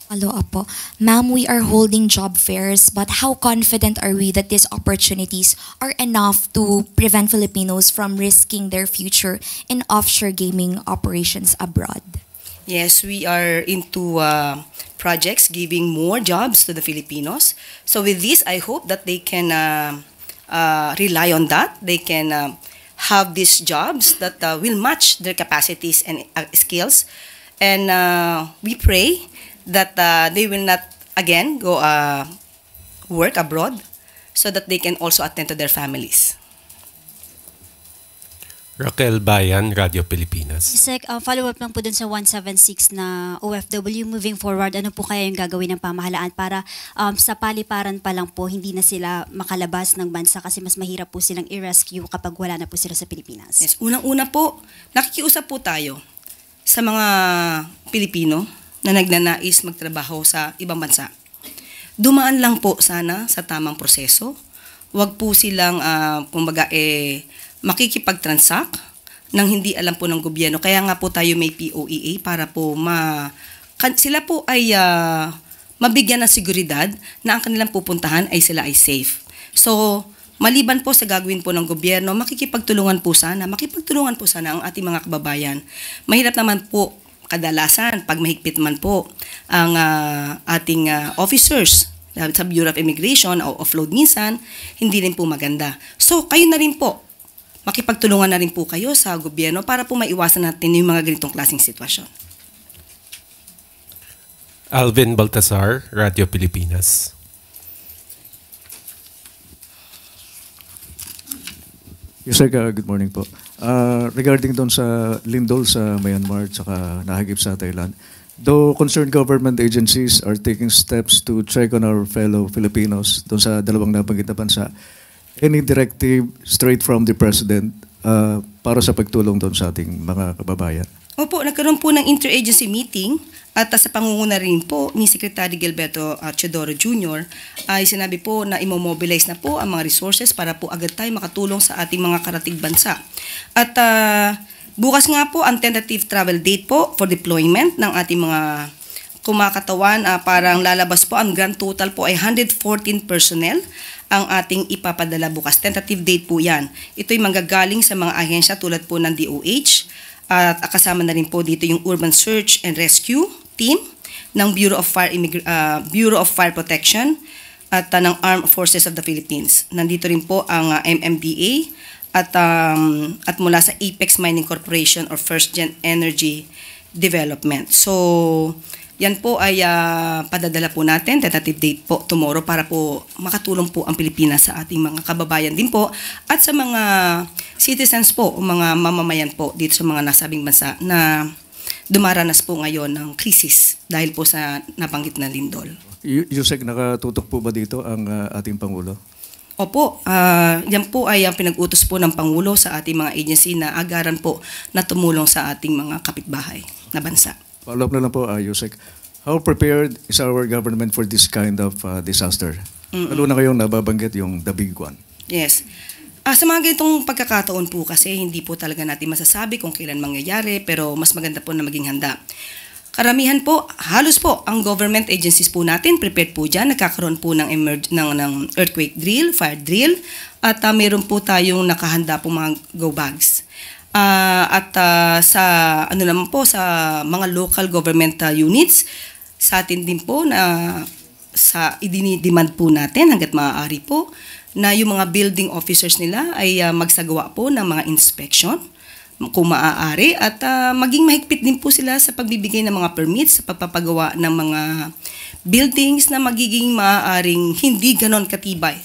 H: Follow up po. Ma'am, we are holding job fairs, but how confident are we that these opportunities are enough to prevent Filipinos from risking their future in offshore gaming operations abroad?
A: Yes, we are into projects giving more jobs to the Filipinos. So with this, I hope that they can rely on that. They can have these jobs that will match their capacities and skills. And we pray that they will not again go work abroad so that they can also attend to their families.
B: Raquel Bayan, Radio Pilipinas.
G: Sec, follow-up lang po dun sa 176 na OFW moving forward. Ano po kaya yung gagawin ng pamahalaan para sa paliparan pa lang po, hindi na sila makalabas ng bansa kasi mas mahirap po silang i-rescue kapag wala na po sila sa Pilipinas?
A: Yes. Unang-una po, nakikiusap po tayo sa mga Pilipino na nagnanais magtrabaho sa ibang bansa. Dumaan lang po sana sa tamang proseso. Huwag po silang, kumbaga, makikipag-transact nang hindi alam po ng gobyerno. Kaya nga po tayo may POEA para po sila po ay mabigyan ng seguridad na ang kanilang pupuntahan ay sila ay safe. So, maliban po sa gagawin po ng gobyerno, makikipagtulungan po sana ang ating mga kababayan. Mahirap naman po kadalasan pag mahigpit man po ang ating officers sa Bureau of Immigration o offload minsan, hindi rin po maganda. So, kayo na rin po, makipagtulungan na rin po kayo sa gobyerno para po maiwasan natin yung mga ganitong klaseng sitwasyon.
B: Alvin Baltasar, Radio Pilipinas.
J: Yes, sir. Good morning po. Regarding doon sa lindol sa Myanmar at saka nahagip sa Thailand, though concerned government agencies are taking steps to check on our fellow Filipinos doon sa dalawang nabanggit na bansa, any directive straight from the President para sa pagtulong doon sa ating mga kababayan?
A: Opo, nagkaroon po ng interagency meeting at sa pangunguna rin po ni Secretary Gilberto Teodoro Jr. ay sinabi po na imomobilize na po ang mga resources para po agad tayo makatulong sa ating mga karatig bansa. At bukas nga po ang tentative travel date po for deployment ng ating mga kumakatawan. Parang lalabas po ang grand total po ay 114 personnel ang ating ipapadala bukas. Tentative date po yan. Ito'y manggagaling sa mga ahensya tulad po ng DOH at kasama na rin po dito yung Urban Search and Rescue Team ng Bureau of Fire Protection at ng Armed Forces of the Philippines. Nandito rin po ang MMDA at mula sa Apex Mining Corporation or First Gen Energy Development. So, yan po ay padadala po natin, tentative date po tomorrow para po makatulong po ang Pilipinas sa ating mga kababayan din po at sa mga citizens po o mga mamamayan po dito sa mga nasabing bansa na dumaranas po ngayon ng krisis dahil po sa nabanggit na lindol.
J: Yusek, nakatutok po ba dito ang ating Pangulo?
A: Opo, yan po ay ang pinag-utos po ng Pangulo sa ating mga agency na agaran po na tumulong sa ating mga kapitbahay na bansa.
J: Follow-up na lang po, Yusek. How prepared is our government for this kind of disaster? Lalo na kayong nababanggit yung the big one.
A: Yes. Sa mga ganitong pagkakataon po kasi hindi po talaga natin masasabi kung kailan mangyayari pero mas maganda po na maging handa. Karamihan po, halos po, ang government agencies po natin prepared po dyan. Nagkakaroon po ng earthquake drill, fire drill at meron po tayong nakahanda po mga go bags. Sa ano naman po sa mga local government units sa atin din po na sa idinidemand po natin hangga't maaari po na yung mga building officers nila ay magsagawa po ng mga inspection kung maaari at maging mahigpit din po sila sa pagbibigay ng mga permits sa pagpapagawa ng mga buildings na magiging maaaring hindi ganon katibay.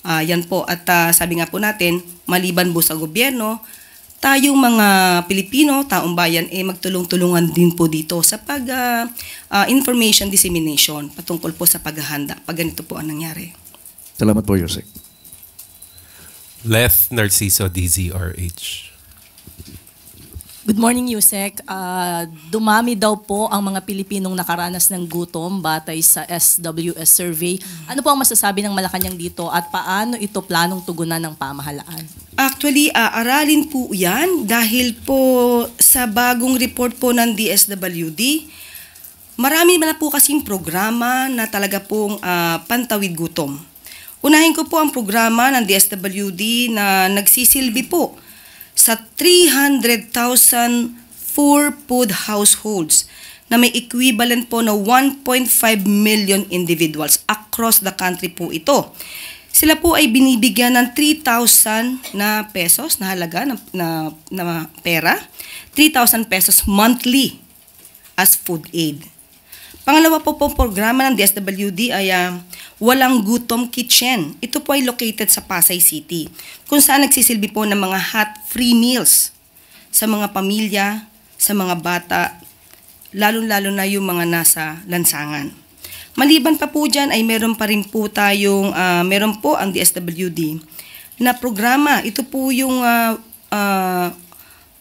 A: Yan po at sabi nga po natin maliban po sa gobyerno, tayong mga Pilipino, taong bayan, magtulong-tulungan din po dito sa information dissemination patungkol po sa paghahanda pag ganito po ang nangyari.
J: Salamat po, Yusek.
B: Lef Narciso, DZRH.
K: Good morning, Yusek. Dumami daw po ang mga Pilipinong nakaranas ng gutom batay sa SWS survey. Ano po ang masasabi ng Malacanang dito at paano ito planong tugunan ng pamahalaan?
A: Actually, aralin po yan dahil po sa bagong report po ng DSWD, marami na po kasing programa na talaga pong pantawid gutom. Unahin ko po ang programa ng DSWD na nagsisilbi po sa 300,000 poor food households na may equivalent po na 1.5 million individuals across the country po ito. Sila po ay binibigyan ng 3,000 na pesos na halaga na pera, 3,000 pesos monthly as food aid. Pangalawa po programa ng DSWD ay Walang Gutom Kitchen. Ito po ay located sa Pasay City, kung saan nagsisilbi po ng mga hot free meals sa mga pamilya, sa mga bata, lalo-lalo na yung mga nasa lansangan. Maliban pa po dyan ay meron pa rin po tayong, meron po ang DSWD na programa. Ito po yung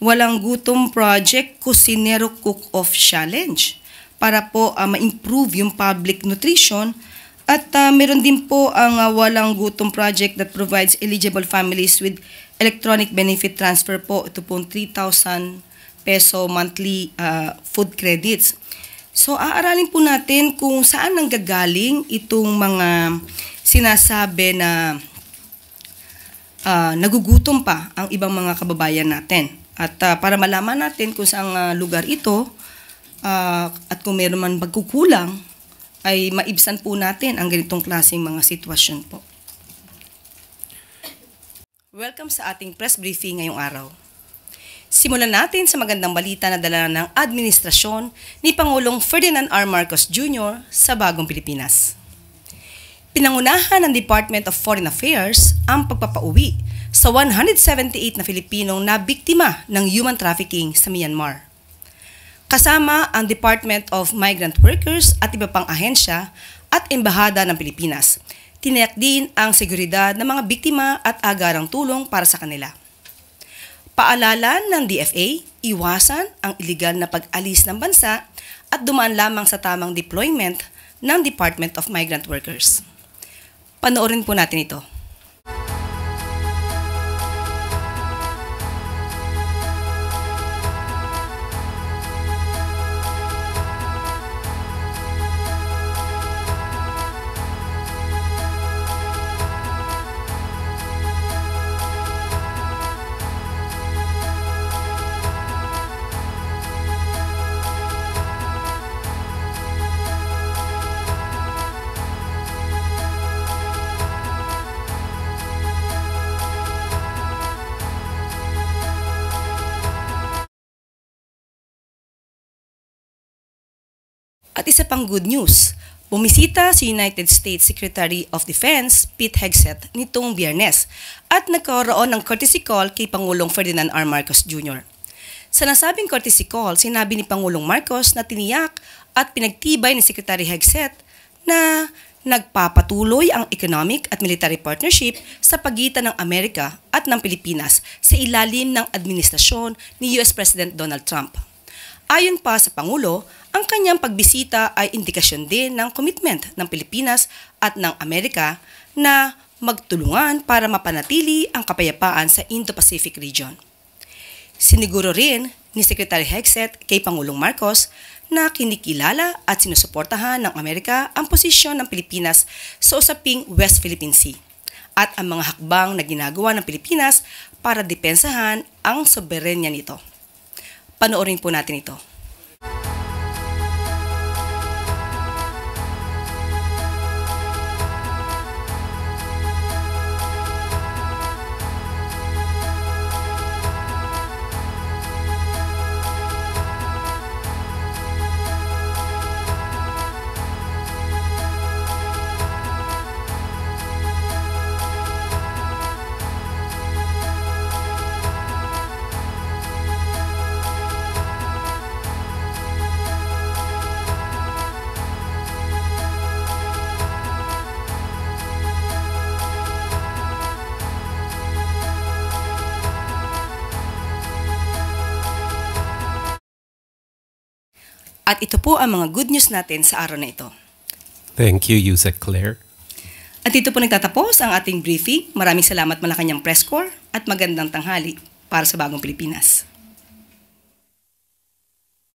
A: Walang Gutom Project Cusinero Cook-Off Challenge para po ma-improve yung public nutrition. At meron din po ang Walang Gutom Project that provides eligible families with electronic benefit transfer po. Ito po 3,000 peso monthly food credits. So, aaralin po natin kung saan nanggagaling itong mga sinasabi na nagugutom pa ang ibang mga kababayan natin. At para malaman natin kung saan lugar ito at kung meron man pagkukulang, ay maibsan po natin ang ganitong klaseng mga sitwasyon po. Welcome sa ating press briefing ngayong araw. Simulan natin sa magandang balita na dala ng administrasyon ni Pangulong Ferdinand R. Marcos Jr. sa Bagong Pilipinas. Pinangunahan ng Department of Foreign Affairs ang pagpapauwi sa 178 na Filipinong na biktima ng human trafficking sa Myanmar. Kasama ang Department of Migrant Workers at iba pang ahensya at embahada ng Pilipinas. Tiniyak din ang seguridad ng mga biktima at agarang tulong para sa kanila. Paalala ng DFA, iwasan ang iligal na pag-alis ng bansa at dumaan lamang sa tamang deployment ng Department of Migrant Workers. Panoorin po natin ito. At isa pang good news, bumisita si United States Secretary of Defense Pete Hegseth nitong Biyernes at nagkaroon ng courtesy call kay Pangulong Ferdinand R. Marcos Jr. Sa nasabing courtesy call, sinabi ni Pangulong Marcos na tiniyak at pinagtibay ni Secretary Hegseth na nagpapatuloy ang economic at military partnership sa pagitan ng Amerika at ng Pilipinas sa ilalim ng administrasyon ni US President Donald Trump. Ayon pa sa Pangulo, ang kanyang pagbisita ay indikasyon din ng commitment ng Pilipinas at ng Amerika na magtulungan para mapanatili ang kapayapaan sa Indo-Pacific region. Siniguro rin ni Secretary Hegseth kay Pangulong Marcos na kinikilala at sinusuportahan ng Amerika ang posisyon ng Pilipinas sa usaping West Philippine Sea at ang mga hakbang na ginagawa ng Pilipinas para depensahan ang soberenya nito. Panoorin po natin ito. At ito po ang mga good news natin sa araw na ito.
B: Thank you, Yusek Claire.
A: At dito po nagtatapos ang ating briefing. Maraming salamat Malacanang Press Corps at magandang tanghali para sa Bagong Pilipinas.